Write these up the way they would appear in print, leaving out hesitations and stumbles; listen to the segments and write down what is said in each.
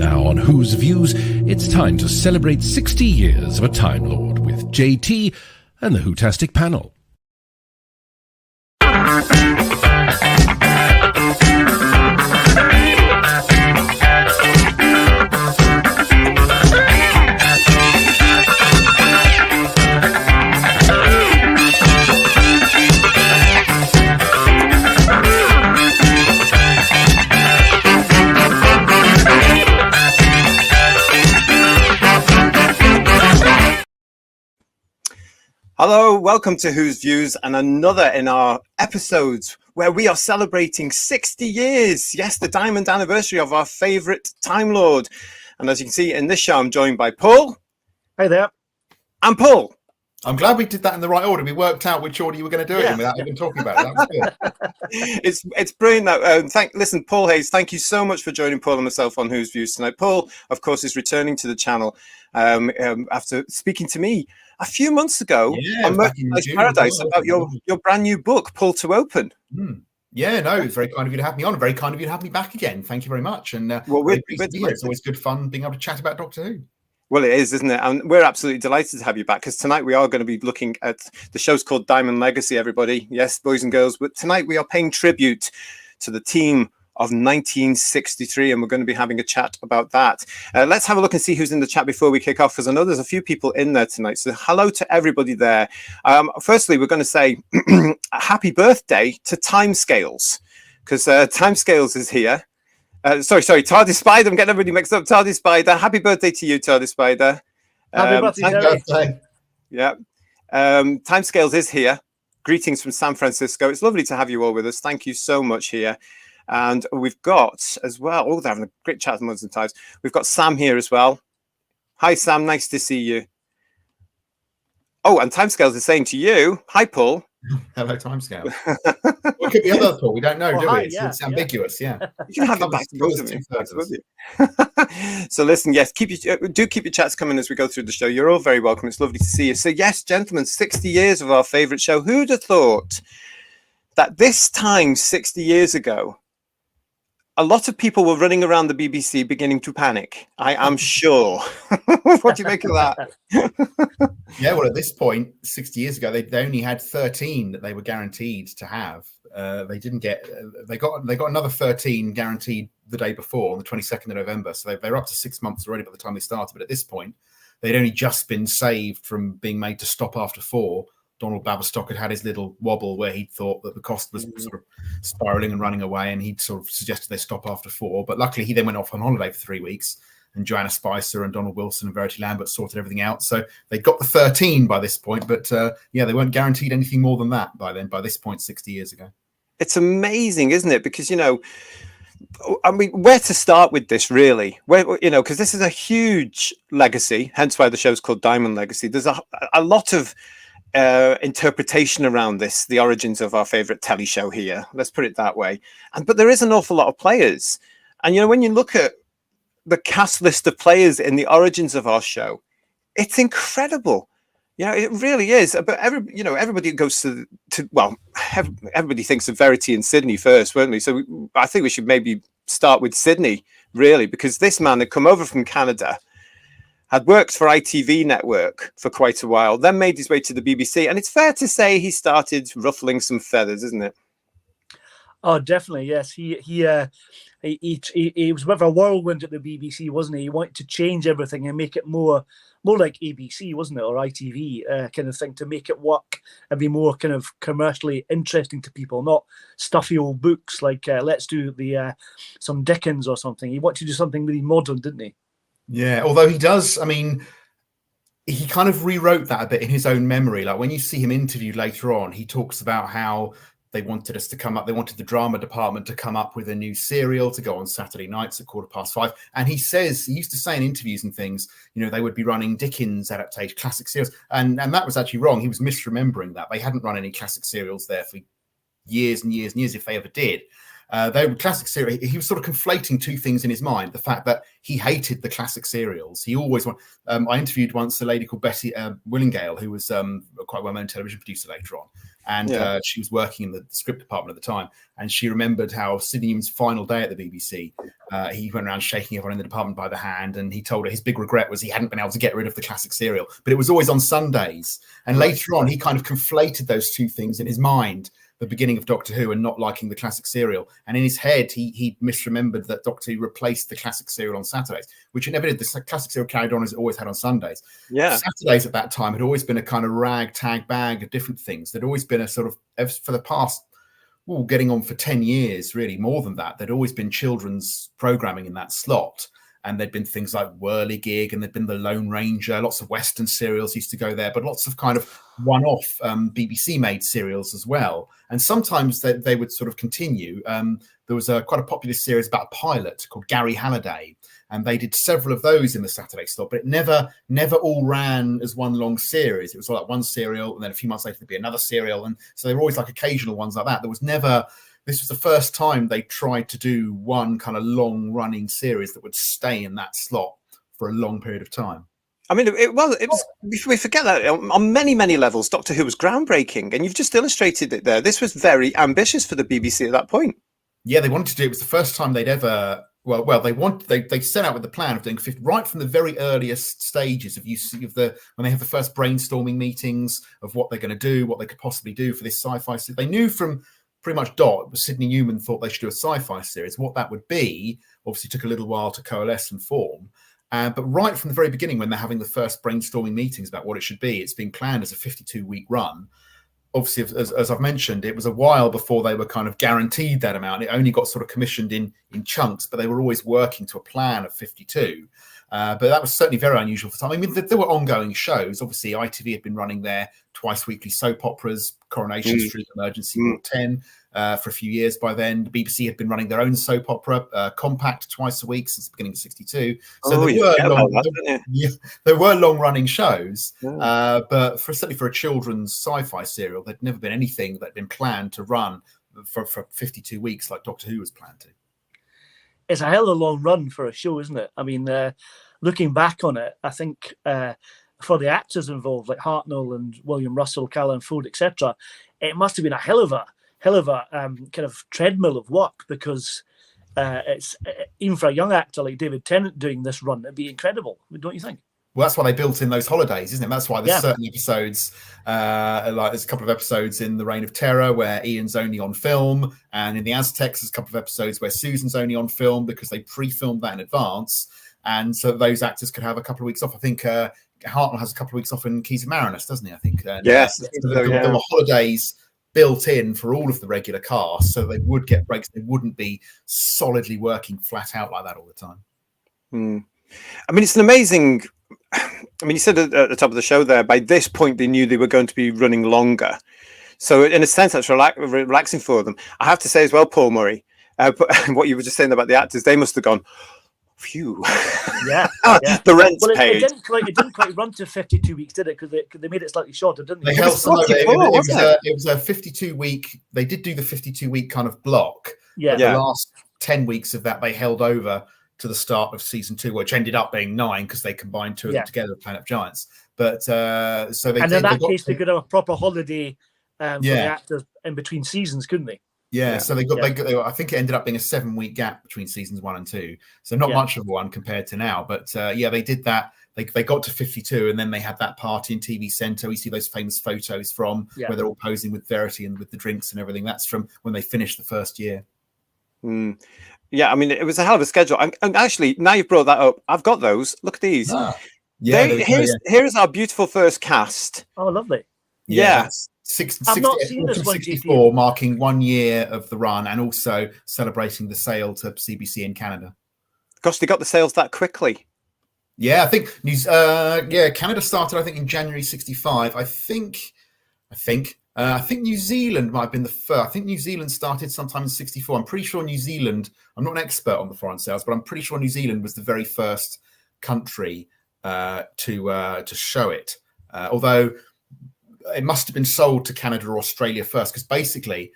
Now on Whose Views, it's time to celebrate 60 years of a Time Lord with JT and the Whotastic panel. Hello, welcome to Whose Views and another in our episodes where we are celebrating 60 years. Yes, the diamond anniversary of our favourite Time Lord. And as you can see in this show, I'm joined by Paul. Hey there. And Paul. I'm glad we did that in the right order. We worked out which order you were going to do it in without even talking about it. That was good. It's brilliant. Listen, Paul Hayes, thank you so much for joining Paul and myself on Whose Views tonight. Paul, of course, is returning to the channel after speaking to me a few months ago on Merchandise Paradise about your brand new book, Pull to Open. Yeah, no, it's very kind of you to have me on. Very kind of you to have me back again. Thank you very much. And it's always good fun being able to chat about Doctor Who. Well, it is, isn't it? And we're absolutely delighted to have you back because tonight we are going to be looking at the show's called Diamond Legacy, everybody. Yes, boys and girls. But tonight we are paying tribute to the team of 1963, and we're going to be having a chat about that. Let's have a look and see who's in the chat before we kick off, because I know there's a few people in there tonight. So hello to everybody there. Firstly, we're going to say happy birthday to Timescales, because Timescales is here. Sorry, Tardis Spider. I'm getting everybody mixed up. Tardis Spider. Happy birthday to you, Tardis Spider. Happy birthday. Yeah. Timescales is here. Greetings from San Francisco. It's lovely to have you all with us. Thank you so much here. And we've got as well, they're having a great chat amongst times. We've got Sam here as well. Hi, Sam. Nice to see you. Oh, and Timescales is saying to you, hi, Paul. Hello, Timescale. What could be other Paul? We don't know, do we? It's ambiguous, yeah. You can have it back to both of me. So listen, yes, keep your chats coming as we go through the show. You're all very welcome. It's lovely to see you. So yes, gentlemen, 60 years of our favourite show. Who'd have thought that this time 60 years ago, a lot of people were running around the BBC beginning to panic. I am sure. What do you make of that? Yeah, well, at this point, 60 years ago, they only had 13 that they were guaranteed to have. They didn't get. They got another 13 guaranteed the day before, on the 22nd of November. So they were up to 6 months already by the time they started. But at this point, they'd only just been saved from being made to stop after 4. Donald Baverstock had his little wobble where he thought that the cost was sort of spiraling and running away, and he'd sort of suggested they stop after 4. But luckily, he then went off on holiday for 3 weeks, and Joanna Spicer and Donald Wilson and Verity Lambert sorted everything out. So they got the 13 by this point, but they weren't guaranteed anything more than that by this point, 60 years ago. It's amazing, isn't it? Because, I mean, where to start with this, really? Because this is a huge legacy, hence why the show's called Diamond Legacy. There's a lot of interpretation around this, the origins of our favorite telly show here, let's put it that way. But there is an awful lot of players, and when you look at the cast list of players in the origins of our show, it's incredible. It really is. But everybody goes to everybody thinks of Verity and Sydney first, weren't we? So I think we should maybe start with Sydney, really, because this man had come over from Canada, had worked for ITV Network for quite a while, then made his way to the BBC. And it's fair to say he started ruffling some feathers, isn't it? Oh, definitely, yes. He was a bit of a whirlwind at the BBC, wasn't he? He wanted to change everything and make it more like ABC, wasn't it, or ITV kind of thing, to make it work and be more kind of commercially interesting to people, not stuffy old books like let's do some Dickens or something. He wanted to do something really modern, didn't he? Yeah, although he does, I mean, he kind of rewrote that a bit in his own memory. Like when you see him interviewed later on, he talks about how they wanted us to come up. They wanted the drama department to come up with a new serial to go on Saturday nights at 5:15. And he used to say in interviews and things, they would be running Dickens adaptation, classic serials. And that was actually wrong. He was misremembering that. They hadn't run any classic serials there for years and years and years, if they ever did. They were classic serials. He was sort of conflating two things in his mind. The fact that he hated the classic serials. He always wanted. I interviewed once a lady called Betty Willingale, who was a quite well-known television producer later on. And she was working in the script department at the time, and she remembered how Sidney Newman's final day at the BBC, he went around shaking everyone in the department by the hand, and he told her his big regret was he hadn't been able to get rid of the classic serial, but it was always on Sundays. And later on, he kind of conflated those two things in his mind, the beginning of Doctor Who and not liking the classic serial. And in his head, he misremembered that Doctor Who replaced the classic serial on Saturdays, which it never did. The classic serial carried on as it always had on Sundays. Yeah. Saturdays at that time had always been a kind of ragtag bag of different things. There'd always been a sort of, for the past, getting on for 10 years, really, more than that, there'd always been children's programming in that slot. And there'd been things like Whirligig, and there'd been the Lone Ranger, lots of Western serials used to go there, but lots of kind of one-off BBC-made serials as well. And sometimes they would sort of continue. There was quite a popular series about a pilot called Gary Halliday, and they did several of those in the Saturday slot, but it never all ran as one long series. It was like one serial, and then a few months later there'd be another serial, and so they were always like occasional ones like that. There was never... This was the first time they tried to do one kind of long-running series that would stay in that slot for a long period of time. I mean, it was. We forget that on many, many levels, Doctor Who was groundbreaking, and you've just illustrated it there. This was very ambitious for the BBC at that point. Yeah, they wanted to do. It was the first time they'd ever. They set out with the plan of doing 50, right from the very earliest stages of when they have the first brainstorming meetings of what they're going to do, what they could possibly do for this sci-fi series. They knew from pretty much Sidney Newman thought they should do a sci-fi series. What that would be, obviously took a little while to coalesce and form. But right from the very beginning, when they're having the first brainstorming meetings about what it should be, it's being planned as a 52-week run. Obviously, as I've mentioned, it was a while before they were kind of guaranteed that amount. It only got sort of commissioned in chunks, but they were always working to a plan of 52. But that was certainly very unusual for time. I mean, there were ongoing shows. Obviously, ITV had been running their twice weekly soap operas, Coronation Street, Emergency Ward 10, for a few years by then. The BBC had been running their own soap opera, Compact, twice a week since the beginning of 62. So there were long-running shows, but certainly for a children's sci-fi serial, there'd never been anything that had been planned to run for 52 weeks like Doctor Who was planned to. It's a hell of a long run for a show, isn't it? I mean, looking back on it, I think for the actors involved, like Hartnell and William Russell, Callan Ford, etc., it must have been a hell of a kind of treadmill of work, because it's even for a young actor like David Tennant doing this run, it'd be incredible, don't you think? Well, that's why they built in those holidays, isn't it? That's why there's certain episodes, like there's a couple of episodes in The Reign of Terror where Ian's only on film, and in The Aztecs there's a couple of episodes where Susan's only on film because they pre-filmed that in advance, and so those actors could have a couple of weeks off. I think Hartnell has a couple of weeks off in Keys of Marinus, doesn't he? I think. Yes. There were holidays built in for all of the regular cast, so they would get breaks. They wouldn't be solidly working flat out like that all the time. I mean, it's an amazing... I mean, you said at the top of the show there, by this point, they knew they were going to be running longer. So in a sense, that's relaxing for them. I have to say as well, Paul Murray, what you were just saying about the actors, they must have gone, phew. Yeah. The rent's paid. It didn't quite run to 52 weeks, did it? Because they made it slightly shorter, didn't they? It was a 52-week. They did do the 52-week kind of block. Yeah. The last 10 weeks of that, they held over to the start of season 2, which ended up being 9 because they combined two of them together with Planet of Giants. But so they and in that case, they could have a proper holiday for the actors in between seasons, couldn't they? Yeah, so they got. I think it ended up being a 7-week gap between seasons 1 and 2, so not much of one compared to now. But they did that. They got to 52, and then they had that party in TV Centre. We see those famous photos from where they're all posing with Verity and with the drinks and everything. That's from when they finished the first year. Yeah, I mean, it was a hell of a schedule. And actually, now you've brought that up, I've got those. Look at these. Here's our beautiful first cast. Oh, lovely. Yeah. I've not seen this one, 64, marking 1 year of the run and also celebrating the sale to CBC in Canada. Gosh, they got the sales that quickly. Yeah, I think Canada started, I think, in January 65. I think New Zealand might have been the first. I think New Zealand started sometime in 64. I'm pretty sure New Zealand, I'm not an expert on the foreign sales, but I'm pretty sure New Zealand was the very first country to show it. Although it must have been sold to Canada or Australia first, because basically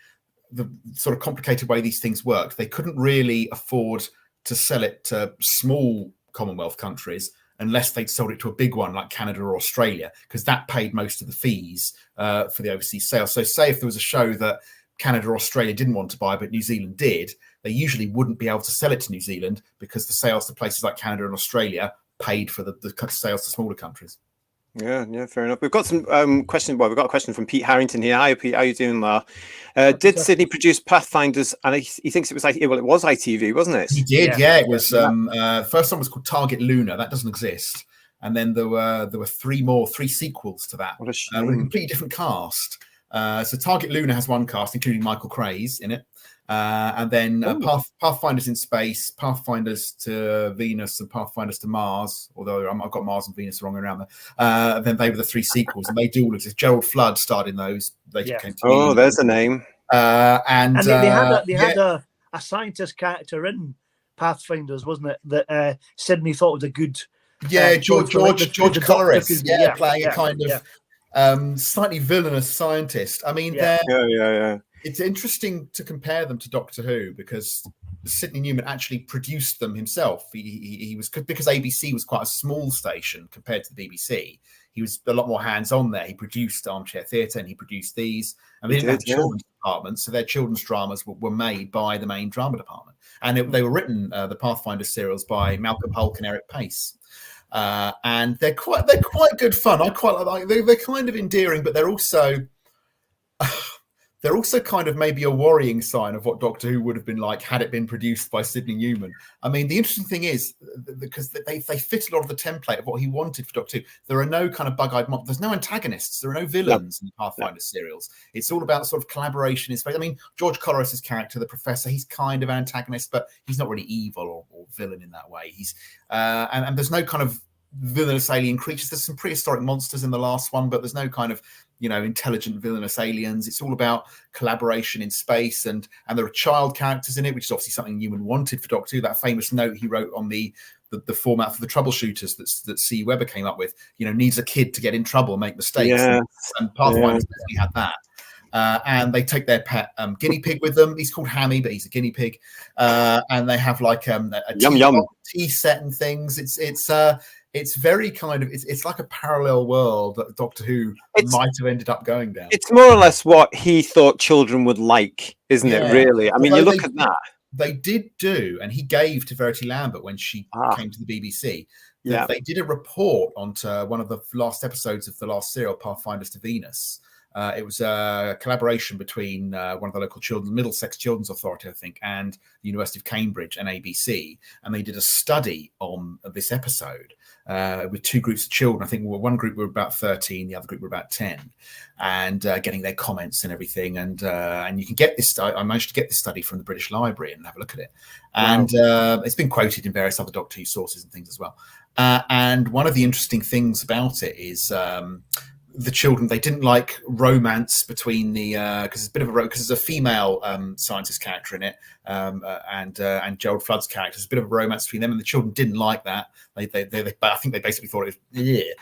the sort of complicated way these things worked, they couldn't really afford to sell it to small Commonwealth countries unless they'd sold it to a big one like Canada or Australia, because that paid most of the fees for the overseas sales. So say if there was a show that Canada or Australia didn't want to buy, but New Zealand did, they usually wouldn't be able to sell it to New Zealand because the sales to places like Canada and Australia paid for the sales to smaller countries. Yeah, fair enough. We've got some questions. Well, we've got a question from Pete Harrington here. Hi, Pete. How are you doing, Lar? Did Sydney produce Pathfinders? And he thinks it was it was ITV, wasn't it? He did, yeah. It was first one was called Target Luna. That doesn't exist. And then there were three sequels to that. What a With a shame. completely different cast. So Target Luna has one cast, including Michael Craze in it. And then Pathfinders in Space, Pathfinders to Venus, and Pathfinders to Mars. Although I've got Mars and Venus wrong around there. Then they were the three sequels, and they do all exist. Gerald Flood starred in those. They came to Oh, there's a name. And they had a scientist character in Pathfinders, wasn't it? That Sydney thought was a good. George Coloris, yeah, playing a kind of slightly villainous scientist. I mean, yeah. It's interesting to compare them to Doctor Who because Sidney Newman actually produced them himself. He was, because ABC was quite a small station compared to the BBC. He was a lot more hands-on there. He produced Armchair Theatre and he produced these. And they didn't have children's departments, so their children's dramas were made by the main drama department. And they were written, the Pathfinder serials, by Malcolm Hulke and Eric Pace. And they're quite good fun. I quite like. They're kind of endearing, but they're also kind of maybe a worrying sign of what Doctor Who would have been like had it been produced by Sidney Newman. I mean, the interesting thing is because they fit a lot of the template of what he wanted for Doctor Who. There are no kind of bug-eyed monsters. There's no antagonists. There are no villains in the Pathfinder serials. It's all about sort of collaboration in space. I mean, George Coloris's character, the Professor, he's kind of an antagonist, but he's not really evil or villain in that way. He's and there's no kind of villainous alien creatures. There's some prehistoric monsters in the last one, but there's no kind of intelligent villainous aliens. It's all about collaboration in space, and there are child characters in it, which is obviously something Newman wanted for Doctor Who. That famous note he wrote on the format for the troubleshooters that C. Weber came up with, needs a kid to get in trouble and make mistakes. Yeah. And Pathfinders definitely had that. And they take their pet guinea pig with them. He's called Hammy, but he's a guinea pig. And they have like a tea set and things. It's very kind of it's like a parallel world that Doctor Who might have ended up going down. It's more or less what he thought children would like, isn't it? Really, I mean, you look at that. They did do, and he gave to Verity Lambert when she came to the BBC. They did a report onto one of the last episodes of the last serial, Pathfinders to Venus. It was a collaboration between one of the local Middlesex Children's Authority, I think, and the University of Cambridge and ABC. And they did a study on this episode with two groups of children. I think one group were about 13, the other group were about 10, and getting their comments and everything. And you can get this. I managed to get this study from the British Library and have a look at it. And it's been quoted in various other Doctor Who sources and things as well. And one of the interesting things about it is the children, they didn't like romance between the because it's a bit of a because there's a female scientist character in it, and Gerald Flood's character. There's a bit of a romance between them, and the children didn't like that. I think they basically thought it was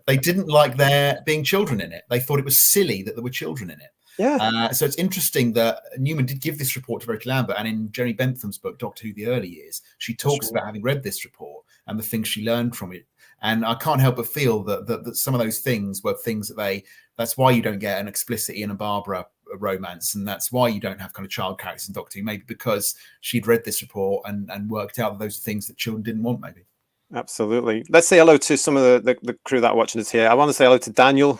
they didn't like there being children in it. They thought it was silly that there were children in it. Yeah. So it's interesting that Newman did give this report to Verity Lambert, and in Jeremy Bentham's book, Doctor Who: The Early Years, she talks about having read this report and the things she learned from it. And I can't help but feel that some of those things were things that that's why you don't get an explicit Ian and Barbara romance, and that's why you don't have kind of child characters in Doctor Who, maybe because she'd read this report and worked out that those are things that children didn't want, maybe. Absolutely. Let's say hello to some of the crew that are watching us here. I want to say hello to Daniel.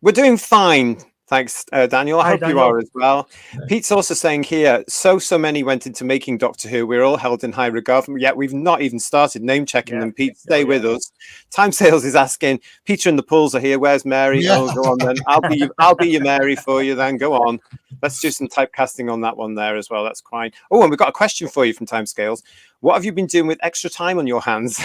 We're doing fine. Thanks, Daniel. I hope you are as well. Pete's also saying here, so many went into making Doctor Who. We're all held in high regard. Yet we've not even started name checking them. Pete, stay with us. Time Sales is asking, Peter and the Pools are here. Where's Mary? Oh, go on then. I'll be your Mary for you then. Go on. Let's do some typecasting on that one there as well. That's fine. Oh, and we've got a question for you from Timescales. What have you been doing with extra time on your hands?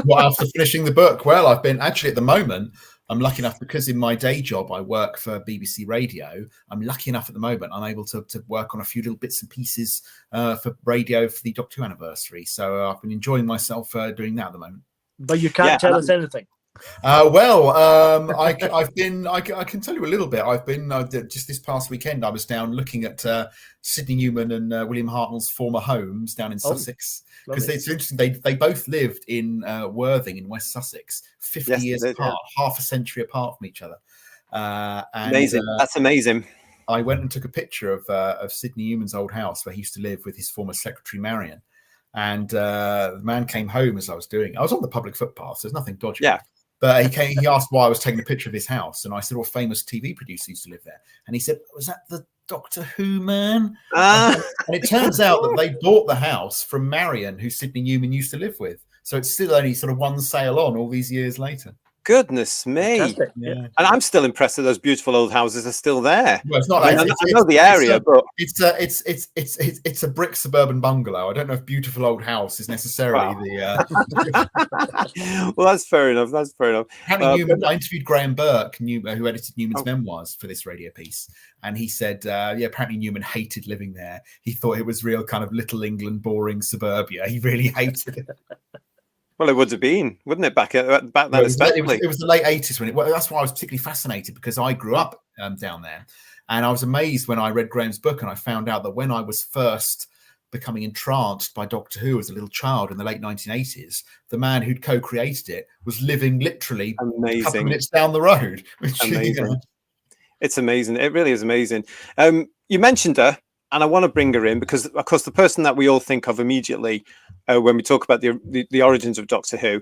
Well, after finishing the book, well, I've been actually at the moment, I'm lucky enough because in my day job, I work for BBC Radio. I'm lucky enough at the moment, I'm able to work on a few little bits and pieces for radio for the Doctor Who anniversary. So I've been enjoying myself doing that at the moment. But you can't tell us anything. I've been. I can tell you a little bit. I've been just this past weekend. I was down looking at Sidney Newman and William Hartnell's former homes down in Sussex, because it's interesting. They both lived in Worthing in West Sussex, 50 years apart, half a century apart from each other. Amazing. That's amazing. I went and took a picture of Sidney Newman's old house where he used to live with his former secretary Marion. And the man came home as I was doing. I was on the public footpath, so there's nothing dodgy. Yeah. But he asked why I was taking a picture of his house, and I said, "Well, famous TV producer used to live there." And he said, "Was that the Doctor Who man?" And it turns out that they bought the house from Marion, who Sidney Newman used to live with. So it's still only sort of one sail on all these years later. Goodness me! Yeah. And I'm still impressed that those beautiful old houses are still there. Well, it's not. I know the area, but it's a brick suburban bungalow. I don't know if beautiful old house is necessarily the. Well, that's fair enough. That's fair enough. Newman, I interviewed Graham Burke, who edited Newman's memoirs for this radio piece, and he said, apparently Newman hated living there. He thought it was real kind of Little England, boring suburbia. He really hated it. Well, it would have been, wouldn't it, back then? Especially, it was the late 80s when that's why I was particularly fascinated, because I grew up down there, and I was amazed when I read Graham's book and I found out that when I was first becoming entranced by Doctor Who as a little child in the late 1980s, the man who'd co-created it was living literally a couple of minutes down the road. Amazing. It's amazing. It really is amazing. You mentioned her, and I want to bring her in because, of course, the person that we all think of immediately when we talk about the origins of Doctor Who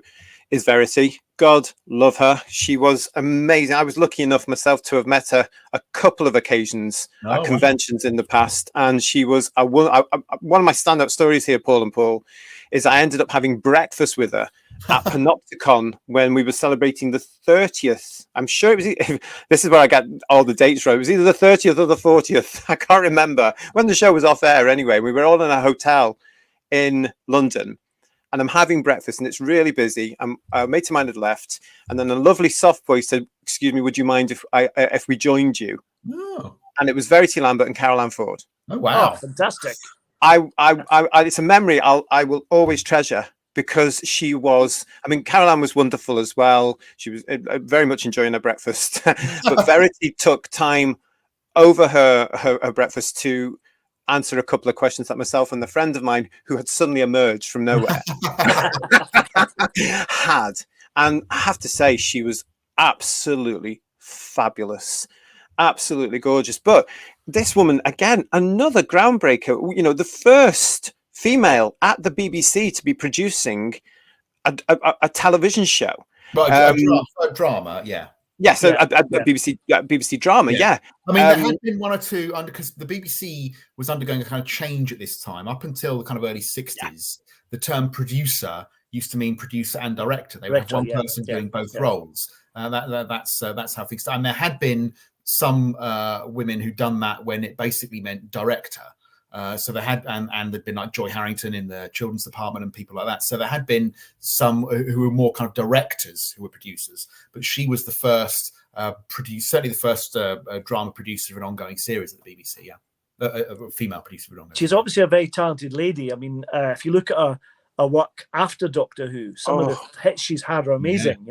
is Verity. God love her. She was amazing. I was lucky enough myself to have met her a couple of occasions at conventions in the past, and she was one of my stand-up stories here, Paul and Paul, is I ended up having breakfast with her at Panopticon when we were celebrating the 30th. I'm sure it was. This is where I got all the dates right. It was either the 30th or the 40th. I can't remember when the show was off air. Anyway, we were all in a hotel in London, and I'm having breakfast, and it's really busy. A mate of mine had left, and then a lovely soft voice said, "Excuse me, would you mind if we joined you?" Oh. And it was Verity Lambert and Carol Ann Ford. Oh wow, fantastic! It's a memory I will always treasure, because she was, Carol Ann was wonderful as well. She was very much enjoying her breakfast, but Verity took time over her breakfast to answer a couple of questions that myself and the friend of mine who had suddenly emerged from nowhere had. And I have to say, she was absolutely fabulous, absolutely gorgeous. But this woman, again, another groundbreaker, the first female at the BBC to be producing a television show. Right, a drama, yeah. Yes, a BBC drama, yeah. There had been one or two, because the BBC was undergoing a kind of change at this time. Up until the kind of early 60s, the term producer used to mean producer and director. They would have one person doing both roles. That's how things started. And there had been some women who'd done that when it basically meant director. So there had, and there'd been like Joy Harrington in the children's department and people like that. So there had been some who were more kind of directors who were producers, but she was the first certainly the first drama producer of an ongoing series at the BBC. Yeah, a female producer of an ongoing. She's obviously a very talented lady. If you look at her work after Doctor Who, some of the hits she's had are amazing.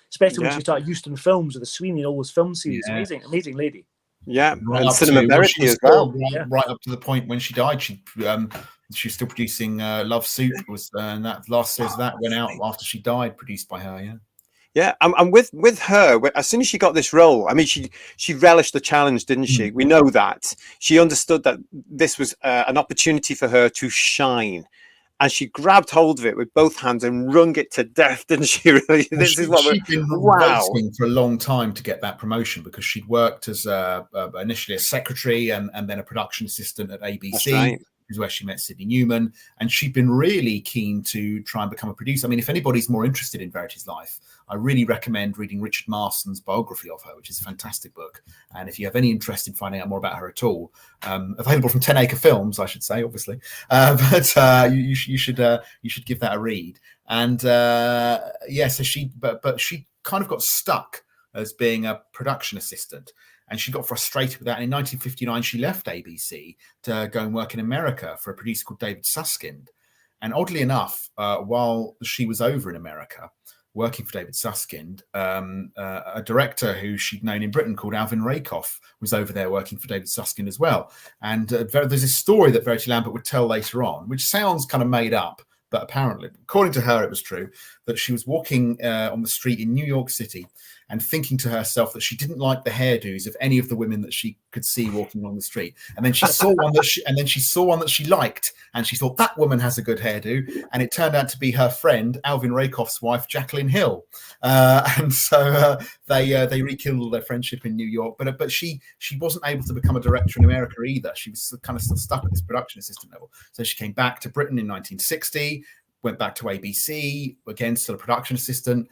Especially when she started Euston Films with the Sweeney and all those film series. Amazing lady. Yeah, and Cinema Verity as well. Right up to the point when she died, she's still producing Love Suit, and that last series that went out after she died, produced by her. Yeah, and with her, as soon as she got this role, she relished the challenge, didn't she? We know that she understood that this was an opportunity for her to shine. And she grabbed hold of it with both hands and wrung it to death, didn't she? Really, she'd been waiting for a long time to get that promotion, because she'd worked as initially a secretary and then a production assistant at ABC, is where she met Sidney Newman, and she'd been really keen to try and become a producer. If anybody's more interested in Verity's life, I really recommend reading Richard Marston's biography of her, which is a fantastic book. And if you have any interest in finding out more about her at all, available from 10 Acre Films, I should say, obviously, but you should give that a read. And so she kind of got stuck as being a production assistant. And she got frustrated with that. And in 1959, she left ABC to go and work in America for a producer called David Suskind. And oddly enough, while she was over in America, working for David Susskind, a director who she'd known in Britain called Alvin Rakoff was over there working for David Susskind as well. And there's this story that Verity Lambert would tell later on, which sounds kind of made up, but apparently, according to her, it was true, that she was walking on the street in New York City and thinking to herself that she didn't like the hairdos of any of the women that she could see walking along the street. And then she saw one that she liked, and she thought that woman has a good hairdo. And it turned out to be her friend, Alvin Rakoff's wife, Jacqueline Hill. And so they rekindled their friendship in New York. But she wasn't able to become a director in America either. She was kind of still stuck at this production assistant level. So she came back to Britain in 1960, went back to ABC, again, still a production assistant.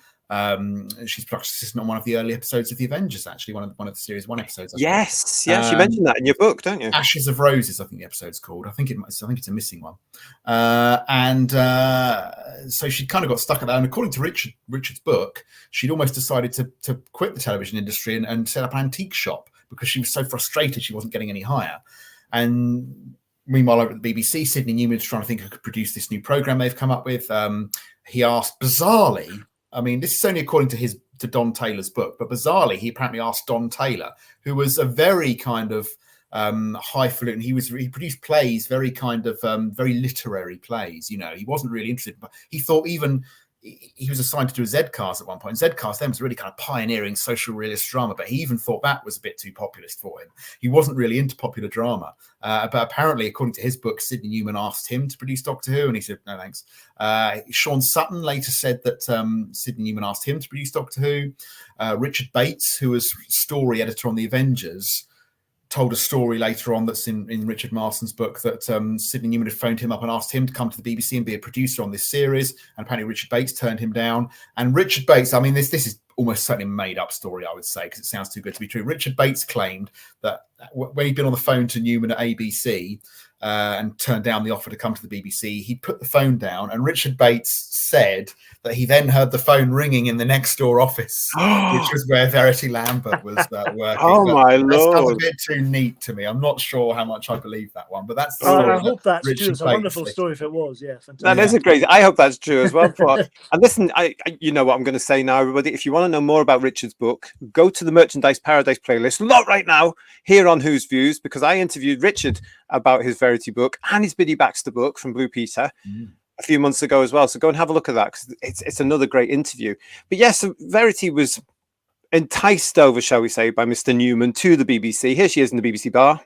She's production assistant on one of the early episodes of The Avengers, actually, one of the series 1 episodes. Yes, you mentioned that in your book, don't you? Ashes of Roses, I think the episode's called. I think it's a missing one. So she kind of got stuck at that. And according to Richard's book, she'd almost decided to quit the television industry and set up an antique shop because she was so frustrated she wasn't getting any higher. And meanwhile, over at the BBC, Sidney Newman was trying to think who could produce this new program they've come up with. He asked, bizarrely, I mean, this is only according to Don Taylor's book, but bizarrely, he apparently asked Don Taylor, who was a very kind of highfalutin. He produced plays, very kind of very literary plays. You know, he wasn't really interested, but he thought even he was assigned to do a Z-Cars at one point. Z-Cars then was really kind of pioneering social realist drama, but he even thought that was a bit too populist for him. He wasn't really into popular drama. But apparently, according to his book, Sidney Newman asked him to produce Doctor Who, and he said, no, thanks. Sean Sutton later said that Sidney Newman asked him to produce Doctor Who. Richard Bates, who was story editor on The Avengers, told a story later on that's in Richard Marston's book that Sidney Newman had phoned him up and asked him to come to the BBC and be a producer on this series. And apparently Richard Bates turned him down. And Richard Bates, I mean, this is almost certainly a made-up story, I would say, because it sounds too good to be true. Richard Bates claimed that when he'd been on the phone to Newman at ABC and turned down the offer to come to the BBC, he put the phone down, and Richard Bates said that he then heard the phone ringing in the next door office, which was where Verity Lambert was working. Oh, my Lord. That sounds a bit too neat to me. I'm not sure how much I believe that one, but that's the story. I hope that's Richard true. It's a Bates wonderful did. story if it was. Yeah, fantastic. That is a great. I hope that's true as well. But and listen, you know what I'm going to say now, everybody. If you want to know more about Richard's book, go to the Merchandise Paradise playlist. Not right now, here on Who's Views, because I interviewed Richard about his Verity book and his Biddy Baxter book from Blue Peter a few months ago as well. So go and have a look at that, because it's another great interview. But yes, Verity was enticed over, shall we say, by Mr. Newman to the BBC. Here she is in the BBC bar.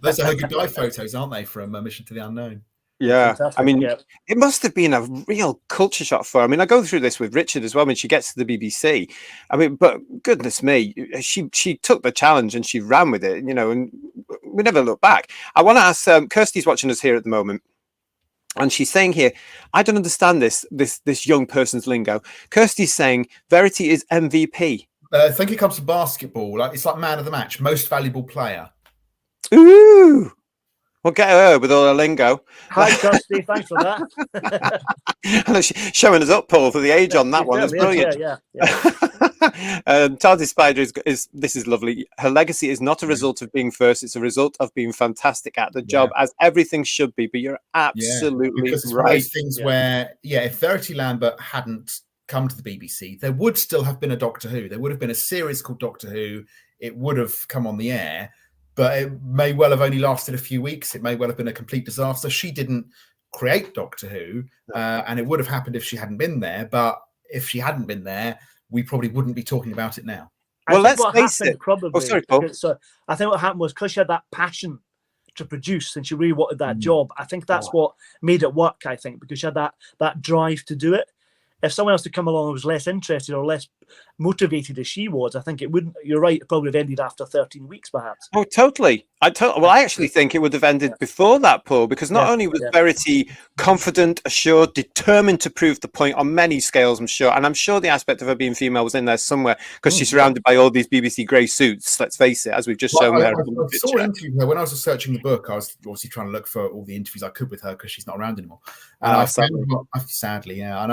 Those are her goodbye photos, aren't they, from Mission to the Unknown? Yeah, Fantastic, I mean, yeah. It must have been a real culture shock for her. I mean, I go through this with Richard as well when she gets to the BBC. I mean, but goodness me, she took the challenge and she ran with it, you know, and we never look back. I want to ask, Kirsty's watching us here at the moment, and she's saying here, I don't understand this young person's lingo. Kirsty's saying Verity is MVP. I think it comes to basketball. It's like man of the match, most valuable player. Ooh. We'll get her with all her lingo. Hi, Kirsty. Thanks for that. Showing us up, Paul, for the age on that one. It's brilliant. Yeah. Tardis Spider is lovely. Her legacy is not a result of being first; it's a result of being fantastic at the job, as everything should be. But you're absolutely because it's right. one of those things where, if Verity Lambert hadn't come to the BBC, there would still have been a Doctor Who. There would have been a series called Doctor Who. It would have come on the air, but it may well have only lasted a few weeks. It may well have been a complete disaster. She didn't create Doctor Who, and it would have happened if she hadn't been there. But if she hadn't been there, we probably wouldn't be talking about it now. Well, let's face it. Probably, oh, sorry, Paul. So I think what happened was because she had that passion to produce and she really wanted that job. I think that's what made it work, I think, because she had that drive to do it. If someone else had come along and was less interested or less motivated as she was, I think it wouldn't. You're right. It probably would have ended after 13 weeks, perhaps. Oh, totally. Well, I actually think it would have ended before that, Paul, because not only was Verity confident, assured, determined to prove the point on many scales, I'm sure, and I'm sure the aspect of her being female was in there somewhere because she's surrounded by all these BBC grey suits. Let's face it, as we've just shown there. I saw an interview with her when I was researching the book. I was obviously trying to look for all the interviews I could with her because she's not around anymore. And I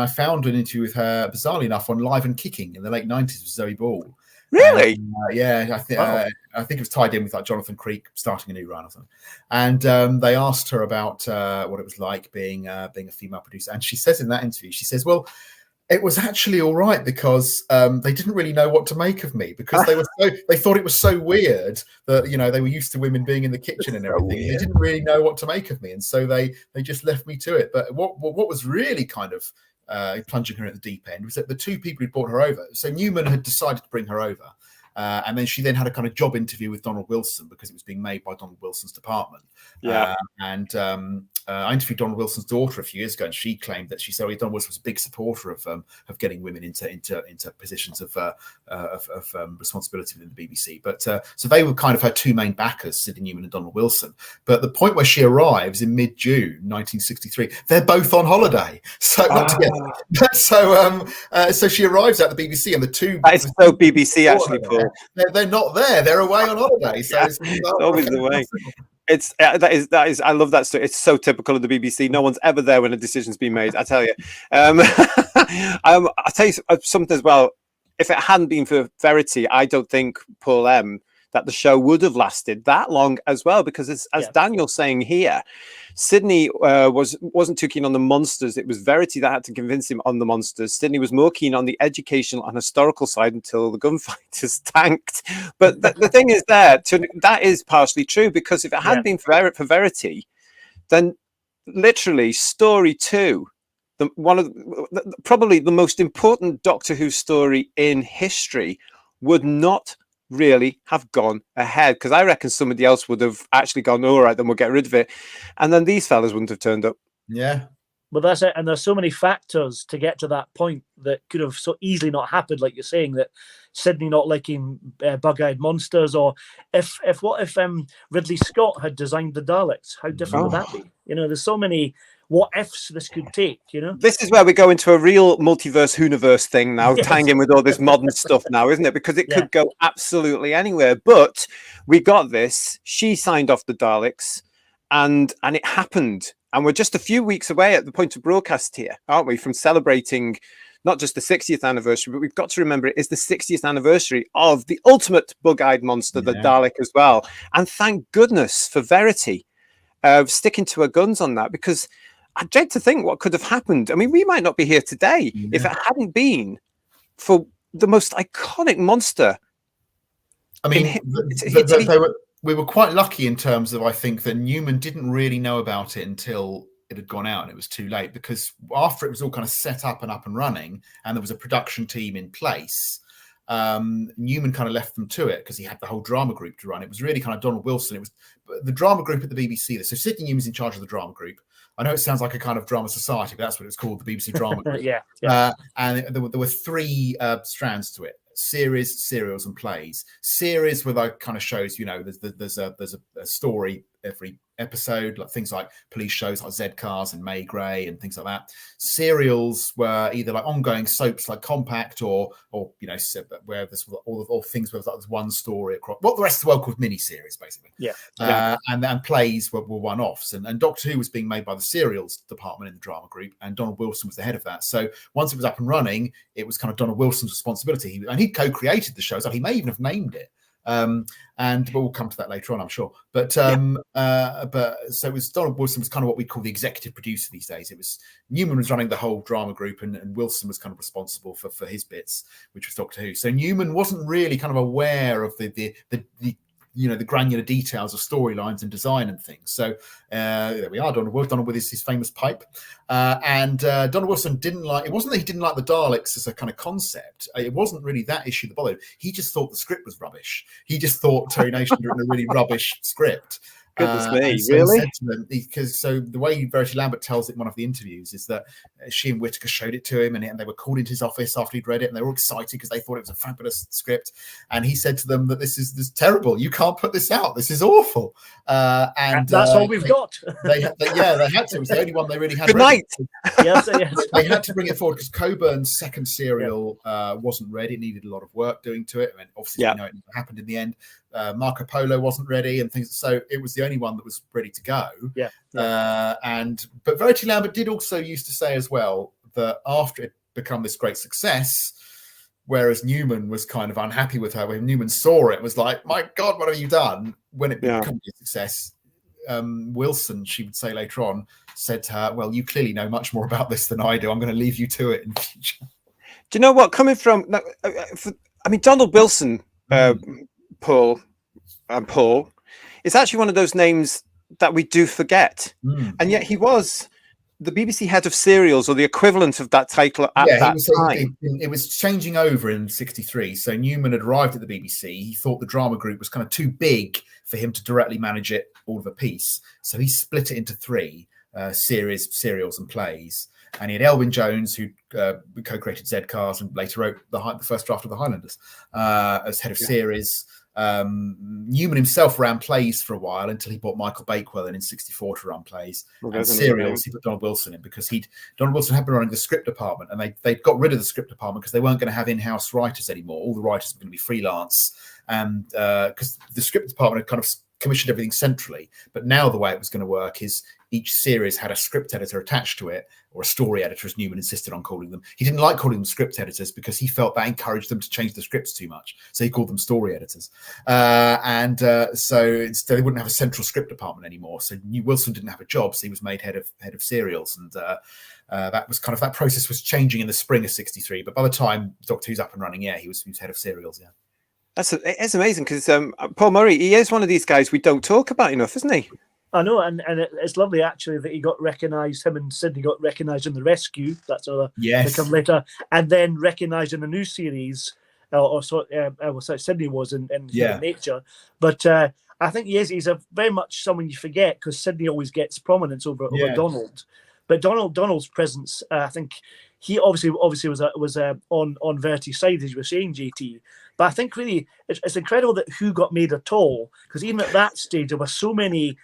found an interview with her, bizarrely enough, on Live and Kicking in the late 90s with Zoe Ball. Really? I think it was tied in with like Jonathan Creek starting a new run or something. And they asked her about what it was like being a female producer. And she says in that interview, she says, well, It was actually all right because they didn't really know what to make of me because they thought it was so weird that they were used to women being in the kitchen and everything. They didn't really know what to make of me, and so they just left me to it. But what was really kind of plunging her at the deep end was that the two people who brought her over. So Newman had decided to bring her over, and then she then had a kind of job interview with Donald Wilson because it was being made by Donald Wilson's department. I interviewed Donald Wilson's daughter a few years ago, and she claimed that Donald Wilson was a big supporter of getting women into positions of responsibility within the BBC. But so they were kind of her two main backers, Sidney Newman and Donald Wilson. But the point where she arrives in mid-June 1963, they're both on holiday, so not together. So she arrives at the BBC, and the two that is so BBC actually, Paul. They're not there; they're away on holiday. So it's always the way. That is I love that story. It's so typical of the BBC. No one's ever there when a decision's been made, I tell you. I'll tell you something as well. If it hadn't been for Verity, I don't think, Paul M., that the show would have lasted that long as well, because as Daniel's saying here, Sidney wasn't too keen on the monsters. It was Verity that had to convince him on the monsters. Sidney was more keen on the educational and historical side until the gunfighters tanked. But the thing is that is partially true, because if it hadn't been for Verity, then literally story 2, probably the most important Doctor Who story in history, would not really have gone ahead, because I reckon somebody else would have actually gone, all right, then we'll get rid of it, and then these fellas wouldn't have turned up. Well, that's it. And there's so many factors to get to that point that could have so easily not happened, like you're saying, that Sidney not liking bug-eyed monsters, or if Ridley Scott had designed the Daleks, how different would that be? There's so many what ifs this could take. This is where we go into a real multiverse universe thing now, tying in with all this modern stuff now, isn't it? Because it could go absolutely anywhere. But we got this. She signed off the Daleks, and it happened. And we're just a few weeks away at the point of broadcast here, aren't we, from celebrating not just the 60th anniversary, but we've got to remember it is the 60th anniversary of the ultimate bug-eyed monster, the Dalek, as well. And thank goodness for Verity sticking to her guns on that, because I dread to think what could have happened. I mean, we might not be here today if it hadn't been for the most iconic monster. I mean, we were quite lucky in terms of, I think, that Newman didn't really know about it until it had gone out and it was too late, because after it was all kind of set up and running and there was a production team in place, Newman kind of left them to it because he had the whole drama group to run. It was really kind of Donald Wilson. It was the drama group at the BBC. So Sidney Newman's in charge of the drama group. I know it sounds like a kind of drama society, but that's what it's called, the BBC Drama Group. And there were 3 strands to it: series, serials, and plays. Series were like kind of shows, there's a story every episode, like things like police shows like Z Cars and May Gray and things like that. Serials were either like ongoing soaps like Compact or where there's all things where there's one story across what the rest of the world called mini-series, basically. And then plays were one-offs, and Doctor Who was being made by the serials department in the drama group, and Donald Wilson was the head of that. So once it was up and running, it was kind of Donald Wilson's responsibility, and he co-created the show, so he may even have named it. But we'll come to that later on, I'm sure. But so it was Donald Wilson was kind of what we call the executive producer these days. It was Newman was running the whole drama group, and Wilson was kind of responsible for his bits, which was Doctor Who. So Newman wasn't really kind of aware of the granular details of storylines and design and things. So there we are, Donald with his famous pipe. And Donald Wilson it wasn't that he didn't like the Daleks as a kind of concept. It wasn't really that issue that bothered him. He just thought the script was rubbish. He just thought Terry Nation had written a really rubbish script. Goodness me, so really? Because the way Verity Lambert tells it in one of the interviews is that she and Whitaker showed it to him, and they were called into his office after he'd read it, and they were all excited because they thought it was a fabulous script. And he said to them that this is terrible. You can't put this out. This is awful. And that's all we've got. They had to. It was the only one they really had. Good night. Yes. They had to bring it forward because Coburn's second serial wasn't ready. It needed a lot of work doing to it. I mean, obviously, we know it never happened in the end. Marco Polo wasn't ready and things, so it was the only one that was ready to go. But Verity Lambert did also used to say as well that after it become this great success, whereas Newman was kind of unhappy with her, when Newman saw it, was like, my God, what have you done? When it became a success, Wilson, she would say later on, said to her, well, you clearly know much more about this than I do. I'm going to leave you to it in the future. Do you know what? Coming from, I mean, Donald Wilson, Paul, is actually one of those names that we do forget, and yet he was the BBC head of serials, or the equivalent of that title at that time. It was changing over in '63. So Newman had arrived at the BBC. He thought the drama group was kind of too big for him to directly manage it all of a piece. So he split it into 3 serials, and plays. And he had Elwyn Jones, who co-created Z-Cars and later wrote the first draft of the Highlanders as head of series. Newman himself ran plays for a while until he brought Michael Bakewell in '64 to run plays. And serials, he put Donald Wilson in because Donald Wilson had been running the script department, and they got rid of the script department because they weren't going to have in-house writers anymore. All the writers were going to be freelance, and because the script department had kind of commissioned everything centrally. But now the way it was going to work is each series had a script editor attached to it, or a story editor, as Newman insisted on calling them. He didn't like calling them script editors because he felt that encouraged them to change the scripts too much. So he called them story editors. So instead, they wouldn't have a central script department anymore. So Wilson didn't have a job, so he was made head of serials. And that was kind of, that process was changing in the spring of '63. But by the time Doctor Who's up and running, he was head of serials, yeah. It's amazing because Paul Murray, he is one of these guys we don't talk about enough, isn't he? I know, and it's lovely actually that he got recognised. Him and Sydney got recognised in The Rescue. That's another to come later, and then recognised in a new series. Sydney was in Human Nature, but I think he's a very much someone you forget because Sydney always gets prominence over Donald. But Donald's presence, I think he obviously was on Verity's side, as you were saying, JT. But I think really it's incredible that Who got made at all, because even at that stage there were so many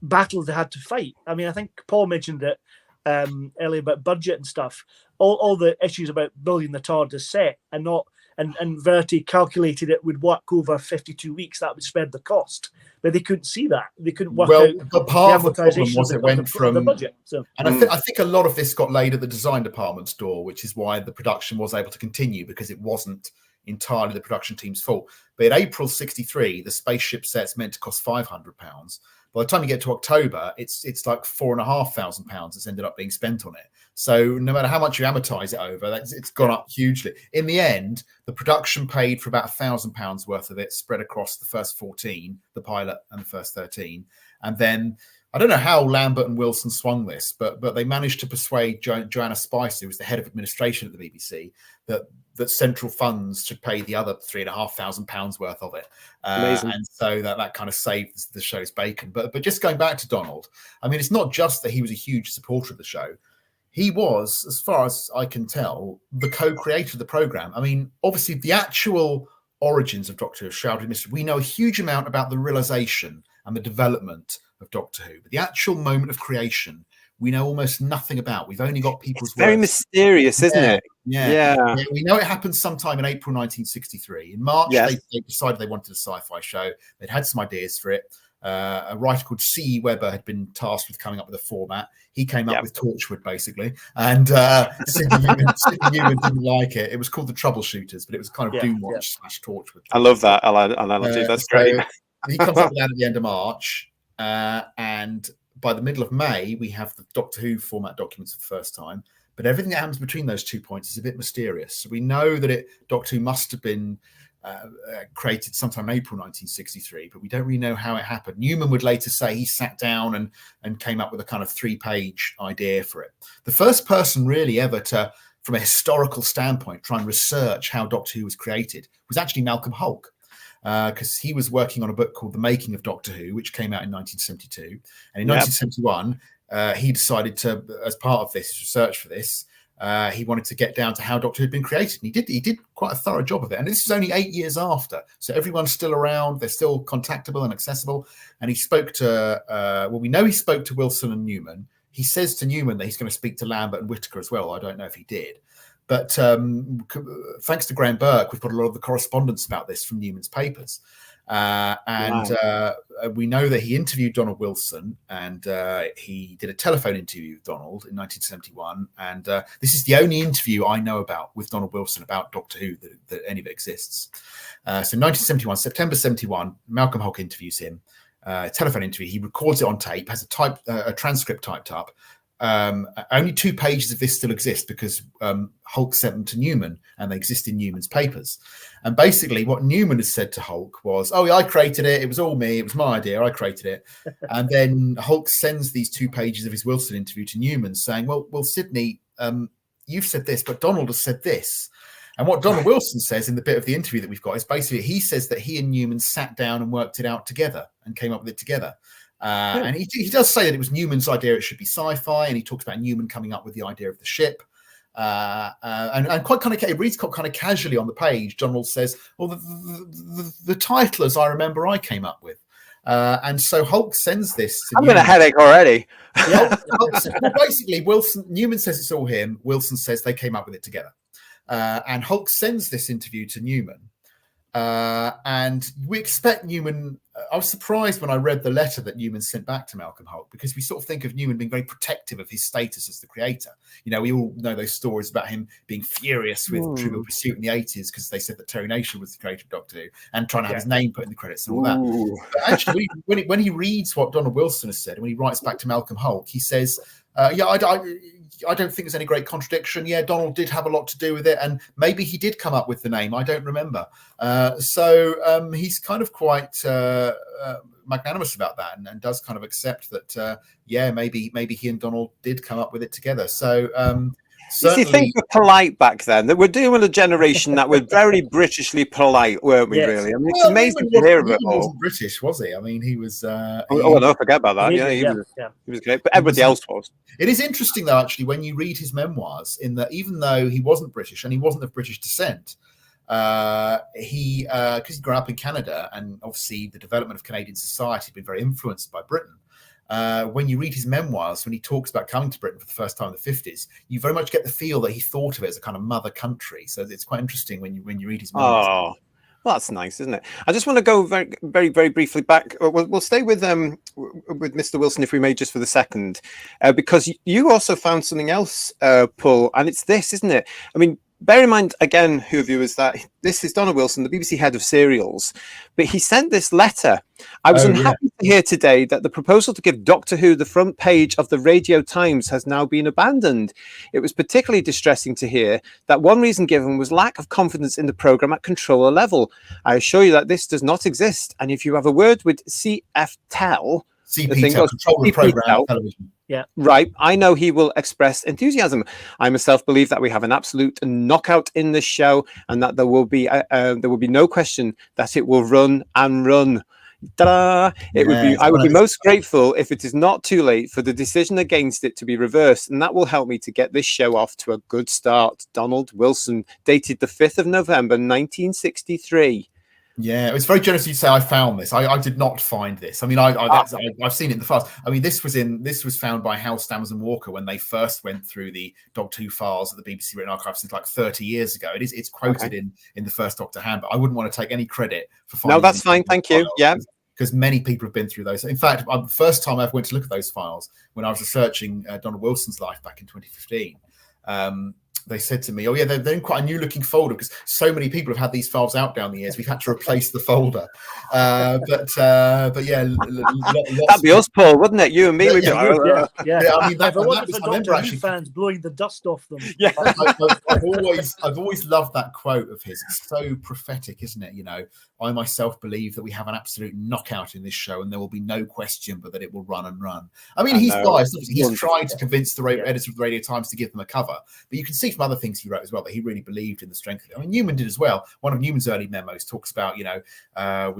battles they had to fight. I mean, I think Paul mentioned it earlier about budget and stuff. All the issues about building the TARDIS set and Verity calculated it would work over 52 weeks. That would spread the cost, but they couldn't see that. They couldn't work out. But part of the problem was it went from the budget. So. And I think a lot of this got laid at the design department's door, which is why the production was able to continue, because it wasn't entirely the production team's fault. But in April '63, the spaceship set's meant to cost £500. By the time you get to October, it's like £4,500 that's ended up being spent on it. So no matter how much you amortize it over, it's gone up hugely. In the end, the production paid for about £1,000 worth of it, spread across the first 14, the pilot and the first 13. And then I don't know how Lambert and Wilson swung this, but they managed to persuade Joanna Spicer, who was the head of administration at the BBC, that central funds should pay the other £3,500 worth of it. And so that kind of saved the show's bacon. But just going back to Donald, I mean, it's not just that he was a huge supporter of the show. He was, as far as I can tell, the co-creator of the programme. I mean, obviously, the actual origins of Doctor Who are shrouded in mystery. We know a huge amount about the realisation and the development of Doctor Who, but the actual moment of creation, we know almost nothing about. We've only got people's words. Very mysterious, isn't it? Yeah. We know it happened sometime in April 1963. In March, they decided they wanted a sci-fi show. They'd had some ideas for it. A writer called C. Webber had been tasked with coming up with a format. He came up with Torchwood, basically. And Sidney Newman didn't like it. It was called The Troubleshooters, but it was kind of Doomwatch / Torchwood. I love that analogy. That's great. He comes up with that at the end of March. And by the middle of May, we have the Doctor Who format documents for the first time. But everything that happens between those 2 points is a bit mysterious. So we know that Doctor Who must have been created sometime in April 1963, but we don't really know how it happened. Newman would later say he sat down and came up with a kind of 3-page idea for it. The first person really ever to, from a historical standpoint, try and research how Doctor Who was created was actually Malcolm Hulke, because he was working on a book called The Making of Doctor Who, which came out in 1972. And in 1971, he decided to, as part of this research for this, he wanted to get down to how Doctor Who had been created. And he did quite a thorough job of it. And this is only 8 years after. So everyone's still around. They're still contactable and accessible. And he spoke to, we know he spoke to Wilson and Newman. He says to Newman that he's going to speak to Lambert and Whitaker as well. I don't know if he did. But thanks to Graham Burke, we've got a lot of the correspondence about this from Newman's papers. We know that he interviewed Donald Wilson, and he did a telephone interview with Donald in 1971. And this is the only interview I know about with Donald Wilson about Doctor Who that any of it exists. So 1971, September 71, Malcolm Hulke interviews him, telephone interview. He records it on tape, has a transcript typed up, Only 2 pages of this still exist because Hulk sent them to Newman, and they exist in Newman's papers. And basically what Newman has said to Hulk was, oh, yeah, I created it. It was all me. It was my idea. I created it. And then Hulk sends these 2 pages of his Wilson interview to Newman saying, well, Sidney, you've said this, but Donald has said this. And what Donald Wilson says in the bit of the interview that we've got is basically he says that he and Newman sat down and worked it out together and came up with it together. And he does say that it was Newman's idea it should be sci-fi, and he talks about Newman coming up with the idea of the ship. And quite kind of, it reads kind of casually on the page. Donald says, well, the title, as I remember, I came up with. And so Hulk sends this to Newman. I'm in a headache already. Basically, Newman says it's all him. Wilson says they came up with it together. And Hulk sends this interview to Newman. And we expect Newman. I was surprised when I read the letter that Newman sent back to Malcolm Hulk, because we sort of think of Newman being very protective of his status as the creator. You know, we all know those stories about him being furious with Trivial Pursuit in the 80s because they said that Terry Nation was the creator of Doctor Who, and trying to have his name put in the credits and all that. But actually, when he reads what Donald Wilson has said, and when he writes back to Malcolm Hulk, he says, I don't think there's any great contradiction. Yeah, Donald did have a lot to do with it, and maybe he did come up with the name. I don't remember. So he's kind of quite magnanimous about that, and does kind of accept that. Maybe he and Donald did come up with it together. So you think we're polite back then? That we're dealing with a generation that were very Britishly polite, weren't we? Yes. Really? I mean, it's amazing to hear about it all. He wasn't British, was he? I mean, he was. No, forget about that. He was great, but everybody else was. It is interesting, though, actually, when you read his memoirs, in that even though he wasn't British and he wasn't of British descent, because he grew up in Canada, and obviously the development of Canadian society had been very influenced by Britain. When you read his memoirs, when he talks about coming to Britain for the first time in the 50s, you very much get the feel that he thought of it as a kind of mother country. So it's quite interesting when you read his memoirs. Oh, well, that's nice, isn't it? I just want to go very, very, very briefly back. We'll stay with Mr. Wilson, if we may, just for the second, because you also found something else, Paul, and it's this, isn't it? I mean, bear in mind, again, who viewers, that this is Donald Wilson, the BBC head of serials, but he sent this letter. I was unhappy to hear today that the proposal to give Doctor Who the front page of the Radio Times has now been abandoned. It was particularly distressing to hear that one reason given was lack of confidence in the programme at controller level. I assure you that this does not exist, and if you have a word with CPTEL, Controller Programme Television. Yeah, right. I know he will express enthusiasm. I myself believe that we have an absolute knockout in this show, and that there will be no question that it will run and run. Ta-da! I would be most grateful if it is not too late for the decision against it to be reversed, and that will help me to get this show off to a good start. Donald Wilson, dated the 5th of November, 1963. Yeah, it was very generous of you to say I found this. I did not find this. I mean, I've seen it in the past. I mean, this was found by Hal Stammers and Walker when they first went through the Doctor Who files at the BBC Written Archive since like 30 years ago. It's quoted in the first Doctor hand, but I wouldn't want to take any credit for finding. No, that's fine. Thank you. Yeah, because many people have been through those. In fact, the first time I ever went to look at those files when I was researching Donald Wilson's life back in 2015. They said to me, "Oh yeah, they're in quite a new-looking folder because so many people have had these files out down the years. We've had to replace the folder." But yeah, that'd be us, Paul, wouldn't it? You and me. Yeah. I mean, if I wasn't for Doctor Who fans blowing the dust off them. Yeah, I've always loved that quote of his. It's so prophetic, isn't it? You know, I myself believe that we have an absolute knockout in this show, and there will be no question but that it will run and run. I mean, he's biased. He's trying to convince the editor of the Radio Times to give them a cover, but you can see from other things he wrote as well that he really believed in the strength of it. I mean, Newman did as well. One of Newman's early memos talks about, we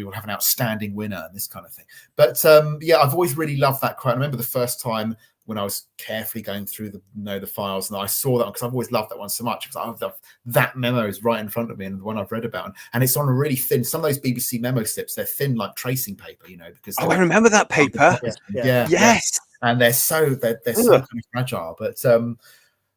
will have an outstanding winner and this kind of thing. But I've always really loved that quote. I remember the first time when I was carefully going through the files, and I saw that because I've always loved that one so much, because that memo is right in front of me, and the one I've read about, and it's on a really thin. Some of those BBC memo slips, they're thin like tracing paper, because I remember that paper. Yes, and they're so kind of fragile, but.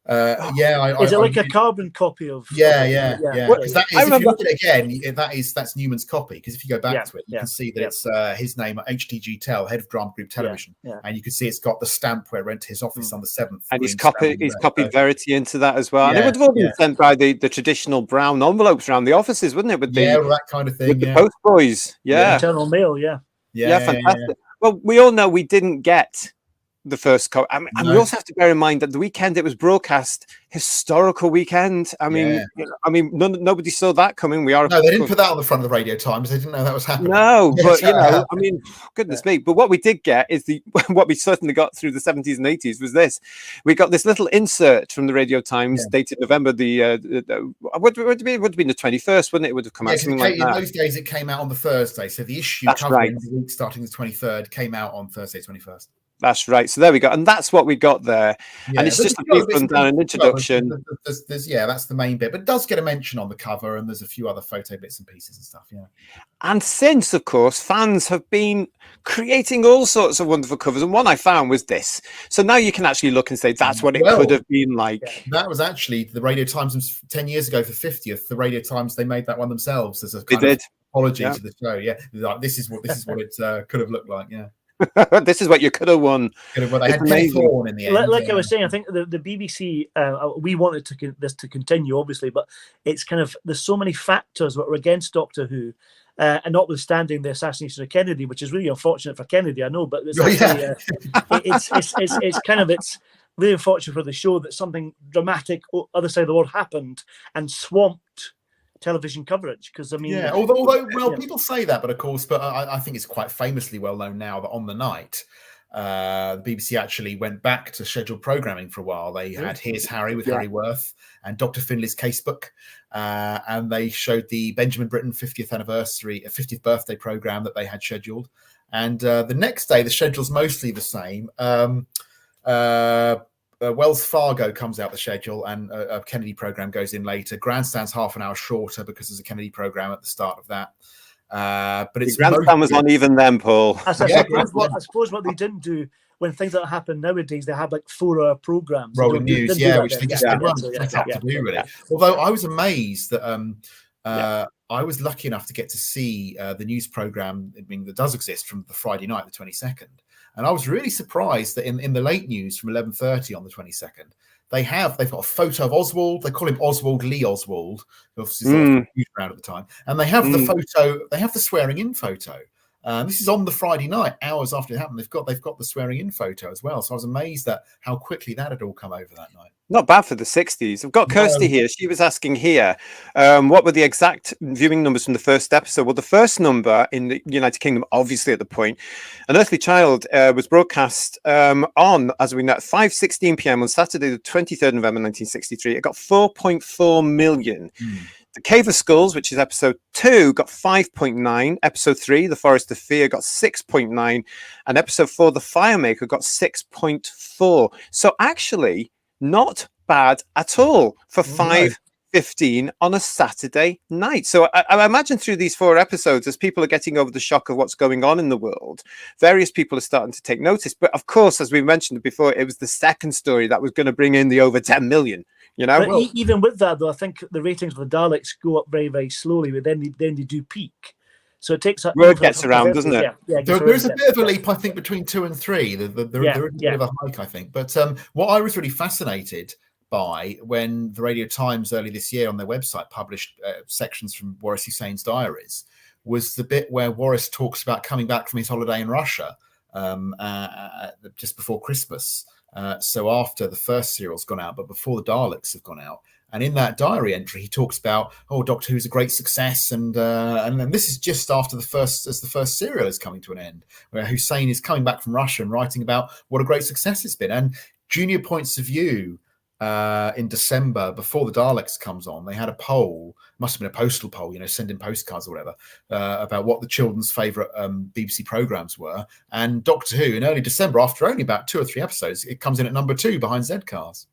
Is it like a carbon copy of? Yeah. Because that is, if you look at it again, that's Newman's copy. Because if you go back to it, you can see that it's his name, H.D.G. Tell, head of Drama Group Television, and you can see it's got the stamp where it went to his office on the 7th. And he's copied Verity into that as well. And it would have all been sent by the traditional brown envelopes around the offices, wouldn't it? With that kind of thing. With the post boys, Internal mail, fantastic. Well, we all know we didn't get the first and we also have to bear in mind that the weekend it was broadcast, historical weekend. I mean, nobody saw that coming. No, they didn't put that on the front of the Radio Times. They didn't know that was happening. No, but I mean, goodness me. But what we did get is what we certainly got through the 70s and 80s was this. We got this little insert from the Radio Times dated November would have been the 21st, wouldn't it? It would have come out something like that. In those days, it came out on the Thursday. So the issue covering the week starting the 23rd came out on Thursday, 21st. That's right. So there we go, and that's what we got there. And it's just a brief rundown, an introduction. That's the main bit, but it does get a mention on the cover, and there's a few other photo bits and pieces and stuff. Yeah. And since, of course, fans have been creating all sorts of wonderful covers, and one I found was this. So now you can actually look and say that's what it could have been like. That was actually the Radio Times 10 years ago for 50th. The Radio Times, they made that one themselves as a kind of apology to the show. Yeah, like, this is what it could have looked like. Yeah. This is what you could have won. They had Penny Thorne in the end. Like I was saying, I think the BBC, we wanted this to continue, obviously, but it's kind of, there's so many factors that were against Doctor Who, and notwithstanding the assassination of Kennedy, which is really unfortunate for Kennedy, I know, but it's it's really unfortunate for the show that something dramatic other side of the world happened and swamped television coverage, because I mean, although people say that, but of course, I think it's quite famously well known now that on the night, the BBC actually went back to scheduled programming for a while. They had Here's Harry with Harry Worth and Dr. Finley's Casebook, and they showed the Benjamin Britten 50th birthday program that they had scheduled. And the next day, the schedule's mostly the same. Wells Fargo comes out the schedule, and a Kennedy program goes in later. Grandstand's half an hour shorter because there's a Kennedy program at the start of that. But it's Grandstand was on even then, Paul. I suppose what they didn't do when things like that happen nowadays, they have like 4-hour programs. Rolling news, which they just run to do really. Although I was amazed that I was lucky enough to get to see the news program that does exist from the Friday night, the 22nd. And I was really surprised that in the late news from 11:30 on the 22nd, they've got a photo of Oswald. They call him Oswald Lee Oswald, obviously huge around at the time. And they have the photo. They have the swearing in photo. This is on the Friday night, hours after it happened. They've got the swearing in photo as well. So I was amazed at how quickly that had all come over that night. Not bad for the 60s. I've got Kirsty here. She was asking here, what were the exact viewing numbers from the first episode? Well, the first number in the United Kingdom, obviously at the point, An Earthly Child was broadcast on, as we know, at 5:16 p.m. on Saturday, the 23rd of November, 1963. It got 4.4 million. The Cave of Skulls, which is episode 2, got 5.9. Episode 3, The Forest of Fear, got 6.9. And episode 4, The Firemaker, got 6.4. So actually, not bad at all for 5:15 on a Saturday night. So I imagine through these 4 episodes, as people are getting over the shock of what's going on in the world, various people are starting to take notice. But of course, as we mentioned before, it was the second story that was going to bring in the over 10 million. You know, but even with that, though, I think the ratings for the Daleks go up very, very slowly, but then they do peak. So it takes word gets around, doesn't it? There's a bit of a leap, I think, between 2 and 3. There is a bit of a hike, I think. But what I was really fascinated by when the Radio Times early this year on their website published sections from Waris Hussein's diaries was the bit where Waris talks about coming back from his holiday in Russia just before Christmas. So after the first serial's gone out, but before the Daleks have gone out. And in that diary entry, he talks about, Doctor Who's a great success, and then this is just after the first serial is coming to an end, where Hussein is coming back from Russia and writing about what a great success it's been. And Junior Points of View in December, before the Daleks comes on, they had a poll, must have been a postal poll, send in postcards or whatever, about what the children's favourite BBC programmes were. And Doctor Who in early December, after only about 2 or 3 episodes, it comes in at number 2 behind Z-Cars.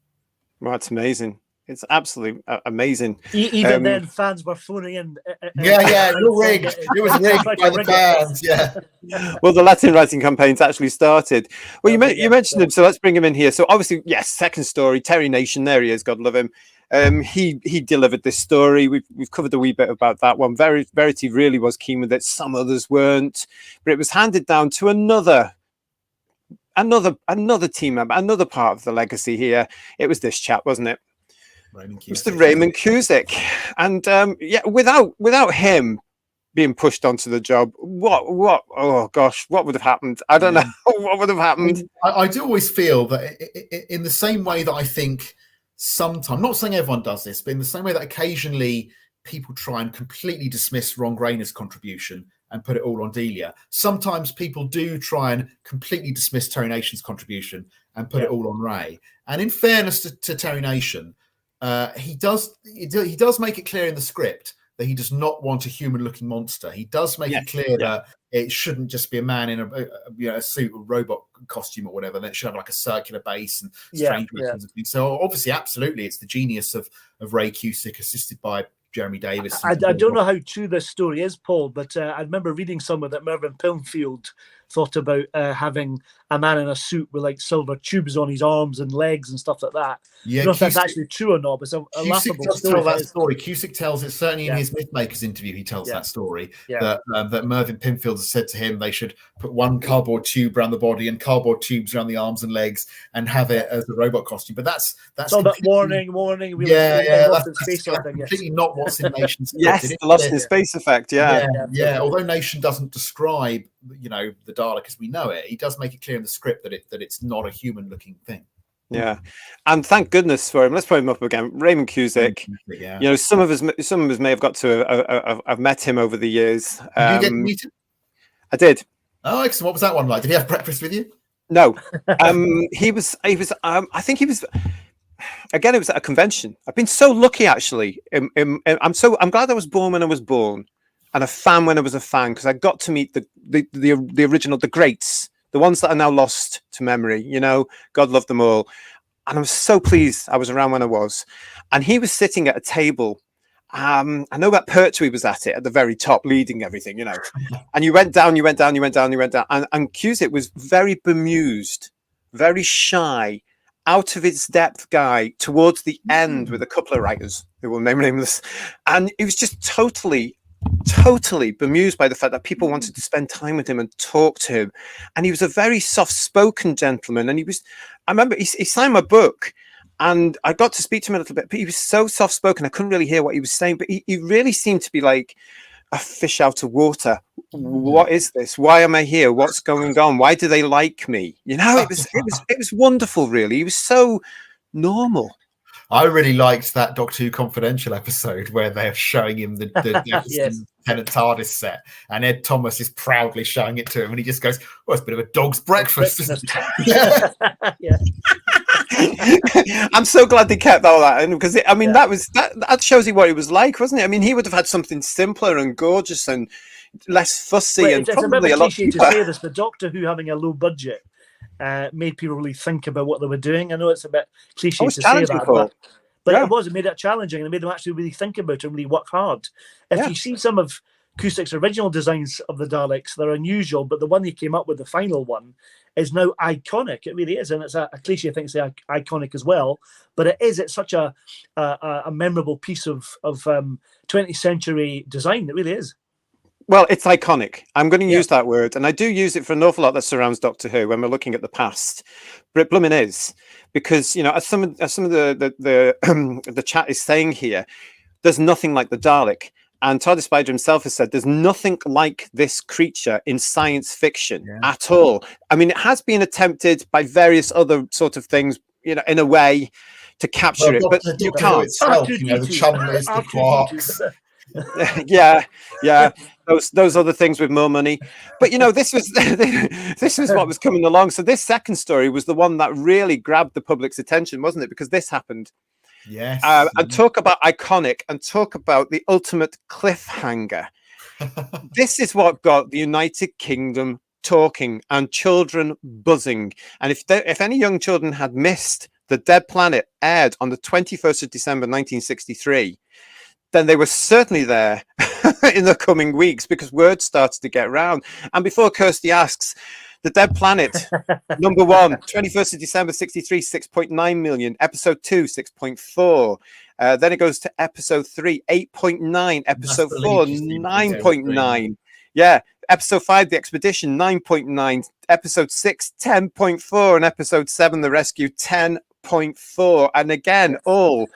Well, that's amazing. It's absolutely amazing. Even then, fans were phoning in. It was rigged. It was rigged by the fans. Yeah. Well, the Latin writing campaigns actually started. Well, you mentioned him, so let's bring him in here. So obviously, yes, second story, Terry Nation. There he is. God love him. He delivered this story. We've covered a wee bit about that one. Verity really was keen with it. Some others weren't, but it was handed down to another team member, another part of the legacy here. It was this chap, wasn't it? Mr. Raymond Cusick. And without him, being pushed onto the job, what? Oh gosh, what would have happened? I don't know what would have happened. I do always feel that in the same way that I think sometimes, not saying everyone does this, but in the same way that occasionally people try and completely dismiss Ron Grainer's contribution and put it all on Delia, sometimes people do try and completely dismiss Terry Nation's contribution and put it all on Ray. And in fairness to Terry Nation, he does make it clear in the script that he does not want a human-looking monster. He does make it clear that it shouldn't just be a man in a suit or robot costume or whatever. That it should have like a circular base and strange weapons and things. So obviously, absolutely, it's the genius of Ray Cusick, assisted by Jeremy Davis. I don't know how true this story is, Paul, but I remember reading somewhere that Mervyn Pilnfield thought about having a man in a suit with like silver tubes on his arms and legs and stuff like that. Yeah, I don't know if that's actually true or not, but it's a laughable story. That story. Cusick tells it, certainly in his Mythmakers interview, he tells that story, that Mervyn Pinfield has said to him they should put one cardboard tube around the body and cardboard tubes around the arms and legs and have it as a robot costume. But that's all that warning. That's completely not what's in Nation's. Yes, the Lost in Space effect. Yeah. Although Nation doesn't describe, the Dalek as we know it, he does make it clear in the script that it's not a human-looking thing. Yeah, and thank goodness for him. Let's put him up again. Raymond Cusick. Yeah. Some of us may have got to. I've met him over the years. Did you get to meet him? I did. Oh, excellent. What was that one like? Did he have breakfast with you? No. He was. I think he was. Again, it was at a convention. I've been so lucky, actually. I'm glad I was born when I was born, and a fan when I was a fan, because I got to meet the original, the greats. The ones that are now lost to memory, God love them all. And I was so pleased I was around when I was. And he was sitting at a table. I know that Pertwee was at it at the very top, leading everything, And you went down. And Cusick was very bemused, very shy, out of its depth guy towards the end with a couple of writers who will name nameless. And it was just totally bemused by the fact that people wanted to spend time with him and talk to him. And he was a very soft-spoken gentleman. And I remember he signed my book and I got to speak to him a little bit, but he was so soft-spoken, I couldn't really hear what he was saying, but he really seemed to be like a fish out of water. What is this? Why am I here? What's going on? Why do they like me? It was wonderful, really. He was so normal. I really liked that Doctor Who Confidential episode where they're showing him the Lieutenant Tardis set, and Ed Thomas is proudly showing it to him, and he just goes, "Well, it's a bit of a dog's breakfast." I'm so glad they kept all that in, because that shows you what he was like, wasn't it? I mean, he would have had something simpler and gorgeous and less fussy, and probably a lot cheaper. To say this, the Doctor Who having a low budget made people really think about what they were doing. I know it's a bit cliche to say that, but it made it challenging, and it made them actually really think about it and really work hard. If you see some of Cusick's original designs of the Daleks, they're unusual, but the one he came up with, the final one, is now iconic. It really is, and it's a cliche thing to say iconic as well, but it's such a memorable piece of 20th century design. It really is. Well, it's iconic. I'm going to use that word, and I do use it for an awful lot that surrounds Doctor Who when we're looking at the past. But it blooming is, because as some of the chat is saying here, there's nothing like the Dalek, and Tardis Spider himself has said there's nothing like this creature in science fiction at all. I mean, it has been attempted by various other sort of things, in a way, to capture it, but you can't. Itself, the Chumleys, the Quarks. Those other things with more money, but this was what was coming along. So this second story was the one that really grabbed the public's attention, wasn't it? Because this happened. Yes. And talk about iconic, and talk about the ultimate cliffhanger. This is what got the United Kingdom talking and children buzzing. And if any young children had missed The Dead Planet, aired on the 21st of December 1963, then they were certainly there in the coming weeks, because word started to get around. And before Kirsty asks, The Dead Planet, number 1, 21st of December 63, 6.9 million. Episode 2, 6.4. Then it goes to episode 3, 8.9. Episode 4, 9.9. Yeah. Episode 5, The Expedition, 9.9. Episode 6, 10.4. And episode 7, The Rescue, 10.4. And again, all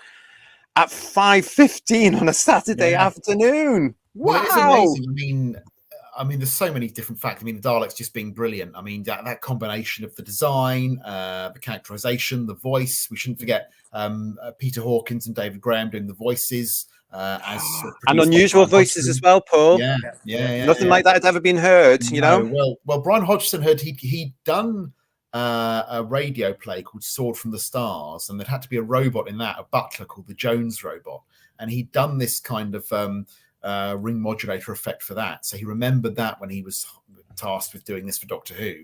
at 5:15 on a Saturday afternoon. Well, it's amazing. I mean, there's so many different factors. I mean, the Daleks just being brilliant. I mean, that combination of the design, the characterization, the voice. We shouldn't forget Peter Hawkins and David Graham doing the voices. And unusual voices as well, Paul. Yeah. Nothing like that had ever been heard, you know. Well, Brian Hodgson he'd done a radio play called Sword from the Stars, and there had to be a robot in that, a butler called the Jones robot, and he'd done this kind of ring modulator effect for that. So he remembered that when he was tasked with doing this for Doctor Who.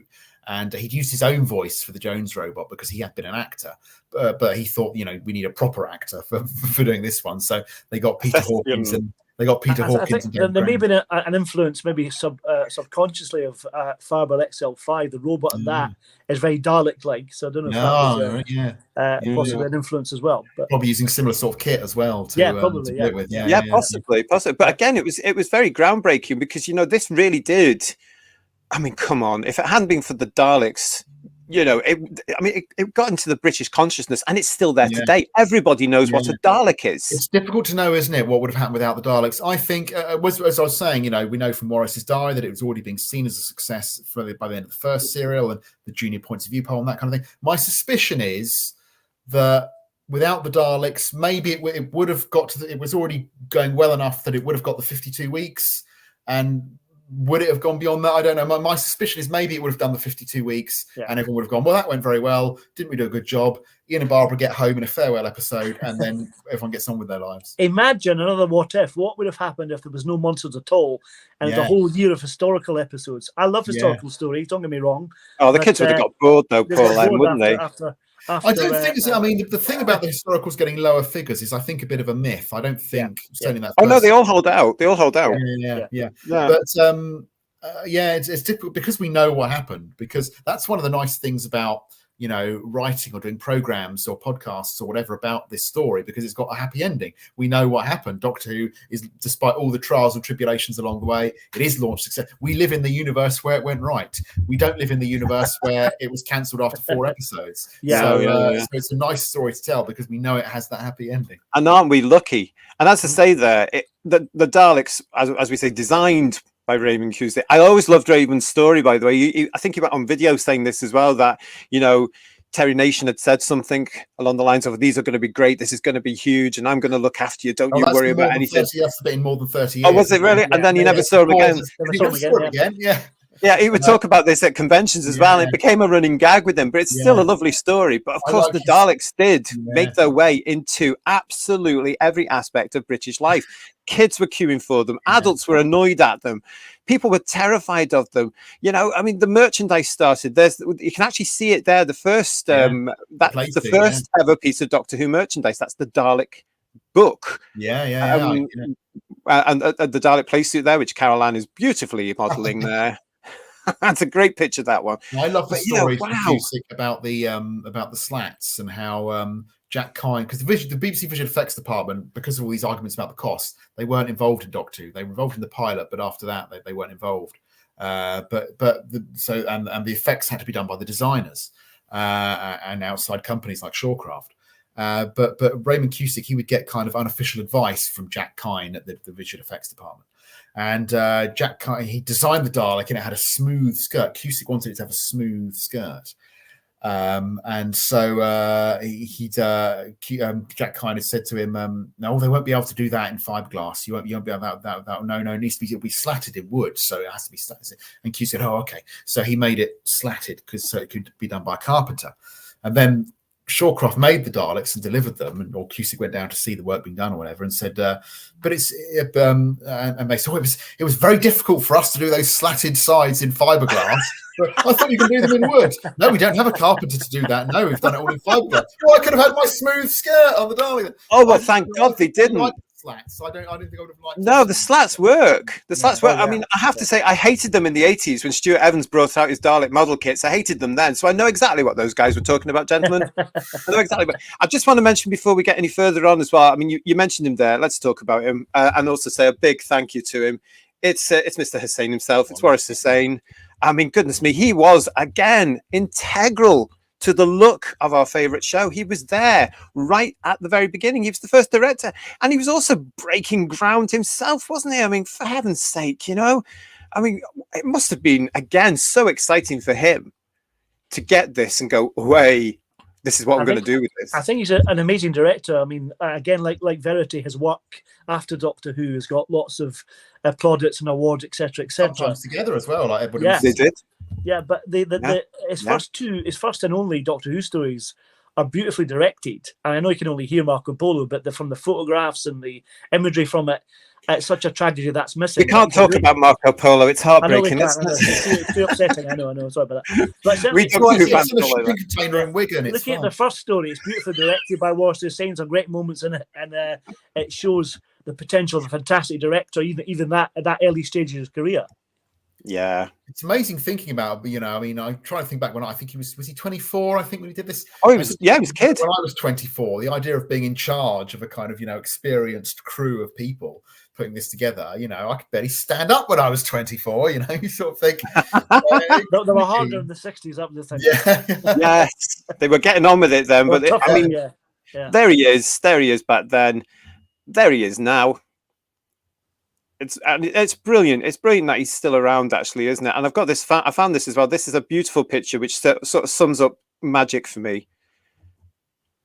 And he'd used his own voice for the Jones robot because he had been an actor. But he thought, you know, we need a proper actor for doing this one. So they got Peter Hawkins and they got Peter Hawkins. I think there may have been an influence, maybe subconsciously, of Faber XL5. The robot in that is very Dalek-like. So I don't know if that was possibly an influence as well. But probably using similar sort of kit as well. Possibly. But again, it was very groundbreaking because, you know, this really did. I mean, come on! If it hadn't been for the Daleks, you know, it got into the British consciousness, and it's still there today. Everybody knows what a Dalek is. It's difficult to know, isn't it, what would have happened without the Daleks? I think, as I was saying, you know, we know from Morris's diary that it was already being seen as a success by the end of the first serial and the junior points of view poll and that kind of thing. My suspicion is that without the Daleks, maybe it would have got to it was already going well enough that it would have got the 52 weeks, and would it have gone beyond that? I don't know. My suspicion is maybe it would have done the 52 weeks and everyone would have gone, well, that went very well. Didn't we do a good job? Ian and Barbara get home in a farewell episode and then everyone gets on with their lives. Imagine another what if. What would have happened if there was no monsters at all and the whole year of historical episodes? I love historical stories, don't get me wrong. Oh, the kids would have got bored though, Paul, wouldn't they? I don't think so. I mean, the thing about the historicals getting lower figures is, I think, a bit of a myth. I don't think certainly that. Oh no, they all hold out. Yeah. But it's difficult because we know what happened. Because that's one of the nice things about, you know, writing or doing programs or podcasts or whatever about this story, because it's got a happy ending. We know what happened. Doctor Who is, despite all the trials and tribulations along the way, it is launched success. We live in the universe where it went right. We don't live in the universe where it was cancelled after 4 episodes. So it's a nice story to tell because we know it has that happy ending. And aren't we lucky? And as I say there, the Daleks, as we say, designed by Raymond Cusick. I always loved Raymond's story, by the way. I think you went on video saying this as well, that, you know, Terry Nation had said something along the lines of, these are going to be great, this is going to be huge, and I'm going to look after you, don't you worry about anything. That's been more than 30 years. Oh, was it really? And then you never saw him again. Yeah, he would talk about this at conventions as well. It became a running gag with him, but it's still a lovely story. But of course, the Daleks did make their way into absolutely every aspect of British life. Kids were queuing for them. Adults were annoyed at them. People were terrified of them. You know, I mean, the merchandise started. You can actually see it there. The first, ever piece of Doctor Who merchandise. That's the Dalek book. And the Dalek playsuit there, which Carol Ann is beautifully modelling there. That's a great picture, that one. I love the story about the slats and how Jack Kine, because the BBC Visual Effects Department, because of all these arguments about the cost, they weren't involved in Doctor Who. They were involved in the pilot, but after that, they weren't involved. The effects had to be done by the designers and outside companies like Shawcraft. But Raymond Cusick, he would get kind of unofficial advice from Jack Kine at the Visual Effects Department. And Jack Kine, he designed the Dalek and it had a smooth skirt. Cusick wanted it to have a smooth skirt. And so Jack Kine had said to him, no, they won't be able to do that in fiberglass. You won't be able that. No, it needs to be slatted in wood. So it has to be slatted. And Cusick said, oh, okay. So he made it slatted so it could be done by a carpenter. And then Shawcraft made the Daleks and delivered them, or Cusick went down to see the work being done or whatever, and said, "But it's." And they said, "It was very difficult for us to do those slatted sides in fiberglass. But I thought you could do them in wood. No, we don't have a carpenter to do that. No, we've done it all in fiberglass. Well, I could have had my smooth skirt on the Dalek." Oh well, thank God they didn't. Slats. I didn't think I would have liked. No, the slats work. The slats work. I mean, I have to say, I hated them in the 80s when Stuart Evans brought out his Dalek model kits. I hated them then, so I know exactly what those guys were talking about, gentlemen. I know exactly. I just want to mention before we get any further on as well. I mean, you mentioned him there. Let's talk about him and also say a big thank you to him. It's Mr. Hussain himself. It's Waris Hussain. I mean, goodness me, he was again integral to the look of our favorite show. He was there right at the very beginning. He was the first director, and he was also breaking ground himself, wasn't he? I mean, for heaven's sake, I mean, it must have been, again, so exciting for him to get this and go, "Way, this is what I'm going to do with this." I think he's an amazing director. I mean, again, like Verity, his work after Doctor Who has got lots of plaudits and awards, etc., etc. Sometimes together as well, like everybody. Yeah. They did. Yeah, but his first and only Doctor Who stories are beautifully directed. And I know you can only hear Marco Polo, but from the photographs and the imagery from it, it's such a tragedy that's missing. We can't talk about Marco Polo. It's heartbreaking. It's too upsetting. I know. Sorry about that. But We don't do It's in a shipping container in Wigan. It's looking at the first story, it's beautifully directed by Wallace. There's some great moments in it, and it shows the potential of a fantastic director, even that at that early stage of his career. Yeah, it's amazing thinking about. I mean, I try to think back when I think was he 24? I think when he did this. Oh, he was a kid. When I was 24, the idea of being in charge of a kind of experienced crew of people putting this together, I could barely stand up when I was 24. You sort of think they were harder in the 60s. Up the thing. Yeah. Yes, they were getting on with it then. But tougher, I mean, yeah. There he is back then. There he is now. It's brilliant. It's brilliant that he's still around, actually, isn't it? And I've got this. I found this as well. This is a beautiful picture, which sort of sums up magic for me.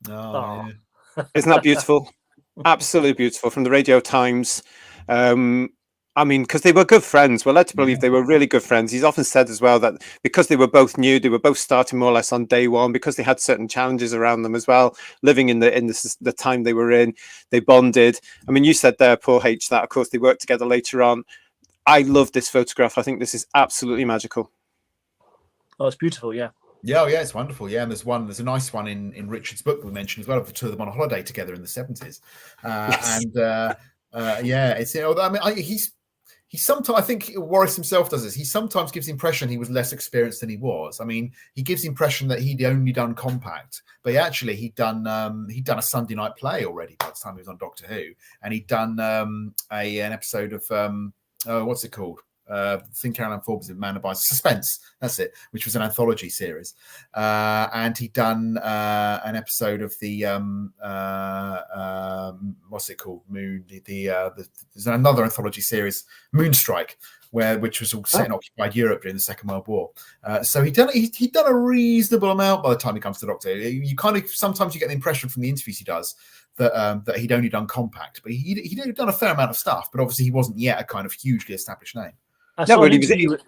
Oh. Yeah. Isn't that beautiful? Absolutely beautiful, from the Radio Times. I mean, because they were good friends. We're led to believe they were really good friends. He's often said as well that because they were both new, they were both starting more or less on day one, because they had certain challenges around them as well, living in the time they were in. They bonded. I mean, you said there, Paul H., that of course they worked together later on. I love this photograph. I think this is absolutely magical. Oh, it's beautiful, yeah. Yeah, it's wonderful. Yeah, and there's a nice one in Richard's book that we mentioned as well, of the two of them on a holiday together in the 70s. Yes. And it's I mean, he sometimes, I think Warris himself does this. He sometimes gives the impression he was less experienced than he was. I mean, he gives the impression that he'd only done Compact, but actually he'd done a Sunday night play already by the time he was on Doctor Who, and he'd done an episode of what's it called? Think Caroline Forbes in Man Abides, Suspense, that's it, which was an anthology series, and he'd done an episode of the what's it called, Moon, there's another anthology series, Moonstrike, which was all set in occupied Europe during the Second World War. So he'd done a reasonable amount by the time he comes to Doctor Who. You kind of sometimes you get the impression from the interviews he does that he'd only done Compact, but he'd done a fair amount of stuff, but obviously he wasn't yet a kind of hugely established name. I saw an interview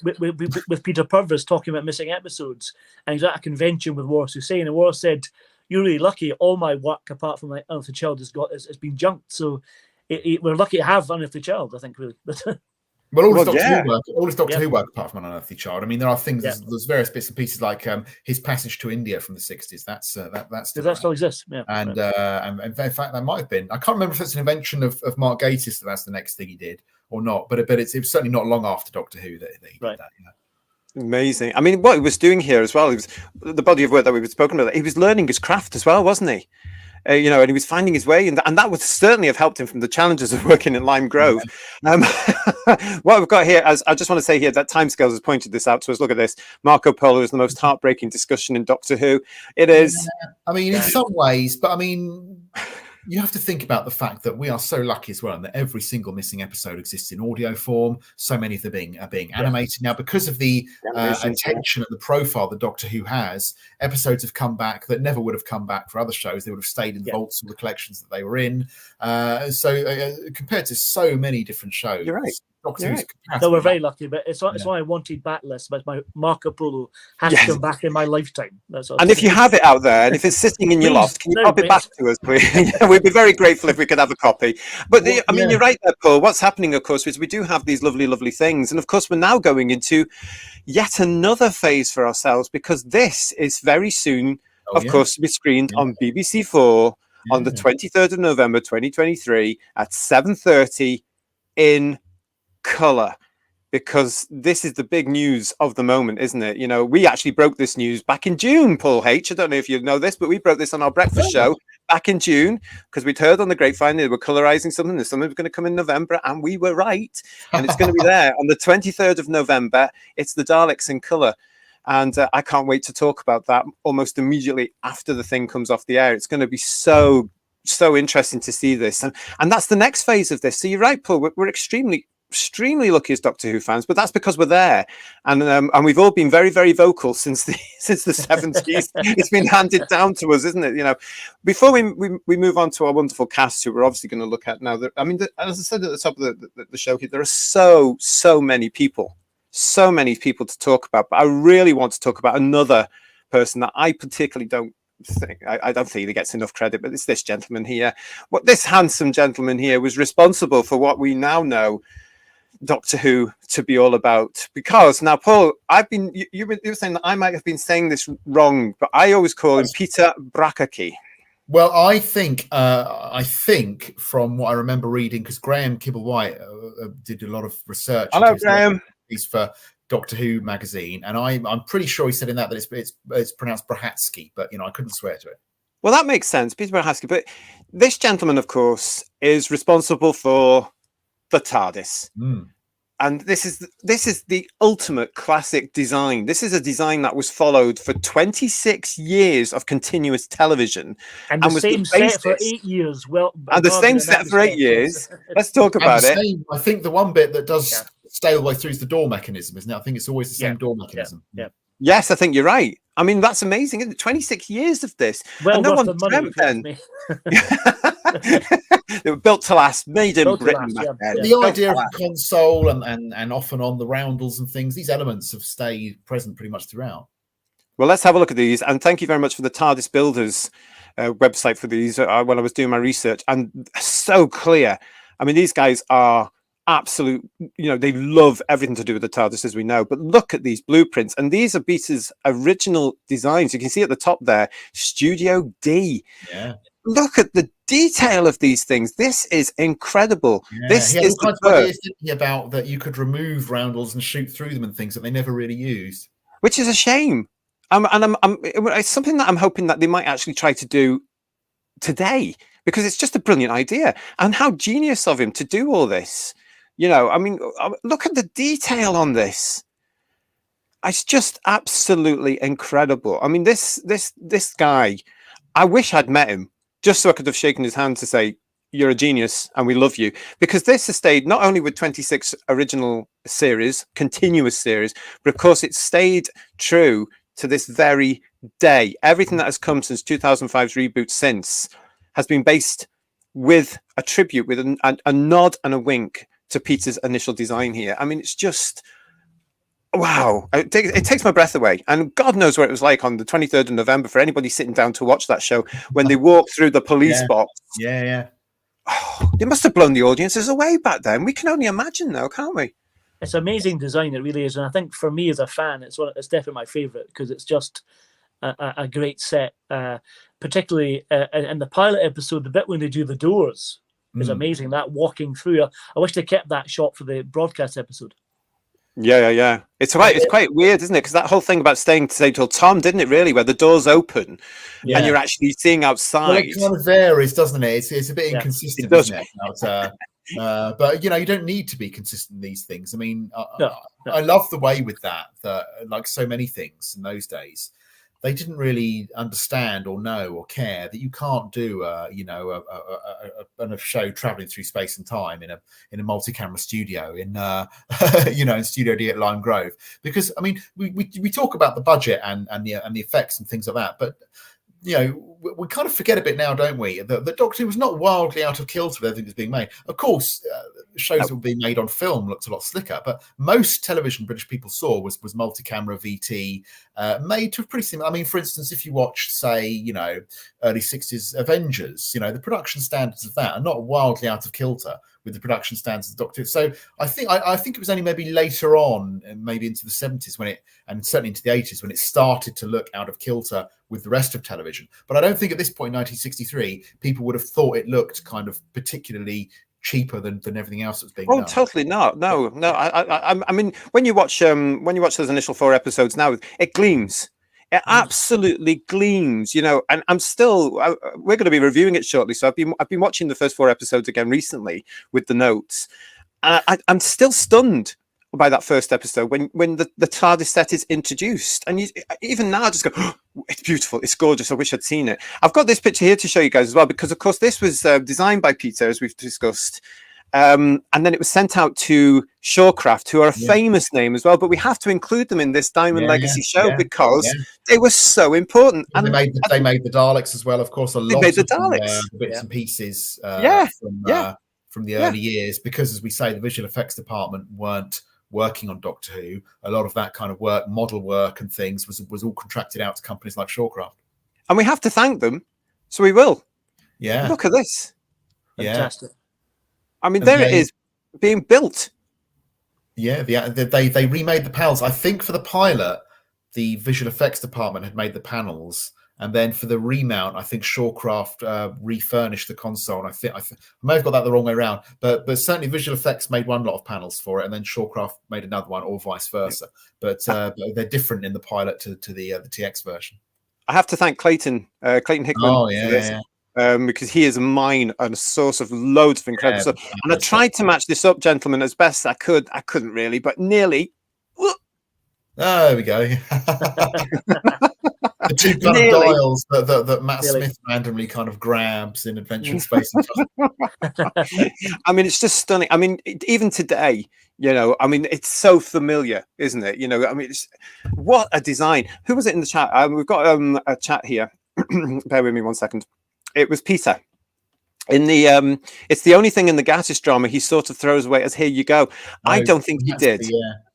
with Peter Purves talking about missing episodes, and he's at a convention with Wallace Hussein, and Wallace said, "You're really lucky. All my work, apart from my Unearthly Child, has been junked. So we're lucky to have Unearthly Child, I think, really." Well, all his Doctor Who work, apart from An Unearthly Child. I mean, there are things. Yeah. There's various bits and pieces like his passage to India from the 60s. That still exists. Yeah, and in fact, that might have been. I can't remember if it's an invention of Mark Gatiss that's the next thing he did or not. But it was certainly not long after Doctor Who that he did that. Amazing. I mean, what he was doing here as well, he was the body of work that we've spoken about. He was learning his craft as well, wasn't he? And he was finding his way, and that would certainly have helped him from the challenges of working in Lime Grove. What we've got here, as I just want to say here, that Timescales has pointed this out to us. Look at this. Marco Polo is the most heartbreaking discussion in Doctor Who. It is. I mean, in some ways, but I mean, you have to think about the fact that we are so lucky as well, and that every single missing episode exists in audio form. So many of them are being animated now because of the attention and the profile that Doctor Who has. Episodes have come back that never would have come back for other shows. They would have stayed in the vaults of the collections that they were in. So compared to so many different shows, you're right. No, we're very lucky, but it's why I wanted Backlist, but my Marco Polo has to come back in my lifetime. And if you have it out there, and if it's sitting in your loft, can you pop it back to us, please? We'd be very grateful if we could have a copy. But you're right there, Paul. What's happening, of course, is we do have these lovely, lovely things. And of course, we're now going into yet another phase for ourselves, because this is very soon, of course, to be screened on BBC4 on the 23rd of November, 2023 at 7:30 in colour, because this is the big news of the moment, isn't it? We actually broke this news back in June, Paul H. I don't know if you know this, but we broke this on our breakfast show back in June, because we'd heard on the grapevine they were colorizing something, and something was going to come in November, and we were right, and it's going to be there on the 23rd of November. It's the Daleks in colour. And I can't wait to talk about that almost immediately after the thing comes off the air. It's going to be so interesting to see this. And that's the next phase of this. So you're right, Paul, we're extremely lucky as Doctor Who fans, but that's because we're there, and we've all been very, very vocal since the 70s. It's been handed down to us, isn't it? You know, before we move on to our wonderful cast, who we're obviously going to look at now. I mean, as I said at the top of the show here, there are so many people to talk about, but I really want to talk about another person that I particularly don't think I don't think he gets enough credit, but it's this gentleman here. What this handsome gentleman here was responsible for what we now know Doctor Who to be all about. Because now, Paul, you were saying that I might have been saying this wrong, but I always call him Peter Brackake. Well, I think from what I remember reading, because Graham Kibble-White did a lot of research. Hello, Graham. He's for Doctor Who magazine, and I'm pretty sure he said in that it's pronounced Brahatsky, but I couldn't swear to it. Well, that makes sense, Peter Brahatsky. But this gentleman, of course, is responsible for the TARDIS. And this is the ultimate classic design. This is a design that was followed for 26 years of continuous television, and the same set for 8 years. Well, and the same set for 8 years. Let's talk about it. I think the one bit that does stay all the way through is the door mechanism, isn't it? I think it's always the same door mechanism. Yeah. Yes, I think you're right. I mean, that's amazing, isn't it? 26 years of this. Well, and no one dreamt then. They were built to last, made in Britain. The idea of the console and off and on the roundels and things, these elements have stayed present pretty much throughout. Well, let's have a look at these. And thank you very much for the TARDIS Builders website for these when I was doing my research. And so clear. I mean, these guys are absolute, they love everything to do with the TARDIS, as we know. But look at these blueprints. And these are Beta's original designs. You can see at the top there, Studio D. Yeah. Look at the detail of these things. This is incredible. Yeah, this is all kinds of ideas thinking about that you could remove roundels and shoot through them and things that they never really used, which is a shame. It's something that I'm hoping that they might actually try to do today, because it's just a brilliant idea. And how genius of him to do all this. I mean, look at the detail on this. It's just absolutely incredible. I mean, this guy, I wish I'd met him, just so I could have shaken his hand to say, you're a genius and we love you. Because this has stayed not only with 26 original series, continuous series, but of course it stayed true to this very day. Everything that has come since 2005's reboot since has been based with a tribute, with a nod and a wink to Peter's initial design here. I mean, it's just... wow, it takes my breath away. And God knows what it was like on the 23rd of November for anybody sitting down to watch that show when they walked through the police box. Yeah. Oh, they must have blown the audiences away back then. We can only imagine now, can't we? It's amazing design, it really is. And I think for me as a fan, it's definitely my favourite, because it's just a great set. Particularly in the pilot episode, the bit when they do the doors is amazing. That walking through. I wish they kept that shot for the broadcast episode. Yeah. It's quite weird, isn't it? Because that whole thing about staying till Tom, didn't it? Really, where the doors open and you're actually seeing outside. Well, it kind of varies, doesn't it? It's a bit inconsistent, isn't it? But you don't need to be consistent in these things. I mean, I love the way with that like so many things in those days, they didn't really understand or know or care that you can't do a show traveling through space and time in a multi-camera studio in Studio D at Lime Grove. Because I mean, we talk about the budget and the effects and things like that, but we kind of forget a bit now, don't we? The Doctor Who was not wildly out of kilter with everything that's being made. Of course, shows that were being made on film looked a lot slicker, but most television British people saw was multi-camera VT made to a pretty similar. I mean, for instance, if you watch, say, early 60s Avengers, the production standards of that are not wildly out of kilter with the production standards of the Doctor Who. So I think it was only maybe later on, maybe into the 70s and certainly into the 80s when it started to look out of kilter with the rest of television. But I don't think at this point, 1963, people would have thought it looked kind of particularly cheaper than everything else that's being done. Oh, totally not. No. I mean, when you watch those initial 4 episodes now, it gleams. It absolutely gleams, and I'm still. We're going to be reviewing it shortly, so I've been watching the first 4 episodes again recently with the notes. I'm still stunned by that first episode when the TARDIS set is introduced, and even now I just go, oh, it's beautiful, it's gorgeous. I wish I'd seen it. I've got this picture here to show you guys as well, because of course this was designed by Peter, as we've discussed. And then it was sent out to Shawcraft, who are a famous name as well, but we have to include them in this Diamond Legacy show because they were so important. And they made the Daleks as well, of course. A lot of the bits and pieces from the early years, because, as we say, the visual effects department weren't working on Doctor Who. A lot of that kind of work, model work and things, was all contracted out to companies like Shawcraft. And we have to thank them, so we will. Yeah. Look at this. Fantastic. I mean, there it is, being built. Yeah, they remade the panels. I think for the pilot, the visual effects department had made the panels, and then for the remount, I think Shawcraft refurnished the console. And I may have got that the wrong way around, but certainly visual effects made one lot of panels for it, and then Shawcraft made another one, or vice versa. But they're different in the pilot to the TX version. I have to thank Clayton Hickman. Oh yeah. Because he is mine and a source of loads of incredible stuff. And I tried to match this up, gentlemen, as best I could. I couldn't really, but nearly. Oh, there we go. The two kind of dials that Matt Smith randomly kind of grabs in Adventure in Space and Time. I mean, it's just stunning. I mean, even today, I mean, it's so familiar, isn't it? I mean, what a design. Who was it in the chat? We've got a chat here. Bear with me 1 second. It was Peter. In the it's the only thing in the Gattis drama he sort of throws away as, here you go. I don't think he did.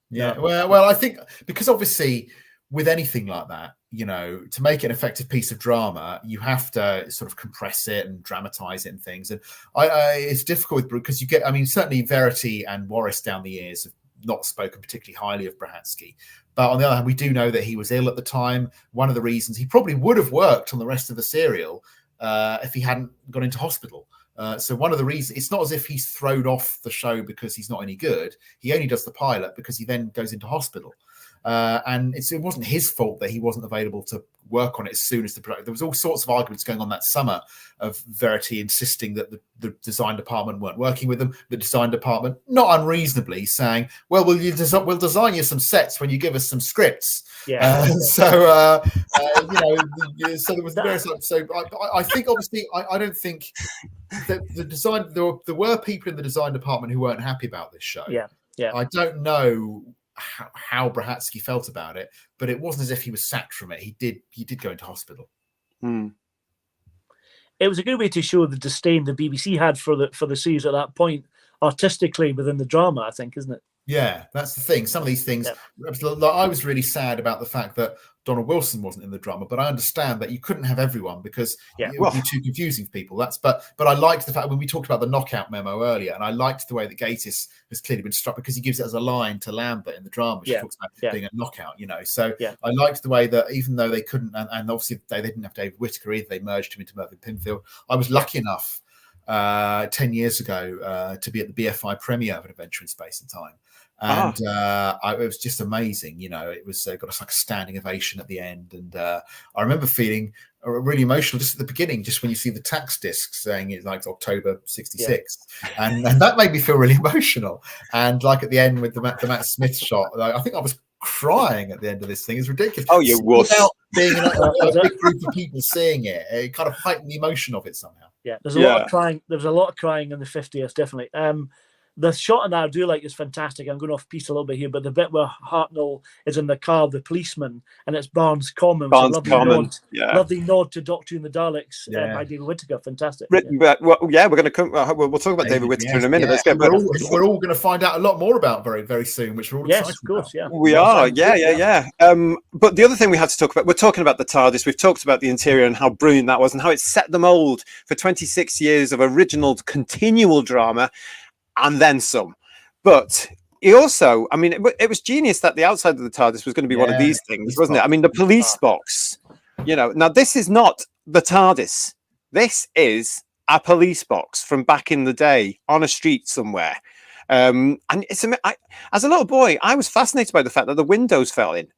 Yeah. Well, I think because obviously with anything like that, to make it an effective piece of drama, you have to sort of compress it and dramatize it and things. And it's difficult because you get, I mean, certainly Verity and Warris down the years have not spoken particularly highly of Brahatsky. But on the other hand, we do know that he was ill at the time. One of the reasons he probably would have worked on the rest of the serial if he hadn't gone into hospital. So one of the reasons, it's not as if he's thrown off the show because he's not any good. He only does the pilot because he then goes into hospital. And it wasn't his fault that he wasn't available to work on it as soon as the production. There was all sorts of arguments going on that summer of Verity insisting that the design department weren't working with them. The design department, not unreasonably, saying, "Well, we'll design you some sets when you give us some scripts." Yeah. So there was various. So I think obviously I don't think that the design there were people in the design department who weren't happy about this show. Yeah. I don't know how Brahatsky felt about it, but it wasn't as if he was sacked from it. He did go into hospital. It was a good way to show the disdain the BBC had for the series at that point, artistically within the drama, I think, isn't it? Yeah, that's the thing. Some of these things, I was really sad about the fact that Donald Wilson wasn't in the drama, but I understand that you couldn't have everyone because it would be too confusing for people. But I liked the fact when we talked about the knockout memo earlier, and I liked the way that Gatiss has clearly been struck because he gives it as a line to Lambert in the drama. She talks about being a knockout, So I liked the way that even though they couldn't, and obviously they didn't have David Whitaker either, they merged him into Mervyn Pinfield. I was lucky enough 10 years ago to be at the BFI premiere of An Adventure in Space and Time. And it was just amazing, it was got us like a standing ovation at the end. And I remember feeling really emotional just at the beginning, just when you see the tax disc saying it's like October 66. And that made me feel really emotional. And like at the end with the Matt Smith shot, I think I was crying at the end of this thing. It's ridiculous. Oh, you was. Without being a big group of people seeing it, it kind of heightened the emotion of it somehow. Yeah, there's a lot of crying. There was a lot of crying in the 50th, definitely. The shot in that I do like is fantastic. I'm going off piece a little bit here, but the bit where Hartnell is in the car of the policeman and it's Barnes Common. Lovely nod to Doctor Who and the Daleks by David Whitaker. Fantastic. We're going to come. We'll talk about David Whitaker in a minute. Let's get back. We're all going to find out a lot more about very, very soon, which we're all excited of course, about. We are. Yeah. But the other thing we had to talk about, we're talking about the TARDIS. We've talked about the interior and how brilliant that was and how it set the mold for 26 years of original continual drama. And then some. But he also, I mean, it was genius that the outside of the TARDIS was going to be one of these things, wasn't it? I mean, the police box, Now, this is not the TARDIS. This is a police box from back in the day on a street somewhere. And as a little boy, I was fascinated by the fact that the windows fell in.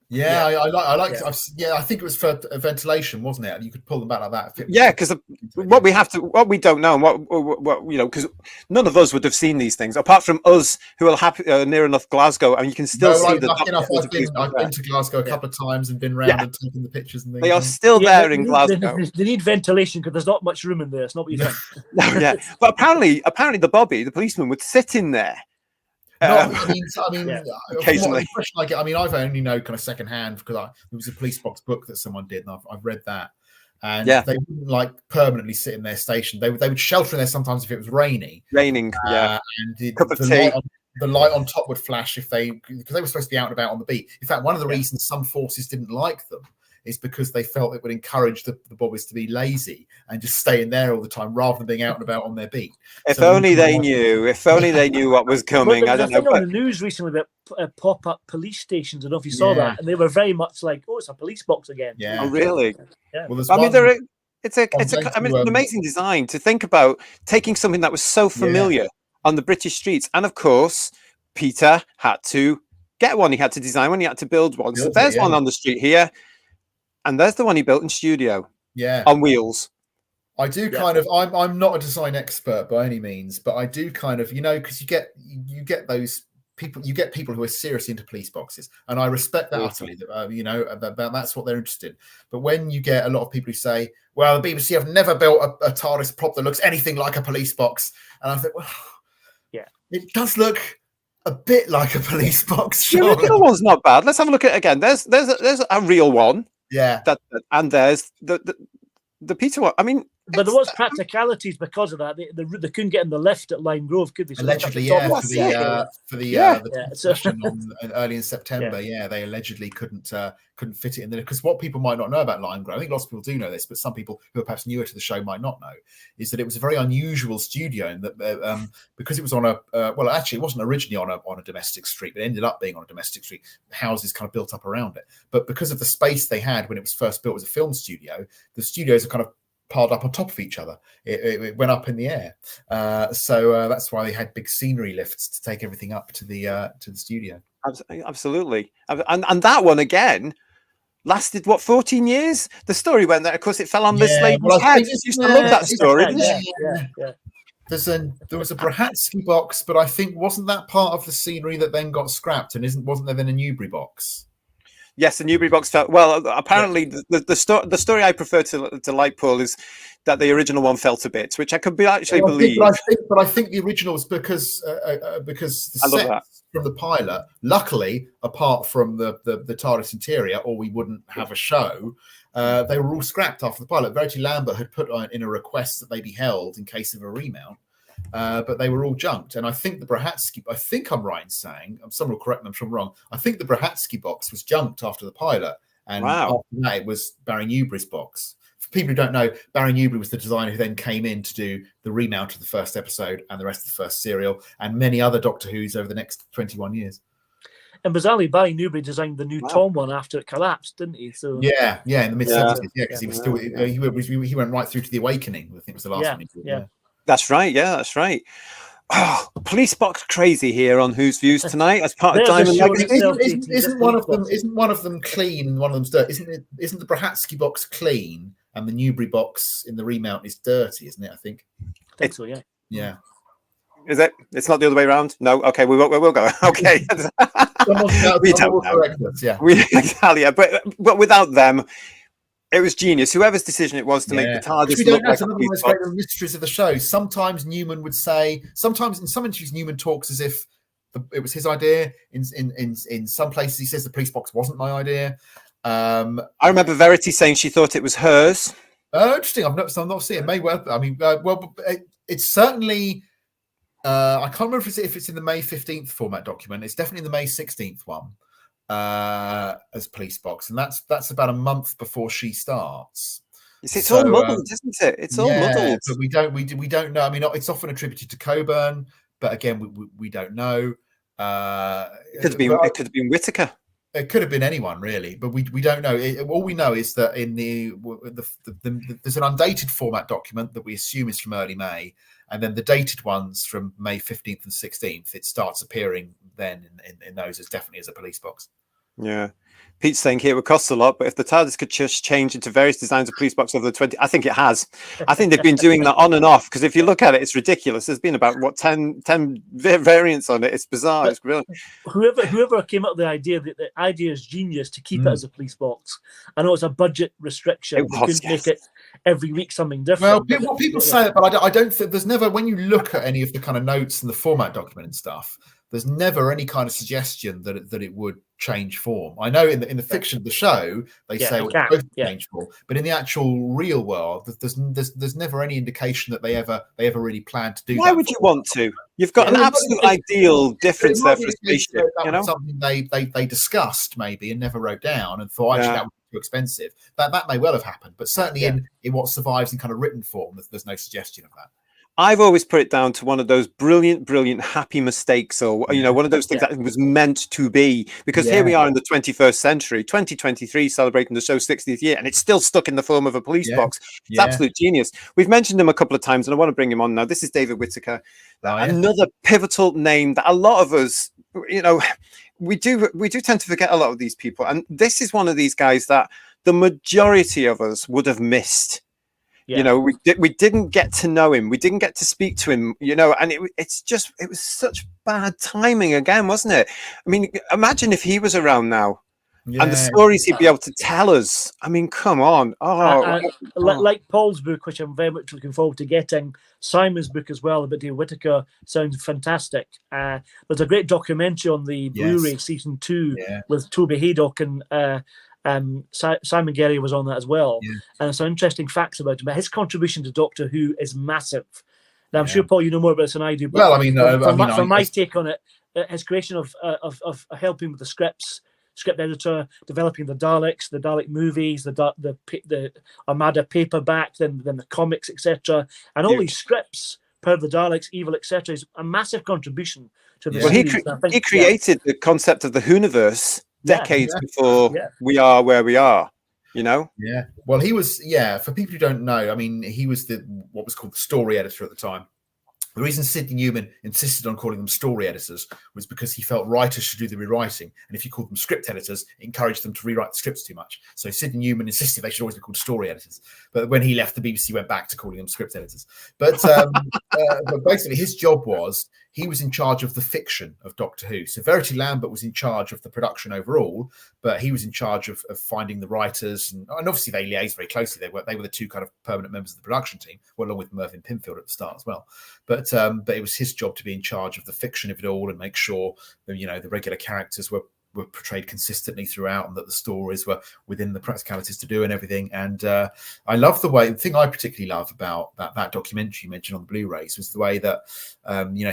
Yeah, I like. Yeah. I think it was for ventilation, wasn't it? And you could pull them back like that. Yeah, because what we don't know, and what because none of us would have seen these things apart from us who are near enough Glasgow, and you can still see the. I've been to Glasgow a couple of times and been round and taken the pictures and things. They are still there in Glasgow. They need ventilation because there's not much room in there. It's not what you think. Yeah, but apparently, the Bobby, the policeman, would sit in there. Occasionally. I've only know kind of secondhand because there was a police box book that someone did, and I've read that. And they wouldn't like permanently sit in their station. They would shelter in there sometimes if it was raining. And the light on top would flash because they were supposed to be out and about on the beat. In fact, one of the reasons some forces didn't like them is because they felt it would encourage the bobbies to be lazy and just stay in there all the time rather than being out and about on their beat. If only they knew what was coming. I don't know. On the news recently about pop-up police stations. I don't know if you saw that, and they were very much like, "Oh, it's a police box again." Yeah. Oh, really? Yeah. Well, it's an amazing design to think about taking something that was so familiar on the British streets, and of course, Peter had to get one. He had to design one. He had to build one. So there's one on the street here. And there's the one he built in studio. Yeah. On wheels. I do kind of. I'm not a design expert by any means, but I do kind of, because you get those people. You get people who are seriously into police boxes, and I respect that utterly. That's what they're interested in. But when you get a lot of people who say, "Well, the BBC have never built a TARDIS prop that looks anything like a police box," and I think, well, it does look a bit like a police box. The original one's not bad. Let's have a look at it again. There's a real one. Yeah, and there's the Peter one. I mean, but there was practicalities because of that. They couldn't get in the lift at Lime Grove, could they? So allegedly, for the session early in September, they allegedly couldn't fit it in there. Because what people might not know about Lime Grove, I think lots of people do know this, but some people who are perhaps newer to the show might not know, is that it was a very unusual studio, and that because it was on it wasn't originally on a domestic street, but it ended up being on a domestic street. Houses kind of built up around it, but because of the space they had when it was first built as a film studio, the studios are kind of piled up on top of each other. It went up in the air, so that's why they had big scenery lifts to take everything up to the studio. Absolutely, and that one again lasted 14 years. The story went there. Of course, it fell on this lady's head. I used to love that story, didn't she? Yeah. There was a Brahatsky box, but I think wasn't that part of the scenery that then got scrapped, and wasn't there then a Newbury box? Yes, the Newbury box fell. Well, apparently the story I prefer to Lightpool is that the original one fell to bits, which I could believe. But I think the original was because the sets from the pilot, luckily, apart from the TARDIS interior, or we wouldn't have a show. They were all scrapped after the pilot. Verity Lambert had put in a request that they be held in case of a remount. But they were all junked, and I think the Brahatsky. I think I'm right in saying. Someone will correct me if I'm wrong. I think the Brahatsky box was junked after the pilot, and after that it was Barry Newbury's box. For people who don't know, Barry Newbury was the designer who then came in to do the remount of the first episode and the rest of the first serial, and many other Doctor Who's over the next 21 years. And bizarrely, Barry Newbury designed the new Tom one after it collapsed, didn't he? So in the mid 70s, because he was still he went right through to the Awakening. I think was the last one he did. Yeah. That's right. Yeah, that's right. Oh, police box crazy here on Who's Views tonight as part of Diamond Legacy. Isn't one of them clean and one of them's dirty? Isn't the Brahatsky box clean and the Newbury box in the remount is dirty? Isn't it? I think so. Yeah. Yeah. Is it? It's not the other way around. No. Okay, we will go. Okay. We don't know. Yeah. But without them. It was genius. Whoever's decision it was to make the TARDIS look like one of the most great mysteries of the show. Sometimes Newman would say. Sometimes in some interviews, Newman talks as if it was his idea. In some places, he says the police box wasn't my idea. I remember Verity saying she thought it was hers. Oh, interesting. I'm not seeing. It may well. I mean, it's certainly. I can't remember if it's in the May 15th format document. It's definitely in the May 16th one. As police box, and that's about a month before she starts. It's all muddled, isn't it? It's all muddled. But we don't know. I mean, it's often attributed to Coburn, but again, we don't know. It could have been Whitaker. It could have been anyone really, but we don't know. All we know is that in there's an undated format document that we assume is from early May, and then the dated ones from May 15th and 16th. It starts appearing then in those as definitely as a police box. Yeah. Pete's saying here it would cost a lot, but if the TARDIS could just change into various designs of police box over the 20, I think it has. I think they've been doing that on and off, because if you look at it, it's ridiculous. There's been about, 10 variants on it. It's bizarre. But it's brilliant. Whoever came up with the idea is genius to keep it as a police box. I know it's a budget restriction. They couldn't make it every week something different. Well, people say that, but I don't think there's never, when you look at any of the kind of notes and the format document and stuff, there's never any kind of suggestion that it would change form. I know in the fiction of the show they say it would change form, but in the actual real world, there's never any indication that they ever really plan to do. Why would you want to? You've got an absolute ideal difference there for a spaceship. That was something they discussed maybe and never wrote down and thought actually that would be too expensive. That may well have happened, but certainly in what survives in kind of written form, there's no suggestion of that. I've always put it down to one of those brilliant happy mistakes, or one of those things that was meant to be, because here we are in the 21st century, 2023, celebrating the show's 60th year, and it's still stuck in the form of a police box. It's absolute genius. We've mentioned him a couple of times, and I want to bring him on now. This is David Whitaker, another pivotal name that a lot of us, we do tend to forget a lot of these people, and this is one of these guys that the majority of us would have missed. We didn't get to know him. We didn't get to speak to him, and it was such bad timing again, wasn't it? I mean, imagine if he was around now and the stories he'd be able to tell us. I mean, come on. Like Paul's book, which I'm very much looking forward to getting, Simon's book as well about David Whitaker sounds fantastic. There's a great documentary on the Blu-ray season 2 with Toby Haydock and Simon Gerry was on that as well, and some interesting facts about him. But his contribution to Doctor Who is massive. Now, I'm sure, Paul, you know more about this than I do. But from my take on it, his creation of helping with the script editor, developing the Daleks, the Dalek movies, the Armada paperback, then the comics, etc., and all these scripts, Power of the Daleks, Evil, etc., is a massive contribution to the series. He created the concept of the Whoniverse decades before we are where we are, Well, he was for people who don't know, I mean, he was what was called the story editor at the time. The reason Sidney Newman insisted on calling them story editors was because he felt writers should do the rewriting, and if you called them script editors, it encouraged them to rewrite the scripts too much. So Sidney Newman insisted they should always be called story editors. But when he left, the BBC went back to calling them script editors. But basically, his job was he was in charge of the fiction of Doctor Who. So Verity Lambert was in charge of the production overall, but he was in charge of finding the writers, and obviously they liaised very closely. They were the two kind of permanent members of the production team, along with Mervyn Pinfield at the start as well. But it was his job to be in charge of the fiction of it all and make sure that, the regular characters were portrayed consistently throughout, and that the stories were within the practicalities to do and everything. And I love the thing I particularly love about that documentary you mentioned on the Blu-rays was the way that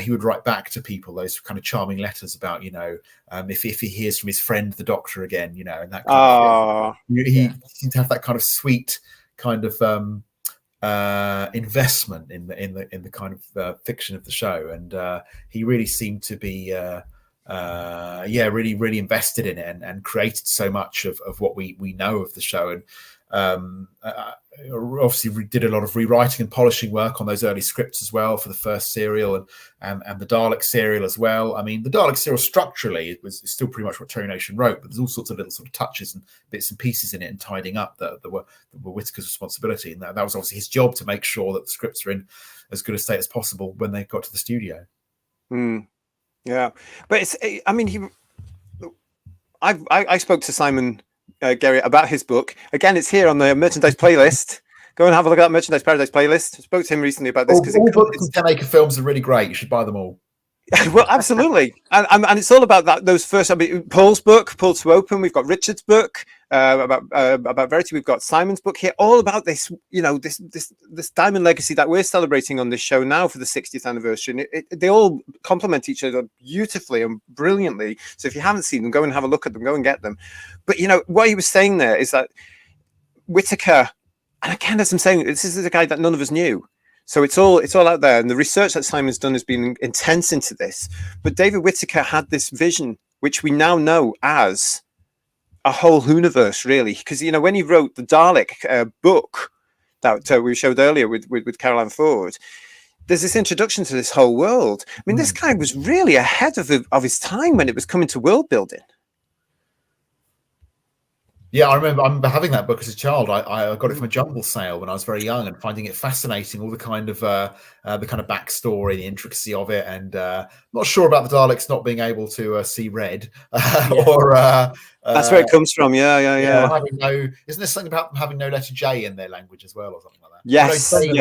he would write back to people those kind of charming letters about if he hears from his friend the Doctor again, and that kind of thing. He seemed to have that kind of sweet kind of investment in the kind of fiction of the show, and he really seemed to be really invested in it and created so much of what we know of the show, and obviously did a lot of rewriting and polishing work on those early scripts as well for the first serial and the Dalek serial as well. I mean, the Dalek serial structurally it was still pretty much what Terry Nation wrote, but there's all sorts of little sort of touches and bits and pieces in it and tidying up that were Whitaker's responsibility, and that was obviously his job to make sure that the scripts are in as good a state as possible when they got to the studio. Yeah, but I spoke to Simon Gerry about his book. Again, it's here on the merchandise playlist. Go and have a look at that Merchandise Paradise playlist. I spoke to him recently about this because all books and 10 Acre films are really great. You should buy them all. Well, absolutely, and it's all about that. Those first, Paul's book, Paul to Open. We've got Richard's book about Verity. We've got Simon's book here, all about this. This Diamond legacy that we're celebrating on this show now for the 60th anniversary. They all complement each other beautifully and brilliantly. So if you haven't seen them, go and have a look at them. Go and get them. But what he was saying there is that Whitaker, and again, as I'm saying, this is a guy that none of us knew. So it's all out there, and the research that Simon's done has been intense into this. But David Whitaker had this vision, which we now know as a whole universe, really. Because when he wrote the Dalek book that we showed earlier with Caroline Ford, there's this introduction to this whole world. I mean, this guy was really ahead of his time when it was coming to world building. Yeah, I remember having that book as a child. I got it from a jumble sale when I was very young, and finding it fascinating, all the kind of backstory, the intricacy of it, and not sure about the Daleks not being able to see red, or that's where it comes from. Yeah. having no. Isn't there something about them having no letter J in their language as well, or something like that? Yes, Say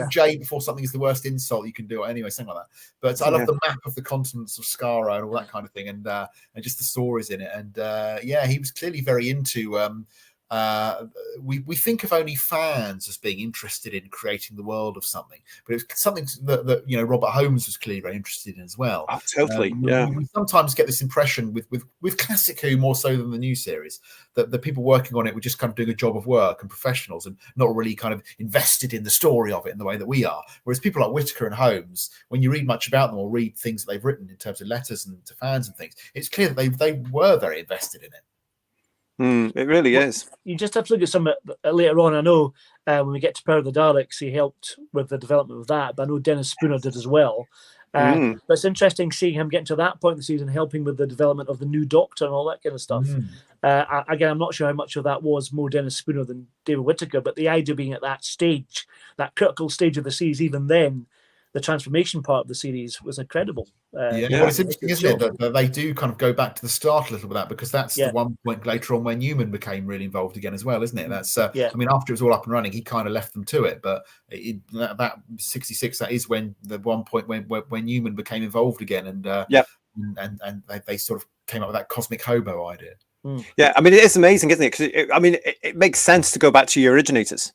J before something is the worst insult you can do. Anyway, something like that. But I love the map of the continents of Skara and all that kind of thing, and just the stories in it. And he was clearly very into. We think of only fans as being interested in creating the world of something, but it's something that Robert Holmes was clearly very interested in as well. Oh, totally. We sometimes get this impression with Classic Who more so than the new series that the people working on it were just kind of doing a job of work and professionals and not really kind of invested in the story of it in the way that we are. Whereas people like Whitaker and Holmes, when you read much about them or read things that they've written in terms of letters and to fans and things, it's clear that they were very invested in it. It really is. You just have to look at some later on. I know when we get to Power of the Daleks, he helped with the development of that, but I know Dennis Spooner did as well. But it's interesting seeing him getting to that point in the season, helping with the development of the new Doctor and all that kind of stuff. Again, I'm not sure how much of that was more Dennis Spooner than David Whitaker, but the idea being at that stage, that critical stage of the series, even then, the transformation part of the series was incredible. Well, it's interesting, isn't it, that they do kind of go back to the start a little bit, because that's the one point later on when Newman became really involved again as well, isn't it? That's I mean, after it was all up and running, he kind of left them to it, but that 66, that is when the one point when Newman became involved again, and they sort of came up with that cosmic hobo idea. Yeah, I mean, it is amazing, isn't it? Because it makes sense to go back to your originators,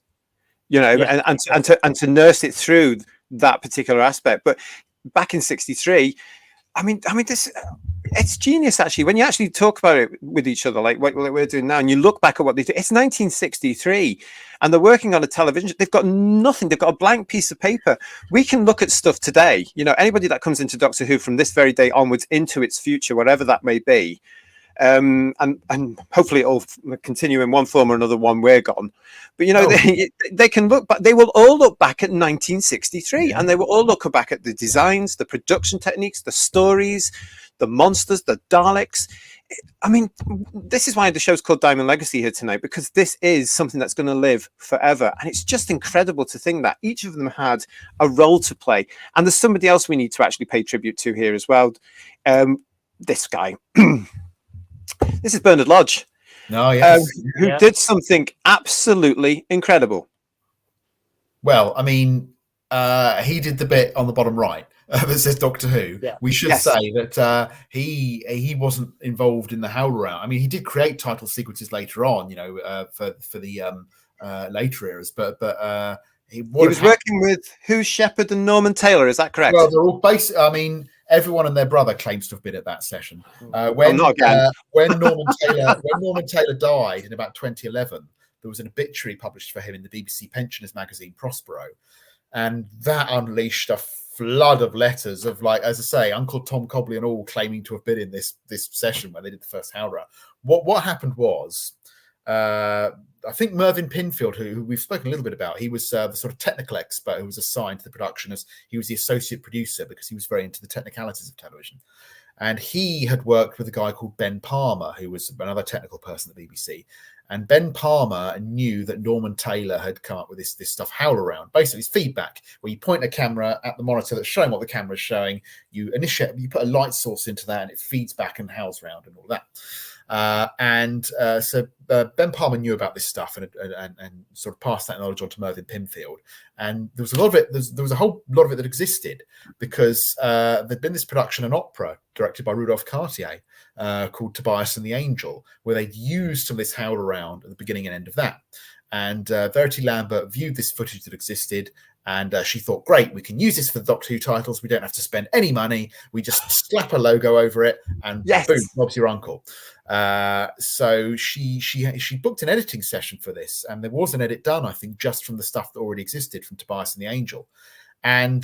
and to nurse it through that particular aspect. But back in 63, I mean this, it's genius actually when you actually talk about it with each other, like what we're doing now, and you look back at what they do. It's 1963 and they're working on a television. They've got nothing. They've got a blank piece of paper. We can look at stuff today, anybody that comes into Doctor Who from this very day onwards into its future, whatever that may be, and hopefully it'll continue in one form or another when we're gone. But they can look back. They will all look back at 1963, and they will all look back at the designs, the production techniques, the stories, the monsters, the Daleks. I mean, this is why the show's called Diamond Legacy here tonight, because this is something that's going to live forever. And it's just incredible to think that each of them had a role to play. And there's somebody else we need to actually pay tribute to here as well. This guy. This is Bernard Lodge, who did something absolutely incredible. Well, I mean, he did the bit on the bottom right that says Doctor Who. Yeah. We should say that he wasn't involved in the Howl Around. I mean, he did create title sequences later on, for the later eras, but he was working with Hugh Shepherd and Norman Taylor. Is that correct? Well, they're all basically. I mean, everyone and their brother claims to have been at that session. When Norman Taylor died in about 2011, there was an obituary published for him in the BBC pensioners magazine Prospero, and that unleashed a flood of letters of, like, as I say, Uncle Tom Cobley and all claiming to have been in this session when they did the first Howler. What happened was, I think Mervyn Pinfield, who we've spoken a little bit about, he was the sort of technical expert who was assigned to the production, as he was the associate producer because he was very into the technicalities of television. And he had worked with a guy called Ben Palmer, who was another technical person at the BBC. And Ben Palmer knew that Norman Taylor had come up with this stuff, Howl Around. Basically, it's feedback, where you point a camera at the monitor that's showing what the camera is showing. You put a light source into that, and it feeds back and howls around and all that. So Ben Palmer knew about this stuff and sort of passed that knowledge on to Mervyn Pinfield. And there was a lot of it. There was a whole lot of it that existed because there'd been this production, an opera directed by Rudolph Cartier called Tobias and the Angel, where they'd used some of this Howl Around at the beginning and end of that. And Verity Lambert viewed this footage that existed, and she thought, great, we can use this for the Doctor Who titles. We don't have to spend any money. We just slap a logo over it, and boom, Bob's your uncle. So she booked an editing session for this, and there was an edit done, I think, just from the stuff that already existed from Tobias and the Angel. And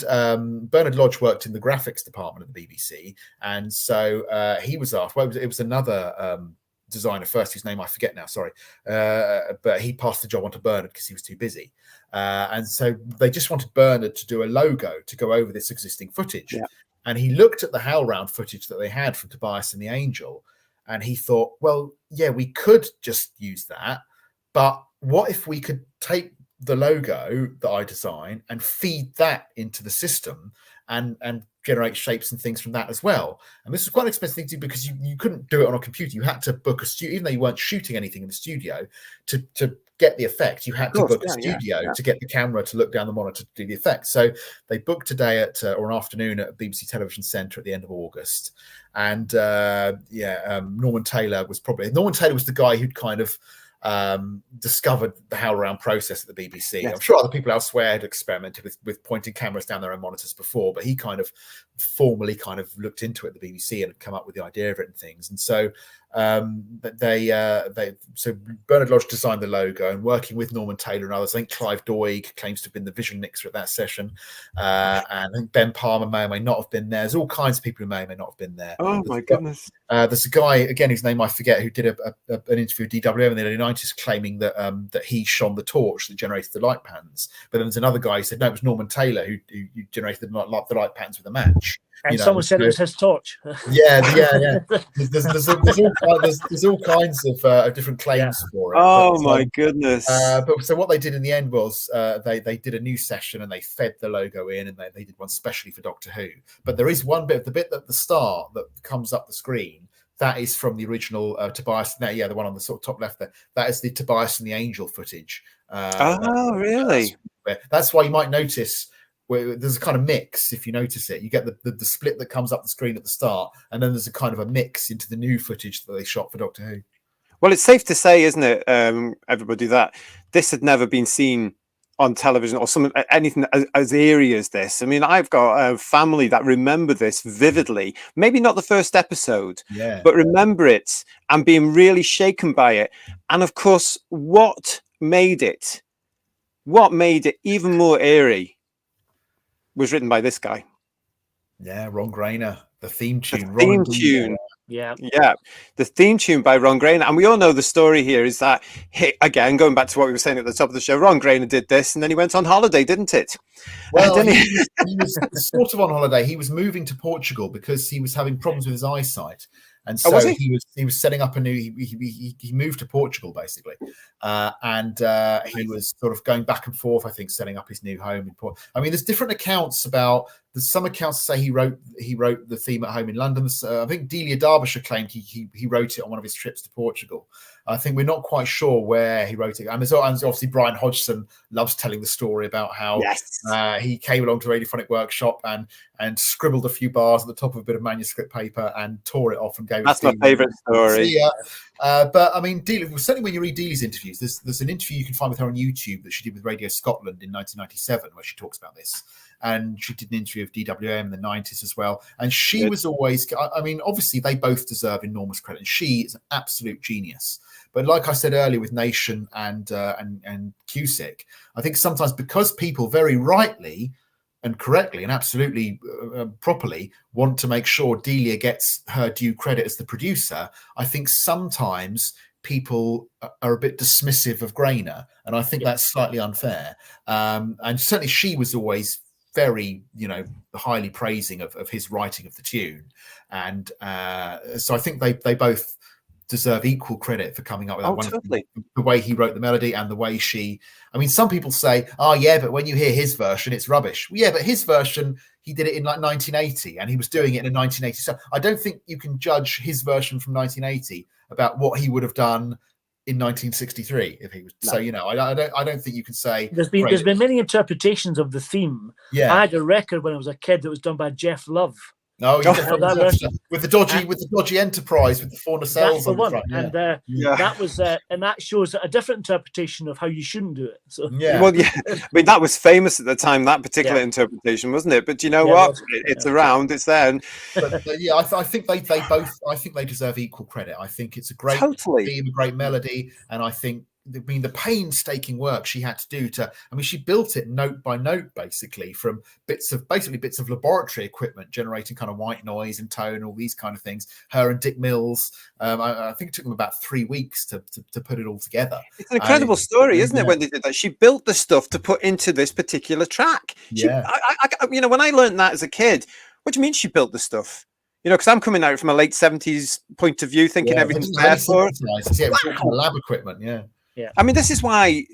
Bernard Lodge worked in the graphics department at the BBC, and so he was asked. Well, it was another designer first, whose name I forget now, sorry, but he passed the job on to Bernard because he was too busy, and so they just wanted Bernard to do a logo to go over this existing footage. And he looked at the Howl Round footage that they had from Tobias and the Angel, And he thought, well, yeah, we could just use that, but what if we could take the logo that I design and feed that into the system and generate shapes and things from that as well? And this was quite an expensive thing to do because you couldn't do it on a computer. You had to book a studio, even though you weren't shooting anything in the studio, to get the effect. You had to book a studio to get the camera to look down the monitor to do the effect. So they booked a day or an afternoon at BBC Television Centre at the end of August. And Norman Taylor was the guy who'd kind of discovered the HowlRound process at the BBC. Yes. I'm sure other people elsewhere had experimented with pointing cameras down their own monitors before, but he kind of formally kind of looked into it at the BBC and had come up with the idea of it and things. And so so Bernard Lodge designed the logo, and working with Norman Taylor and others. I think Clive Doig claims to have been the vision mixer at that session, and I think Ben Palmer may or may not have been there. There's all kinds of people who may or may not have been there. Oh my goodness! There's a guy, again, whose name I forget, who did an interview with DWM in the early 90s, claiming that that he shone the torch that generated the light patterns. But then there's another guy who said no, it was Norman Taylor who generated the light patterns with a match. And someone said it was his torch. Yeah. There's all kinds of different claims for it. Oh my goodness! But so what they did in the end was they did a new session and they fed the logo in, and they did one specially for Doctor Who. But there is one bit, the bit at the start that comes up the screen. That is from the original Tobias. No, the one on the sort of top left there. That is the Tobias and the Angel footage. Really? That's why you might notice. Where there's a kind of mix, if you notice it, you get the split that comes up the screen at the start, and then there's a kind of a mix into the new footage that they shot for Doctor Who. Well, it's safe to say, isn't it, everybody, that this had never been seen on television or anything as eerie as this. I mean, I've got a family that remember this vividly. Maybe not the first episode, but remember it and being really shaken by it. And of course, what made it even more eerie was written by this guy. Yeah, Ron Grainer. The theme tune. Yeah. The theme tune by Ron Grainer. And we all know the story here is that, again, going back to what we were saying at the top of the show, Ron Grainer did this and then he went on holiday, didn't it? Well, he was sort of on holiday. He was moving to Portugal because he was having problems with his eyesight. And so he was setting up a new. He moved to Portugal basically, and he was sort of going back and forth. I think setting up his new home in Portugal. I mean, there's different accounts about. There's some accounts say he wrote the theme at home in London. I think Delia Derbyshire claimed he wrote it on one of his trips to Portugal. I think we're not quite sure where he wrote it. And there's obviously Brian Hodgson loves telling the story about how he came along to Radiophonic Workshop and scribbled a few bars at the top of a bit of manuscript paper and tore it off and gave it. That's my favourite story. But I mean, certainly when you read Dealey's interviews, there's an interview you can find with her on YouTube that she did with Radio Scotland in 1997 where she talks about this. And she did an interview of DWM in the 90s as well. And she was always, I mean, obviously they both deserve enormous credit. And she is an absolute genius. But like I said earlier with Nation and Cusick, I think sometimes because people very rightly and correctly and absolutely properly want to make sure Delia gets her due credit as the producer, I think sometimes people are a bit dismissive of Grainer. And I think that's slightly unfair. And certainly she was always very, highly praising of his writing of the tune. And so I think they both deserve equal credit for coming up with that one. Totally. The way he wrote the melody and the way some people say, but when you hear his version, it's rubbish. Well, yeah, but his version, he did it in like 1980 and he was doing it in 1980. So I don't think you can judge his version from 1980 about what he would have done in 1963 if he was. No. So I don't think you can say there's been many interpretations of the theme. I had a record when I was a kid that was done by Jeff Love. With the dodgy Enterprise with the 4 nacelles on the front. And that was and that shows a different interpretation of how you shouldn't do it. So I mean that was famous at the time, that particular interpretation, wasn't it? But you know what? It's around, it's there. And I think they deserve equal credit. I think it's a great theme, a great melody, and I think the painstaking work she had to do she built it note by note, basically from bits of laboratory equipment generating kind of white noise and tone, all these kind of things. Her and Dick Mills, I think it took them about 3 weeks to put it all together. It's an incredible story, isn't it? When they did that, she built the stuff to put into this particular track. When I learned that as a kid, what do you mean she built the stuff? You know, because I'm coming at it from a late 70s point of view, thinking everything's there for it. Yeah, it was all kind of lab equipment. Yeah. I mean, this is why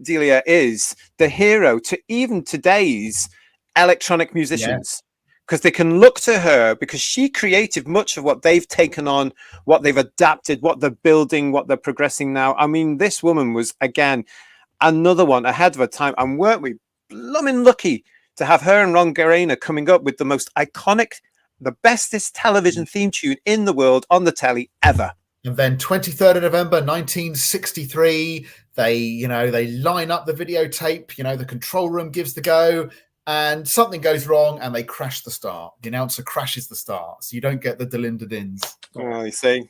Delia is the hero to even today's electronic musicians, because they can look to her because she created much of what they've taken on, what they've adapted, what they're building, what they're progressing now. I mean, this woman was, again, another one ahead of her time. And weren't we blooming lucky to have her and Ron Garena coming up with the most iconic, the bestest television theme tune in the world on the telly ever. And then 23rd of November, 1963, they line up the videotape, the control room gives the go, and something goes wrong and they crash the start. The announcer crashes the start, so you don't get the Delinda Dins. Oh, you see.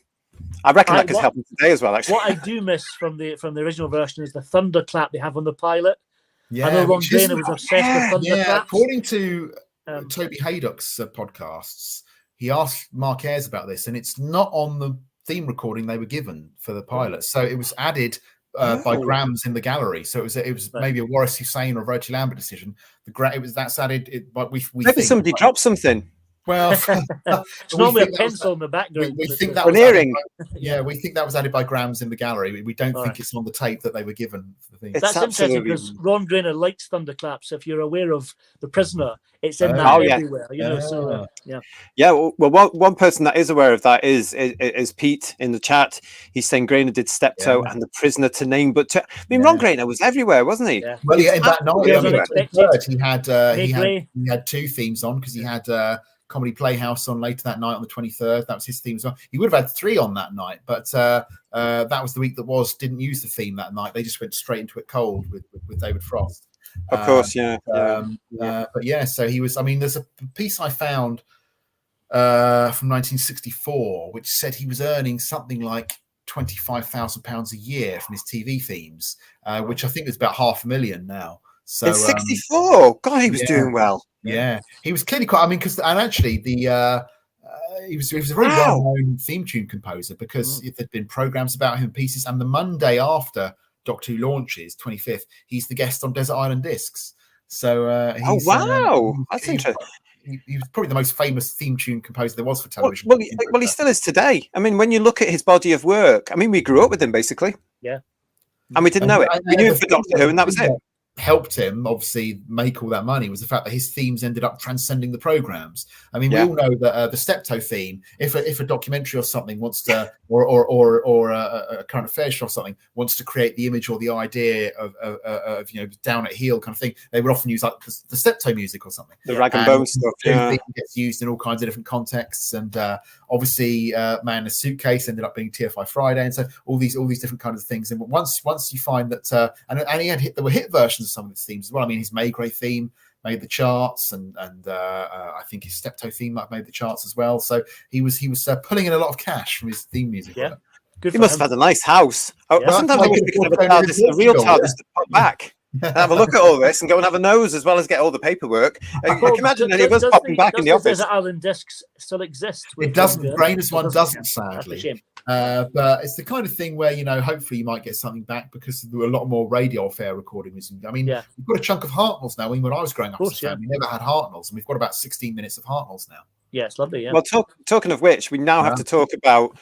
I reckon that could help today as well, actually. What I do miss from the original version is the thunderclap they have on the pilot. Yeah, I know Ron Garena was obsessed with thunderclaps. Yeah, according to Toby Haydock's podcasts, he asked Mark Ayres about this, and it's not on the theme recording they were given for the pilot, so it was added by Grams in the gallery. So it was maybe a Waris Hussein or Verity Lambert decision. That's added. But we maybe somebody dropped something. Well, it's normally a pencil in the background. We think that was added we think that was added by Grams in the gallery. We don't think it's on the tape that they were given for the thing. That's interesting because Ron Garena likes thunderclaps. If you're aware of The Prisoner, it's in that everywhere. Well, one person that is aware of that is Pete in the chat. He's saying Garena did Steptoe and The Prisoner to name, but Ron Garena was everywhere, wasn't he? Yeah. Well, in that night, he had two themes on because he had Comedy Playhouse on later that night on the 23rd. That was his theme as well. He would have had three on that night, but that was the week that didn't use the theme that night. They just went straight into it cold with David Frost. Of course, But so he was. I mean, there's a piece I found from 1964 which said he was earning something like £25,000 a year from his TV themes, which I think is about $500,000 now. So in 64, God, he was doing well. Yeah, he was clearly quite. I mean, actually, he was a very well-known theme tune composer because there'd been programs about him, pieces, and the Monday after Doctor Who launches, 25th, he's the guest on Desert Island Discs. So, that's interesting. He was probably the most famous theme tune composer there was for television. Well, he still is today. I mean, when you look at his body of work, I mean, we grew up with him basically. Yeah, and we didn't know it. We knew him for Doctor Who, and that was it. Helped him obviously make all that money was the fact that his themes ended up transcending the programs. I mean, we all know that the Steptoe theme, if a documentary or something wants to, or a current affairs show or something wants to create the image or the idea of down at heel kind of thing, they would often use like the Steptoe music or something. The rag and bone stuff. It gets used in all kinds of different contexts, and obviously, Man in a Suitcase ended up being TFI Friday, and so all these different kinds of things. And once you find that, and there were hit versions of some of his themes as well. I mean, his Maygrey theme made the charts, and I think his Steptoe theme might have made the charts as well. So he was pulling in a lot of cash from his theme music. Yeah, he must have had a nice house. Sometimes I wish we could have a real TARDIS to pop back. Have a look at all this and go and have a nose as well as get all the paperwork. You can imagine any of us popping back in the office. Desert Island Discs still exist? It doesn't. Brainer's one doesn't, sadly. But it's the kind of thing where hopefully you might get something back because there were a lot more radio affair recordings. I mean, we've got a chunk of Hartnells now. When I was growing up, we never had Hartnells, and we've got about 16 minutes of Hartnells now. Yeah, it's lovely. Yeah. Well, talking of which, we now have to talk about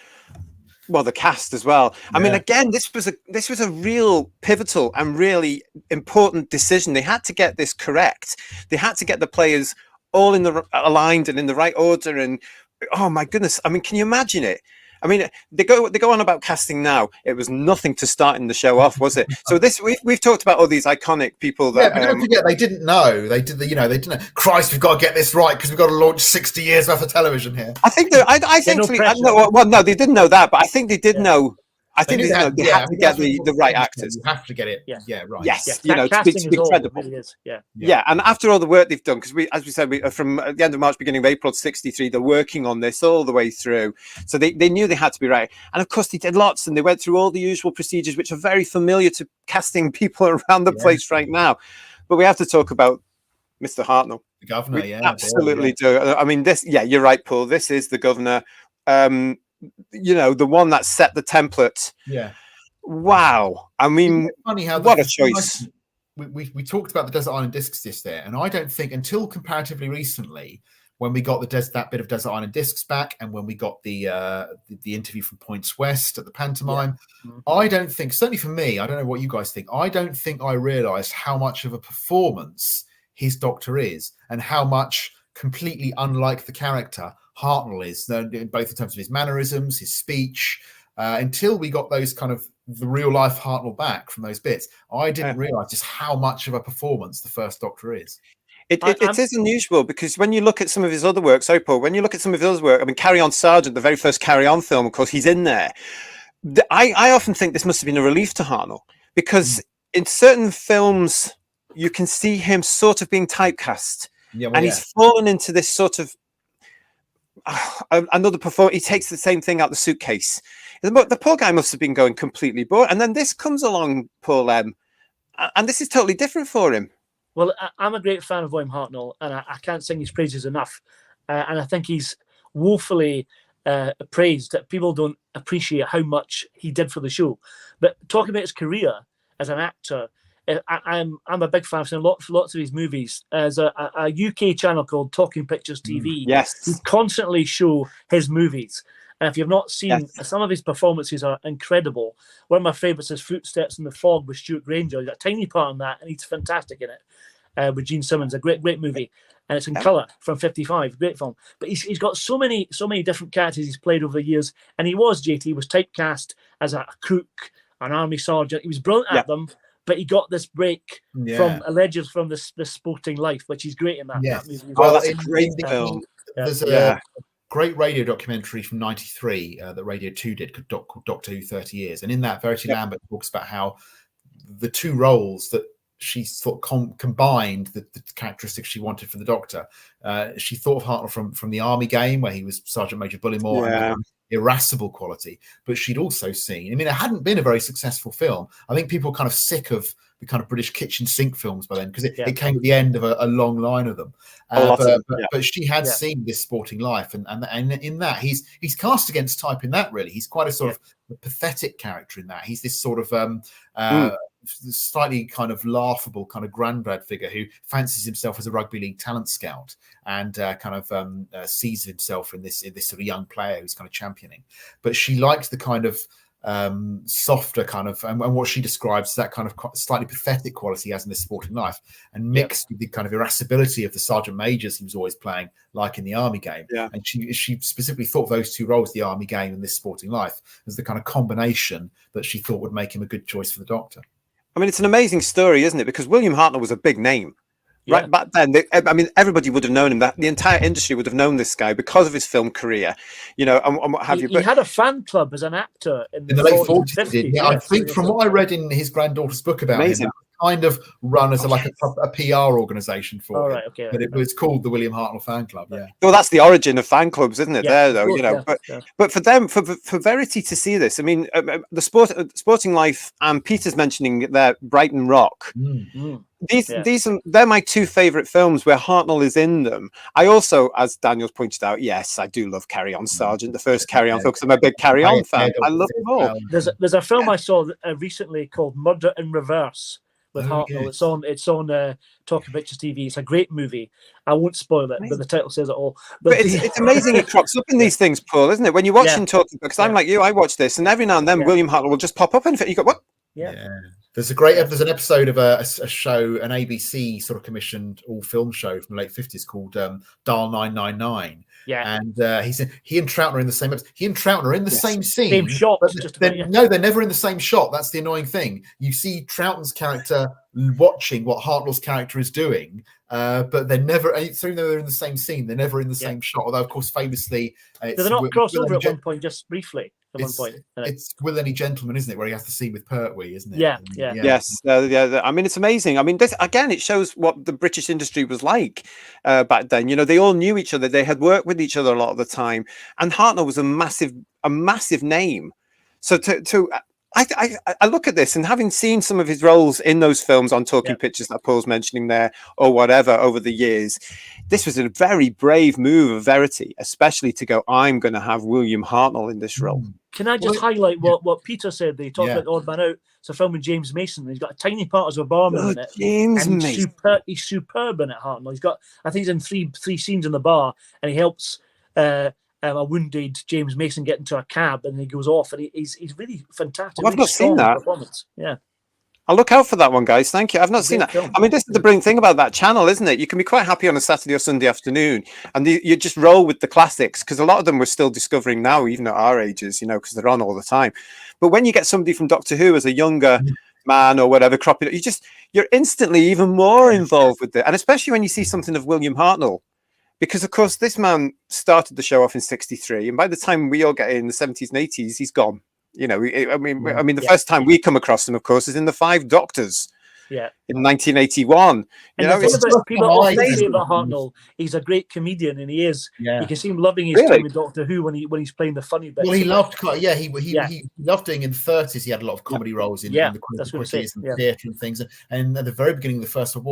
the cast as well. I mean, again, this was a real pivotal and really important decision. They had to get this correct. They had to get the players all aligned and in the right order. And oh my goodness, I mean, can you imagine it? I mean, they go on about casting now. It was nothing to starting the show off, was it? So we've talked about all these iconic people that. Yeah, but don't forget they didn't know. They did. They didn't know. Christ, we've got to get this right because we've got to launch 60 years worth of television here. I think that no, they didn't know that, but I think they did know. I think they had to get the right actors. You have to get it. Yeah, right. Yes, to be credible. Yeah, and after all the work they've done, because as we said, from the end of March, beginning of April 63, they're working on this all the way through. So they knew they had to be right. And of course, they did lots, and they went through all the usual procedures, which are very familiar to casting people around the place right now. But we have to talk about Mr. Hartnell. The governor, absolutely do. I mean, you're right, Paul. This is the governor. The one that set the template. Yeah. Wow. I mean, funny how what a choice. We talked about the Desert Island Discs there, and I don't think until comparatively recently, when we got that bit of Desert Island Discs back, and when we got the interview from Points West at the pantomime, I don't think, certainly for me, I don't know what you guys think, I don't think I realised how much of a performance his Doctor is, and how much completely unlike the character Hartnell is, both in terms of his mannerisms, his speech, until we got those kind of the real life Hartnell back from those bits. I didn't realise just how much of a performance the first Doctor is. It is unusual, because when you look at some of his other work, sorry, Paul, when you look at some of his other work, I mean, Carry On Sergeant, the very first Carry On film, of course, he's in there. I often think this must have been a relief to Hartnell, because in certain films, you can see him sort of being typecast, and he's fallen into this sort of another performance. He takes the same thing out the suitcase. The poor guy must have been going completely bored, and then this comes along, Paul, and this is totally different for him. Well, I'm a great fan of William Hartnell, and I can't sing his praises enough. And I think he's woefully praised, that people don't appreciate how much he did for the show. But talking about his career as an actor, I'm a big fan. I've seen lots of his movies. There's a UK channel called Talking Pictures TV. Yes, who constantly show his movies. And if you've not seen, some of his performances are incredible. One of my favourites is Footsteps in the Fog with Stuart Granger. He's got a tiny part in that, and he's fantastic in it. With Gene Simmons, a great movie, and it's in colour from '55. Great film. But he's got so many different characters he's played over the years, and he was typecast as a crook, an army sergeant. He was brilliant at them. But he got this break from the Sporting Life, which is great in that movie. Oh, that's a great film. There's a great radio documentary from '93 that Radio 2 did called Doctor Who 30 Years. And in that, Verity Lambert talks about how the two roles that she thought combined the characteristics she wanted for the Doctor. She thought of Hartnell from the Army Game, where he was Sergeant Major Bullimore, and irascible quality. But she'd also seen, I mean, it hadn't been a very successful film. I think people were kind of sick of the kind of British kitchen sink films by then, because it came at the end of a long line of them. But she had seen this Sporting Life, and in that he's cast against type in that, really. He's quite a sort of pathetic character in that. He's this sort of slightly kind of laughable kind of granddad figure who fancies himself as a rugby league talent scout, and sees himself in this sort of young player who's kind of championing. But she likes the kind of softer kind of, and what she describes as that kind of slightly pathetic quality he has in this Sporting Life, and mixed with the kind of irascibility of the Sergeant Majors he was always playing, like in the Army Game. And she specifically thought of those two roles, the Army Game and this Sporting Life, as the kind of combination that she thought would make him a good choice for the Doctor. I mean, it's an amazing story, isn't it? Because William Hartnell was a big name. Right back then, I mean, everybody would have known him. That the entire industry would have known this guy because of his film career, and what have you. But he had a fan club as an actor in the late 40s, 50s. I think from what I read in his granddaughter's book about him, kind of run as a PR organization for him. But it was called the William Hartnell Fan Club. Well, that's the origin of fan clubs, isn't it? But for them, for Verity to see this, I mean, the Sporting Life, and Peter's mentioning there, Brighton Rock. They're my two favourite films where Hartnell is in them. I also, as Daniel's pointed out, yes, I do love Carry On Sergeant, the first Carry On film, because I'm a big Carry On fan. I love them all. There's a film I saw recently called Murder in Reverse with Hartnell. It's on Talking Pictures TV. It's a great movie. I won't spoil it, but the title says it all. But it's amazing it crops up in these things, Paul, isn't it? When you're watching Talking, because I'm like you, I watch this, and every now and then William Hartnell will just pop up and you go, what? There's an episode of a show, an ABC sort of commissioned all film show from the late 50s called Dial 999. And he and Troughton are in the same episode. He and Troughton are in the same scene. Same shot. No, they're never in the same shot. That's the annoying thing. You see Troughton's character watching what Hartnell's character is doing, but they're never, even though they're in the same scene, they're never in the same shot. Although, of course, famously, do they not cross over at one point, just briefly? It's Will Any Gentleman, isn't it, where he has the scene with Pertwee, isn't it? Yes. I mean, it's amazing. I mean, this again, it shows what the British industry was like back then. They all knew each other. They had worked with each other a lot of the time, and Hartnell was a massive name. So I look at this, and having seen some of his roles in those films on Talking Pictures that Paul's mentioning there, or whatever, over the years, this was a very brave move of Verity, especially to go, I'm going to have William Hartnell in this role. Can I just highlight what Peter said? They talked about Odd Man Out. It's a film with James Mason. He's got a tiny part as a barman in it. James Mason. He's superb in it, Hartnell. He's got, I think he's in three scenes in the bar, and he helps a wounded James Mason get into a cab, and he goes off, and he's really fantastic. I've not seen that. Performance. Yeah. I'll look out for that one, guys. Thank you. I've not seen that. I mean, this is the brilliant thing about that channel, isn't it? You can be quite happy on a Saturday or Sunday afternoon, and you just roll with the classics, because a lot of them we're still discovering now, even at our ages, because they're on all the time. But when you get somebody from Doctor Who as a younger man or whatever cropping up, you're instantly even more involved with it, and especially when you see something of William Hartnell. Because, of course, this man started the show off in '63, and by the time we all get in the '70s and '80s, he's gone. I mean, the first time we come across him, of course, is in The Five Doctors. Yeah. In 1981. People often say about Hartnell, he's a great comedian, and he is. Yeah. You can see him loving his time with Doctor Who when he's playing the funny bits. Well, he loved, he loved doing in the 30s. He had a lot of comedy roles in the Quickies and theatre and things. And at the very beginning of the Second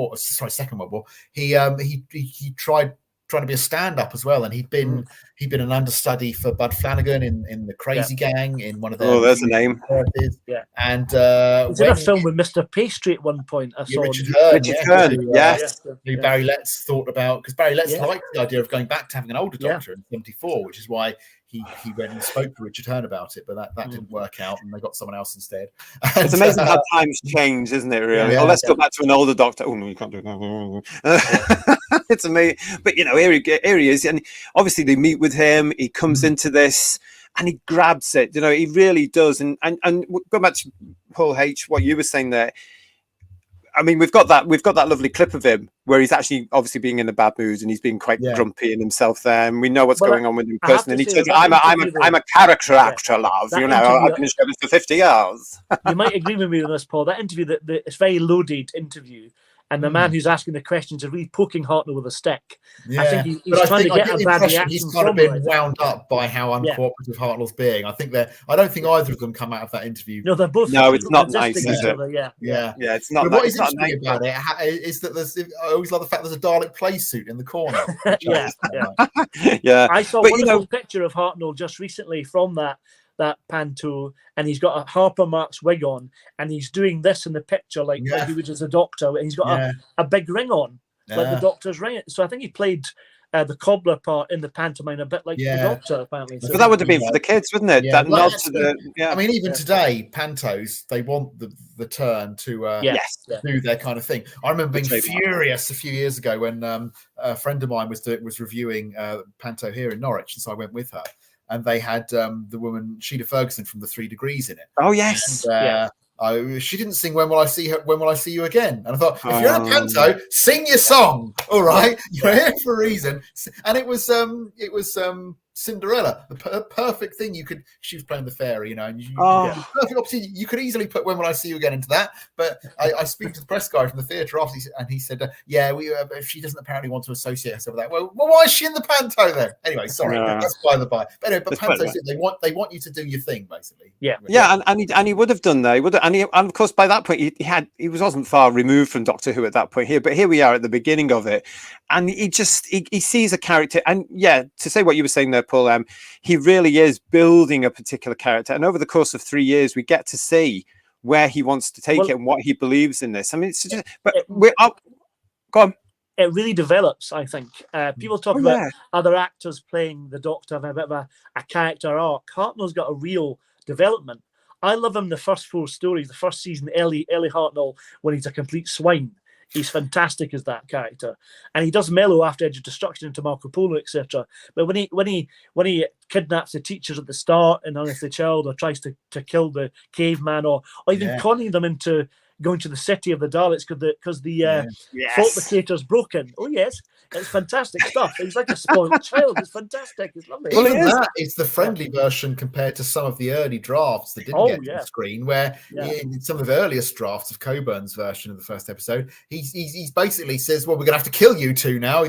World War, he tried trying to be a stand-up as well, and he'd been an understudy for Bud Flanagan in the Crazy Gang, in one of their there's a name. And he's in a film with Mr. Pastry at one point. I saw Richard Hearn, yes. Who Barry Letts thought about, because Barry Letts liked the idea of going back to having an older Doctor in '74, which is why he went and spoke to Richard Hearn about it, but that didn't work out, and they got someone else instead. It's amazing how times change, isn't it? Really. Let's go back to an older Doctor. Oh no, you can't do that. It's amazing, but here he is, and obviously they meet with him. He comes into this, and he grabs it. He really does. And go back to Paul H. What you were saying there. I mean, we've got that lovely clip of him where he's actually obviously being in a bad mood, and he's being quite grumpy in himself there, and we know what's going on with him personally. And he says, "I'm a character actor, love. I've been show this for 50 years." You might agree with me on this, Paul. That interview, it's a very loaded interview. And the man who's asking the questions is really poking Hartnell with a stick. Yeah. I think he's trying to get a bad reaction. He's kind of been wound up by how uncooperative Hartnell's being. I don't think either of them come out of that interview. No, they're both. No, it's not nice, is it? Yeah, it's not. What is interesting about it is that I always love the fact there's a Dalek play suit in the corner. Yeah. I saw a wonderful picture of Hartnell just recently from that panto, and he's got a Harper Marx wig on, and he's doing this in the picture like he was as a doctor, and he's got a big ring on, like the Doctor's ring. So I think he played the cobbler part in the pantomime a bit like the Doctor, apparently. So, but that would have been for the kids, wouldn't it? Yeah. I mean, even today, pantos, they want the turn to do their kind of thing. I remember being furious a few years ago when a friend of mine was reviewing panto here in Norwich, and so I went with her. And they had the woman Sheila Ferguson from the 3 Degrees in it. Oh yes, she didn't sing "When Will I See Her? When Will I See You Again?" And I thought, if you're in a panto, sing your song. All right, you're here for a reason. And it was Cinderella, the perfect thing. She was playing the fairy, and perfect opportunity. You could easily put "When Will I See You Again" into that. But I speak to the press guy from the theatre after, and he said, she doesn't apparently want to associate herself with that. Well, why is she in the panto then? Anyway, sorry, that's by the by. But anyway, pantos, they want you to do your thing, basically. And he would have done that. He would have, and of course by that point he wasn't far removed from Doctor Who at that point here. But here we are at the beginning of it, and he sees a character, and to say what you were saying there, Paul, he really is building a particular character, and over the course of 3 years we get to see where he wants to take it and what he believes in this. I mean, it's just, but we're up. Go on. It really develops, I think. People talk about other actors playing the Doctor have a bit of a character arc. Hartnell's got a real development. I love him the first 4 stories. The first season, Ellie Hartnell, when he's a complete swine. He's fantastic as that character, and he does mellow after Edge of Destruction into Marco Polo, etc. But when he kidnaps the teachers at the start in Unearthly Child, or tries to kill the caveman, or even conning them into going to the city of the Daleks because the fault locator's broken. Oh yes, it's fantastic stuff. He's like a spoiled child. It's fantastic. It's lovely. Well, it's the friendly version compared to some of the early drafts that didn't get to the screen. Where in some of the earliest drafts of Coburn's version of the first episode, he's basically says, "Well, we're going to have to kill you two now."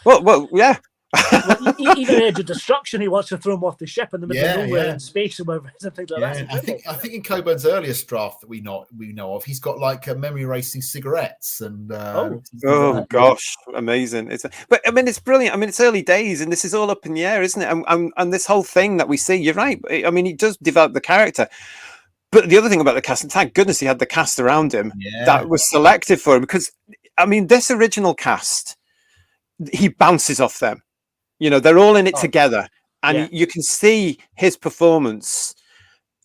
Well, yeah. Well, even Edge of Destruction, he wants to throw him off the ship in the middle of nowhere in space or whatever, and things like that. I think in Coburn's earliest draft that we know of, he's got like memory erasing cigarettes and oh gosh, amazing! But I mean, it's brilliant. I mean, it's early days, and this is all up in the air, isn't it? And this whole thing that we see, you're right. I mean, he does develop the character. But the other thing about the cast, and thank goodness he had the cast around him that was selected for him, because I mean, this original cast, he bounces off them. You know, they're all in it together, and you can see his performance.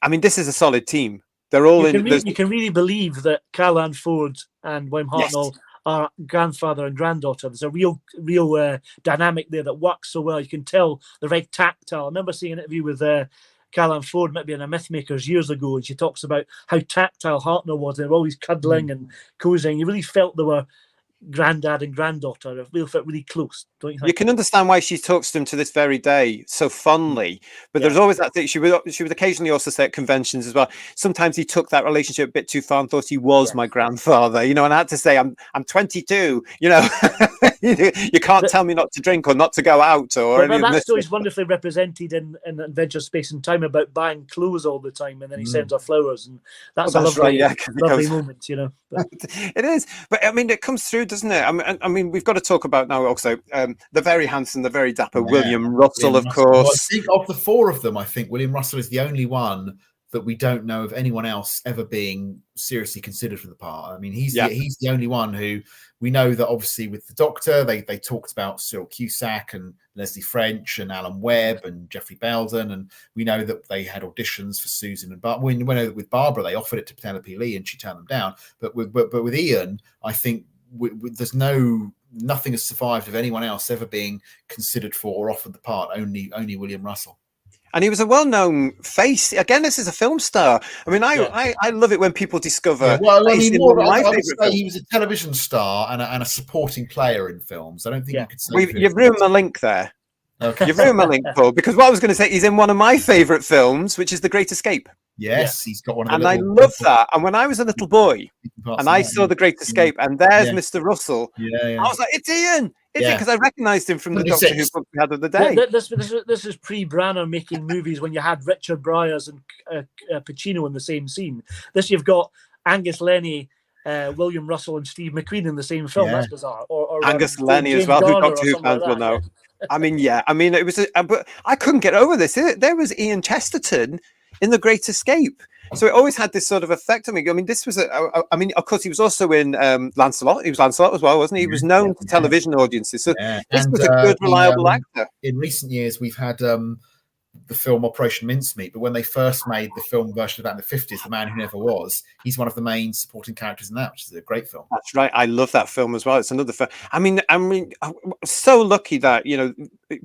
I mean, this is a solid team. They're all you can really believe that Caroline Ford and William Hartnell are grandfather and granddaughter. There's a real dynamic there that works so well. You can tell they're very tactile. I remember seeing an interview with Caroline Ford, maybe in a Mythmakers years ago, and she talks about how tactile Hartnell was. They were always cuddling and cozying. You really felt they were granddad and granddaughter. It felt really close, don't you think? You can understand why she talks to him to this very day so fondly, but there's always that thing. She would occasionally also say at conventions as well, sometimes he took that relationship a bit too far and thought he was my grandfather, you know, and I had to say I'm 22, you know. You can't tell me not to drink or not to go out or that story's wonderfully represented in Adventure Space and Time about buying clothes all the time, and then he sends her flowers, and that's a lovely, lovely moment, you know. It is, but I mean, it comes through, doesn't it? I mean, we've got to talk about now also the very handsome, the very dapper William Russell, of course. Well, I think of the four of them, I think William Russell is the only one that we don't know of anyone else ever being seriously considered for the part. I mean, he's the only one who we know that obviously with the Doctor, they talked about Cyril Cusack and Leslie French and Alan Webb and Jeffrey Belden, and we know that they had auditions for Susan and Barbara. We know that with Barbara, they offered it to Penelope Lee and she turned them down. But with Ian, I think there's nothing has survived of anyone else ever being considered for or offered the part. Only William Russell. And he was a well-known face. Again, this is a film star. I mean, I love it when people discover. Yeah, well, I mean, I would say he was a television star and a supporting player in films. I don't think you could say. You've ruined my link there. Okay. You've ruined my link, Paul, because what I was going to say, he's in one of my favourite films, which is The Great Escape. Yes, he's got one of the I love that. And when I was a little boy and I saw The Great Escape and there's Mr. Russell, I was like, it's Ian. Because I recognised him from the Doctor Who book we had of the day. This is pre-Branagh making movies when you had Richard Briers and Pacino in the same scene. This you've got Angus Lenny, William Russell and Steve McQueen in the same film. That's bizarre. Or Angus Lenny as well, who Doctor Who fans will know. I mean, it was, but I couldn't get over this. There was Ian Chesterton in The Great Escape. So it always had this sort of effect on me. I mean, this was I mean, of course, he was also in Lancelot. He was Lancelot as well, wasn't he? He was known to television audiences. So this was a good, reliable actor. In recent years, we've had the film Operation Mincemeat, but when they first made the film version of that in the 50s, The Man Who Never Was, he's one of the main supporting characters in that, which is a great film. That's right. I love that film as well. It's another film. I mean, I'm so lucky that, you know,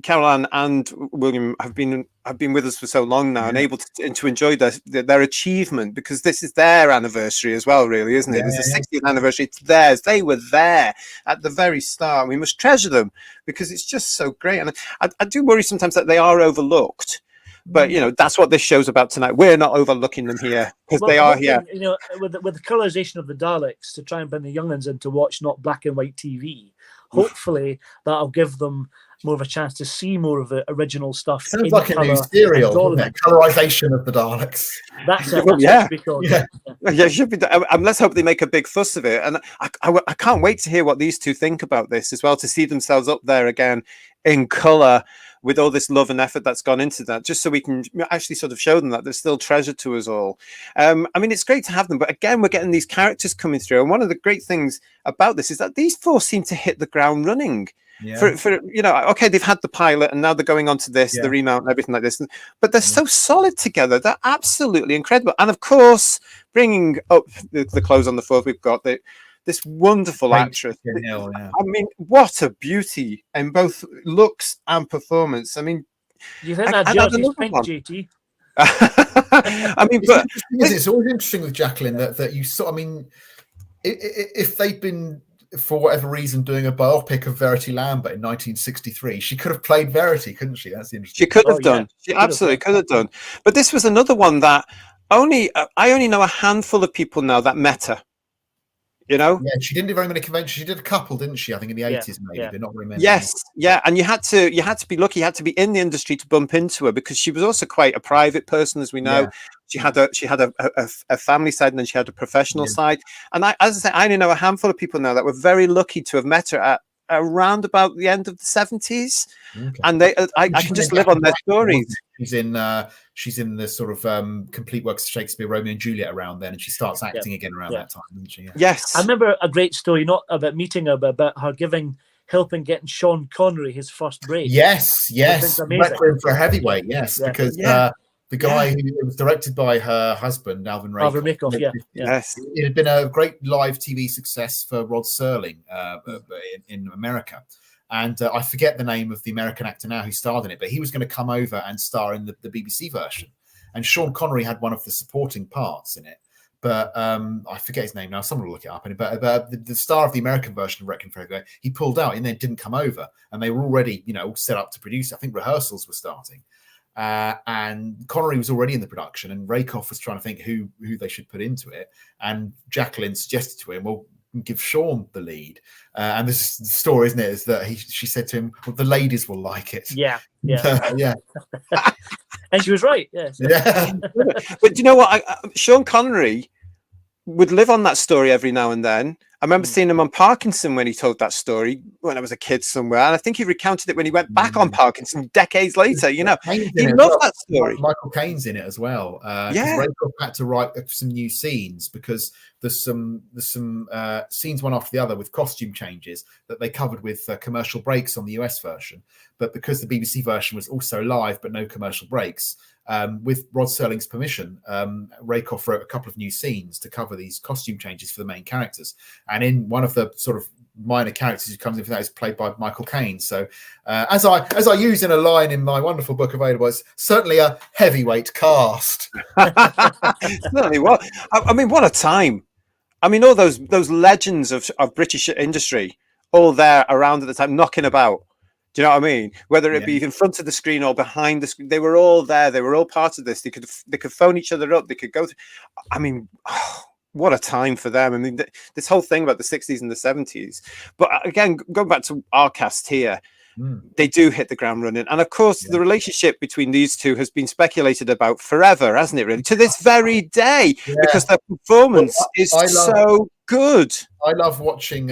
Caroline and William have been with us for so long now and able to enjoy their achievement, because this is their anniversary as well, really, isn't it? It's the 60th anniversary. It's theirs. They were there at the very start. We must treasure them because it's just so great. And I do worry sometimes that they are overlooked. But, you know, that's what this show's about tonight. We're not overlooking them here because they are here. You know, with the colorization of the Daleks, to try and bring the young'uns in to watch not black and white TV, hopefully that'll give them more of a chance to see more of the original stuff. Sounds like a new serial, colorization of the Daleks. That's it. It should be. And let's hope they make a big fuss of it. And I can't wait to hear what these two think about this as well, to see themselves up there again in color with all this love and effort that's gone into that, just so we can actually sort of show them that they're still treasure to us all. I mean, it's great to have them, but again, we're getting these characters coming through. And one of the great things about this is that these four seem to hit the ground running. For you know, okay, they've had the pilot and now they're going on to this, the remount and everything like this, but they're so solid together. They're absolutely incredible. And of course, bringing up the clothes on the fourth, we've got this wonderful actress. I mean, what a beauty in both looks and performance. I mean, you think that jersey's pink, JT? I mean, but it's always interesting with Jacqueline that you saw. I mean, if they'd been, for whatever reason, doing a biopic of Verity Lambert in 1963, she could have played Verity, couldn't she? That's interesting. She could have done. She absolutely could have done. But this was another one that I only know a handful of people now that met her. You know? Yeah, she didn't do very many conventions. She did a couple, didn't she? I think in the 80s, maybe, but not very many. Yes, yeah, and you had to be lucky. You had to be in the industry to bump into her, because she was also quite a private person, as we know. Yeah. She had a family side, and then she had a professional side. And as I say, I only know a handful of people now that were very lucky to have met her at around about the end of the 70s. Okay. And I can just live on their stories. She's in the sort of complete works of Shakespeare, Romeo and Juliet around then, and she starts acting again around that time, doesn't she? Yes, I remember a great story, not about meeting her, but about her helping getting Sean Connery his first break. Yes. Went for a heavyweight, because the guy who it was directed by her husband, Alvin Rakoff. Yes. It had been a great live TV success for Rod Serling in America. And I forget the name of the American actor now who starred in it, but he was going to come over and star in the BBC version. And Sean Connery had one of the supporting parts in it. But I forget his name now. Someone will look it up. But the star of the American version of Requiem for a Heavyweight, he pulled out and then didn't come over. And they were already, all set up to produce. I think rehearsals were starting. And Connery was already in the production, and Rakoff was trying to think who they should put into it. And Jacqueline suggested to him, well, give Sean the lead. And this is the story, isn't it? Is that she said to him, well, the ladies will like it. Yeah. And she was right. Yes. Yeah. But you know what? Sean Connery would live on that story every now and then. I remember seeing him on Parkinson when he told that story when I was a kid somewhere. And I think he recounted it when he went back on Parkinson decades later. He loved that story. Michael Caine's in it as well. Rakoff had to write some new scenes because there's some scenes one after the other with costume changes that they covered with commercial breaks on the US version. But because the BBC version was also live but no commercial breaks, with Rod Serling's permission, Rakoff wrote a couple of new scenes to cover these costume changes for the main characters. And in one of the sort of minor characters who comes in for that is played by Michael Caine. So as I use in a line in my wonderful book available, it's certainly a heavyweight cast. Certainly what? I mean, what a time. I mean, all those legends of British industry, all there around at the time, knocking about. Do you know what I mean? Whether it be in front of the screen or behind the screen, they were all there. They were all part of this. They could phone each other up. They could go. I mean, what a time for them. I mean, this whole thing about the 60s and the 70s. But again, going back to our cast here, they do hit the ground running. And of course, the relationship between these two has been speculated about forever, hasn't it, really? To this very day, because their performance is so good. I love watching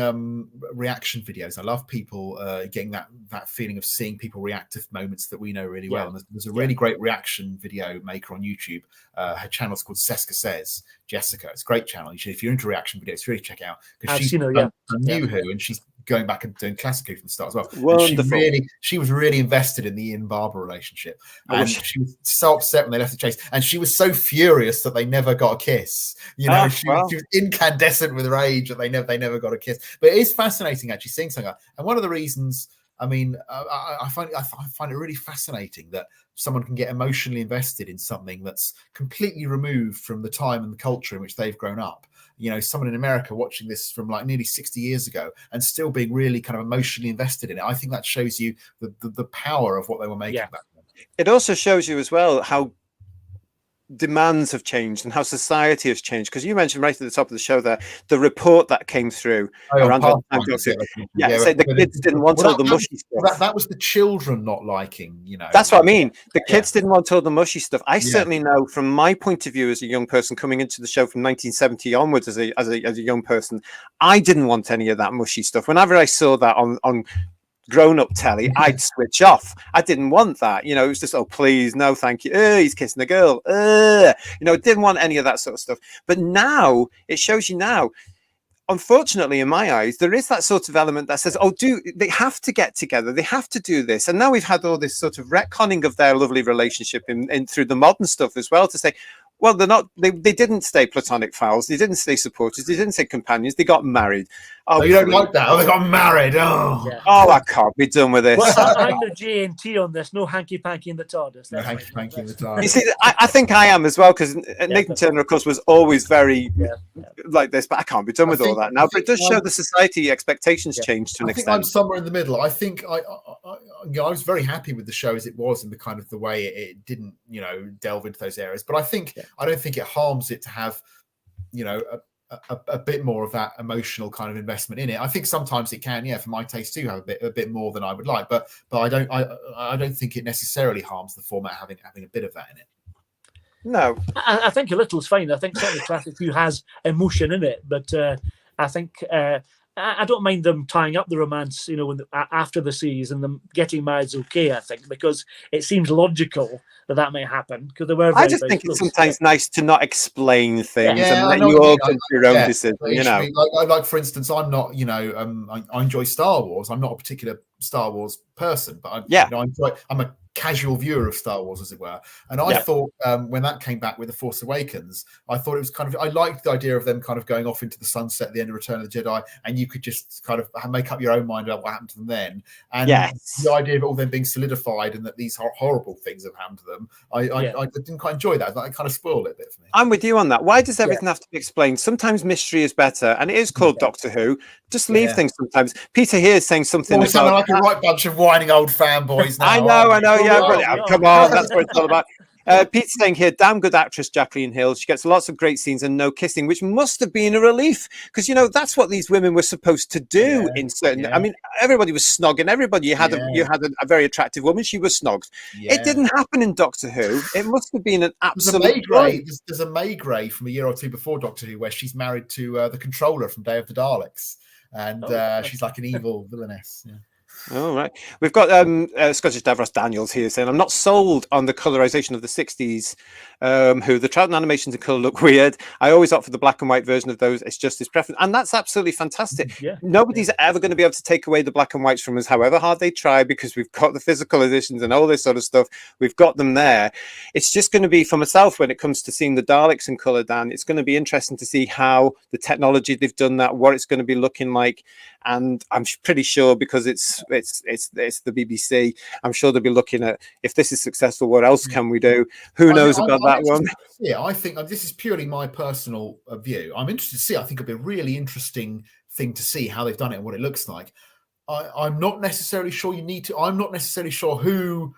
reaction videos. I love people getting that feeling of seeing people react to moments that we know really well. And there's a really great reaction video maker on YouTube. Her channel's called Seska Says, Jessica. It's a great channel. If you're into reaction videos, really check it out. Because she's New Who, and she's going back and doing classic Who from the start as well. Wonderful. She was really invested in the Ian Barbara relationship. And she was so upset when they left the chase. And she was so furious that they never got a kiss. She was incandescent with rage that they never got a kiss. But it is fascinating actually seeing something. And one of the reasons, I mean, I find it really fascinating that someone can get emotionally invested in something that's completely removed from the time and the culture in which they've grown up. Someone in America watching this from like nearly 60 years ago and still being really kind of emotionally invested in it. I think that shows you the power of what they were making back then. It also shows you as well how demands have changed and how society has changed, because you mentioned right at the top of the show there the report that came through around the kids didn't want all the mushy stuff. That was the children not liking, That's what I mean. The kids didn't want all the mushy stuff. I certainly know from my point of view as a young person coming into the show from 1970 onwards as a young person, I didn't want any of that mushy stuff. Whenever I saw that on grown-up telly, I'd switch off. I didn't want that. It was just, oh, please, no, thank you. He's kissing a girl. Didn't want any of that sort of stuff. But now, it shows you now, unfortunately, in my eyes, there is that sort of element that says, they have to get together. They have to do this. And now we've had all this sort of retconning of their lovely relationship in through the modern stuff as well, to say, well, they didn't stay platonic pals. They didn't stay supporters. They didn't stay companions. They got married. Oh, you don't like that? Oh, they got married. Oh, I can't be done with this. I'm the J&T on this. No hanky-panky in the Tardis. No hanky-panky in the Tardis. You see, I think I am as well, because Nathan Turner, of course, was always very like this, but I can't be done with all that now. But it does show the society expectations change to an extent. I'm somewhere in the middle. I think I was very happy with the show as it was and the kind of the way it didn't, delve into those areas. But I don't think it harms it to have, a bit more of that emotional kind of investment in it. I think sometimes it can, for my taste too, have a bit more than I would like. But I don't think it necessarily harms the format having a bit of that in it. No, I think a little is fine. I think certainly Classic Who has emotion in it, but I think I don't mind them tying up the romance, after the series, and them getting married is okay. I think, because it seems logical that might happen, because they were. I just think it's sometimes nice to not explain things and let you all come to your own decision. Like for instance, I'm not, I enjoy Star Wars. I'm not a particular Star Wars person, but I'm a casual viewer of Star Wars, as it were. And I thought when that came back with The Force Awakens, I thought it was I liked the idea of them kind of going off into the sunset at the end of Return of the Jedi, and you could just kind of make up your own mind about what happened to them then. And the idea of all them being solidified and that these horrible things have happened to them, I didn't quite enjoy that. That kind of spoiled it a bit for me. I'm with you on that. Why does everything have to be explained? Sometimes mystery is better, and it is called Doctor Who. Just leave things sometimes. Peter here is saying something. Well, we sound like a right bunch of whining old fanboys now. I know. Come on, that's what it's all about. Pete's saying here, damn good actress Jacqueline Hill. She gets lots of great scenes and no kissing, which must have been a relief, because that's what these women were supposed to do in certain. I mean, everybody was snogging everybody. You had a very attractive woman. She was snogged. It didn't happen in Doctor Who. It must have been an absolute. There's a May Gray from a year or two before Doctor Who, where she's married to the controller from Day of the Daleks, and she's like an evil villainess. Yeah. All right. We've got Scottish Davros Daniels here saying, I'm not sold on the colorization of the 60s, who the Troughton animations in color look weird. I always opt for the black and white version of those. It's just his preference. And that's absolutely fantastic. Nobody's ever going to be able to take away the black and whites from us, however hard they try, because we've got the physical editions and all this sort of stuff. We've got them there. It's just going to be, for myself, when it comes to seeing the Daleks in color, Dan, it's going to be interesting to see how the technology they've done that, what it's going to be looking like. And I'm pretty sure, because it's the BBC, I'm sure they'll be looking at, if this is successful, what else can we do? Who knows about that one? Yeah, I think this is purely my personal view. I'm interested to see. I think it'll be a really interesting thing to see how they've done it and what it looks like. I'm not necessarily sure you need to. I'm not necessarily sure who,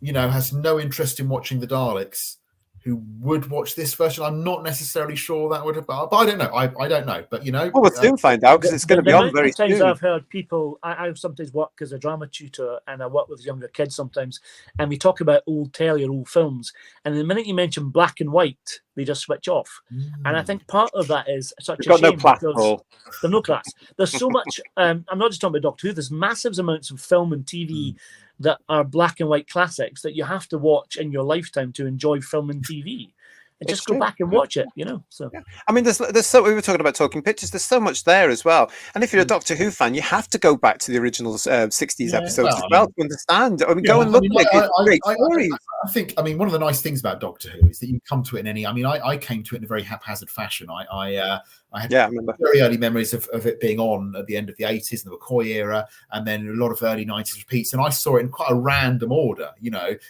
has no interest in watching the Daleks, who would watch this version. I'm not necessarily sure that would have, but I don't know. I don't know, but well, we'll soon find out, because it's going to be on very soon. Sometimes I've heard people. I sometimes work as a drama tutor, and I work with younger kids sometimes, and we talk about old telly or old films, and the minute you mention black and white, they just switch off. And I think part of that is such a shame, no class, because there's no class. There's so much. I'm not just talking about Doctor Who. There's massive amounts of film and TV that are black and white classics that you have to watch in your lifetime to enjoy film and TV. And just go back and watch it, So I mean, there's so, we were talking about talking pictures. There's so much there as well. And if you're a Doctor Who fan, you have to go back to the original 60s episodes as well to understand. I mean, go and look at it. Great stories. I think, one of the nice things about Doctor Who is that you come to it in any. I came to it in a very haphazard fashion. I had very early memories of it being on at the end of the 80s and the McCoy era, and then a lot of early 90s repeats. And I saw it in quite a random order,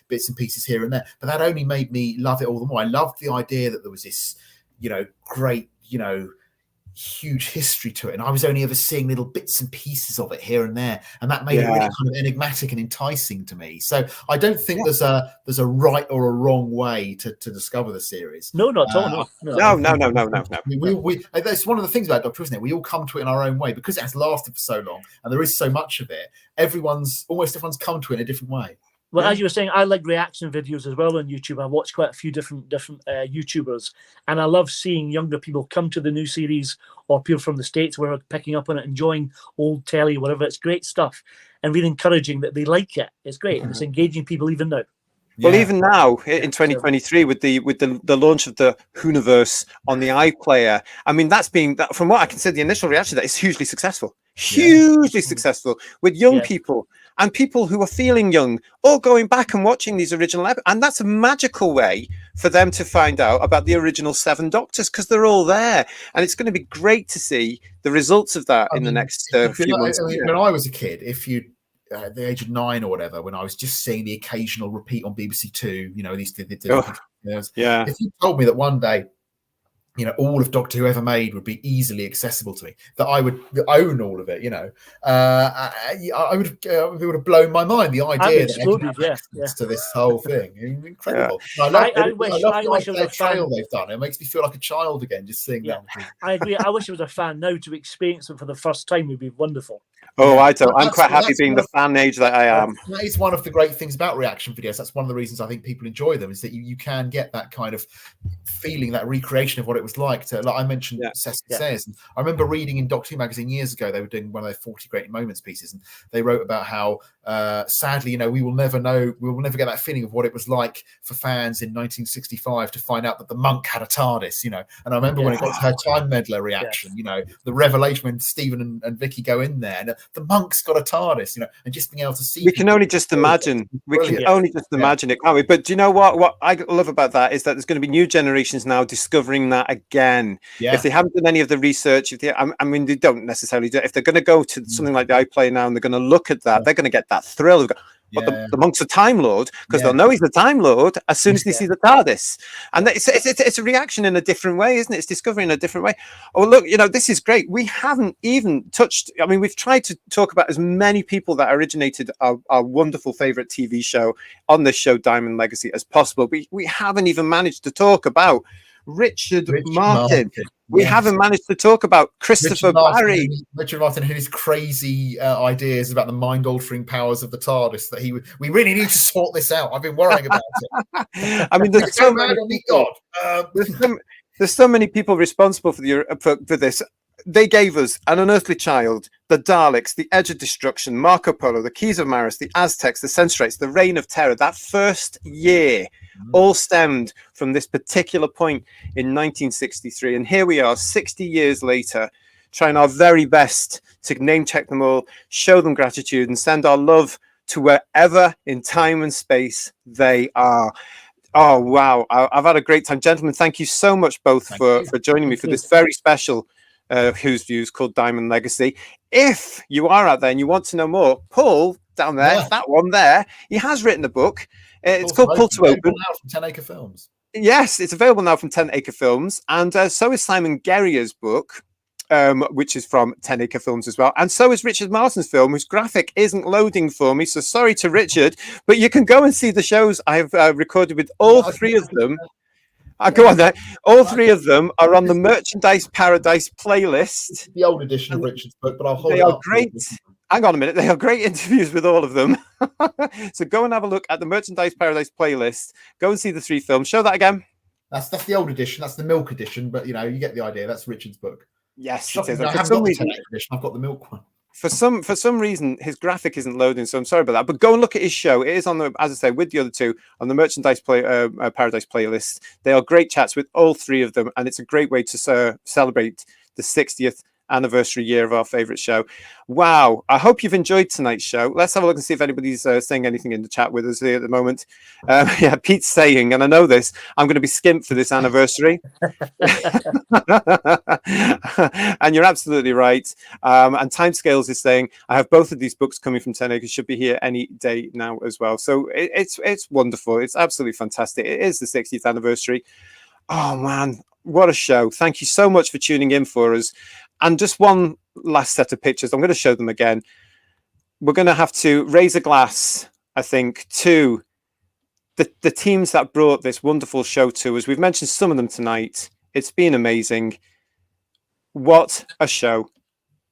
bits and pieces here and there. But that only made me love it all the more. I loved the idea that there was this, great, huge history to it, and I was only ever seeing little bits and pieces of it here and there, and that made it really kind of enigmatic and enticing to me. So I don't think there's a right or a wrong way to discover the series. No, not at all. No. That's one of the things about Doctor Who, isn't it? We all come to it in our own way, because it has lasted for so long and there is so much of it. Almost everyone's come to it in a different way. Well, as you were saying, I like reaction videos as well on YouTube. I watch quite a few different YouTubers, and I love seeing younger people come to the new series, or people from the States where are picking up on it, enjoying old telly, whatever. It's great stuff, and really encouraging that they like it. It's great, and it's engaging people even now. Well, even now in 2023, with the launch of the Whoniverse on the iPlayer, I mean, that's been, from what I can see, the initial reaction to that is hugely successful. Hugely successful with young people and people who are feeling young, all going back and watching these original episodes. And that's a magical way for them to find out about the original 7 Doctors, because they're all there. And it's going to be great to see the results of that in the next few months. When I was a kid, if you at the age of 9 or whatever, when I was just seeing the occasional repeat on BBC Two, if you told me that one day all of Doctor Who ever made would be easily accessible to me, that I would own all of it, it would have blown my mind, the idea that anyone have access to this whole thing. Incredible. Yeah. I wish it was a trail they've done. It makes me feel like a child again, just seeing that. I agree. I wish it was a fan now. To experience it for the first time would be wonderful. Oh, I don't. I'm quite happy being the fan age that I am. That is one of the great things about reaction videos. That's one of the reasons I think people enjoy them, is that you can get that kind of feeling, that recreation of what it was like to, like I mentioned, Cecil Says. And I remember reading in Doctor Who magazine years ago, they were doing one of their 40 Great Moments pieces, and they wrote about how sadly, we will never get that feeling of what it was like for fans in 1965 to find out that the monk had a TARDIS, And I remember when it got to her Time Meddler reaction, the revelation when Stephen and Vicky go in there, and the monk's got a TARDIS, and just being able to see. We can only just imagine. We can only just imagine it, can't we? But do you know what? What I love about that is that there's going to be new generations now discovering that again. Yeah. If they haven't done any of the research, they don't necessarily do it. If they're going to go to something like the iPlayer now and they're going to look at that, they're going to get that thrill of, but the monk's a Time Lord, because they'll know he's the Time Lord as soon as they see the TARDIS. And it's a reaction in a different way, isn't it? It's discovery in a different way. Oh, look, this is great. We haven't even touched, we've tried to talk about as many people that originated our wonderful favorite TV show on this show, Diamond Legacy, as possible. We haven't even managed to talk about Richard Martin. We haven't managed to talk about Christopher Barry. Richard Martin and his crazy ideas about the mind-altering powers of the TARDIS. That we really need to sort this out. I've been worrying about it. There's so many people. There's so many people responsible for this. They gave us An Unearthly Child, the Daleks, the Edge of Destruction, Marco Polo, the Keys of Maris, the Aztecs, the Senstrates, the Reign of Terror. That first year all stemmed from this particular point in 1963. And here we are 60 years later, trying our very best to name check them all, show them gratitude, and send our love to wherever in time and space they are. Oh, wow. I've had a great time. Gentlemen, thank you so much both for joining me for this very special Who's Views called Diamond Legacy. If you are out there and you want to know more, Paul down there, that one there, he has written a book. It's called Pull to Open. Now from 10 Acre Films. Yes, it's available now from 10 Acre Films, and so is Simon Guerrier's book, which is from 10 Acre Films as well, and so is Richard Martin's film, whose graphic isn't loading for me, so sorry to Richard, but you can go and see the shows I've recorded with all three of them. Go on there. All three of them are on the Merchandise Paradise playlist. The old edition of Richard's book, but I'll hold it up. They are up. great. Hang on a minute. They have great interviews with all of them. So go and have a look at the Merchandise Paradise playlist. Go and see the three films. Show that again. That's the old edition. That's the milk edition, but you get the idea. That's Richard's book. Yes, it is. I haven't got the 10 edition. I've got the milk one. For some reason, his graphic isn't loading, so I'm sorry about that. But go and look at his show. It is on the, as I say, with the other two on the Merchandise Paradise playlist. They are great chats with all three of them, and it's a great way to celebrate the 60th anniversary year of our favorite show. Wow. I hope you've enjoyed tonight's show. Let's have a look and see if anybody's saying anything in the chat with us here at the moment. Yeah, Pete's saying, and I know this, I'm going to be skint for this anniversary. And you're absolutely right. And Timescales is saying, I have both of these books coming from 10 Acres, should be here any day now as well. So it's wonderful. It's absolutely fantastic. It is the 60th anniversary. Oh man, what a show. Thank you so much for tuning in for us. And just one last set of pictures. I'm going to show them again. We're going to have to raise a glass, I think, to the teams that brought this wonderful show to us. We've mentioned some of them tonight. It's been amazing. What a show.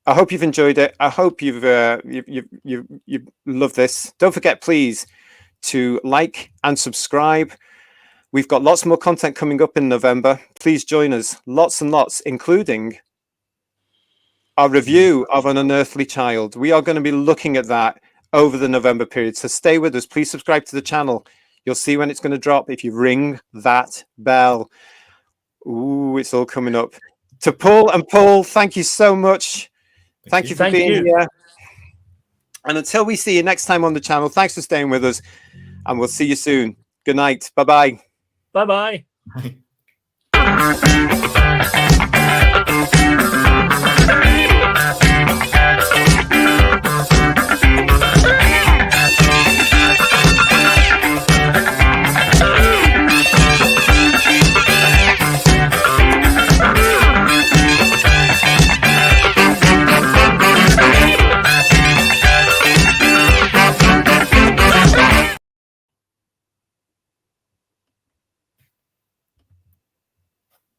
I hope you've enjoyed it. I hope you've loved this. Don't forget, please, to like and subscribe. We've got lots more content coming up in November. Please join us. Lots and lots, including our review of An Unearthly Child. We are going to be looking at that over the November period. So stay with us. Please subscribe to the channel. You'll see when it's going to drop if you ring that bell. Ooh, it's all coming up. To Paul and Paul, thank you so much. Thank you for being here. And until we see you next time on the channel, thanks for staying with us. And we'll see you soon. Good night. Bye-bye. Bye-bye.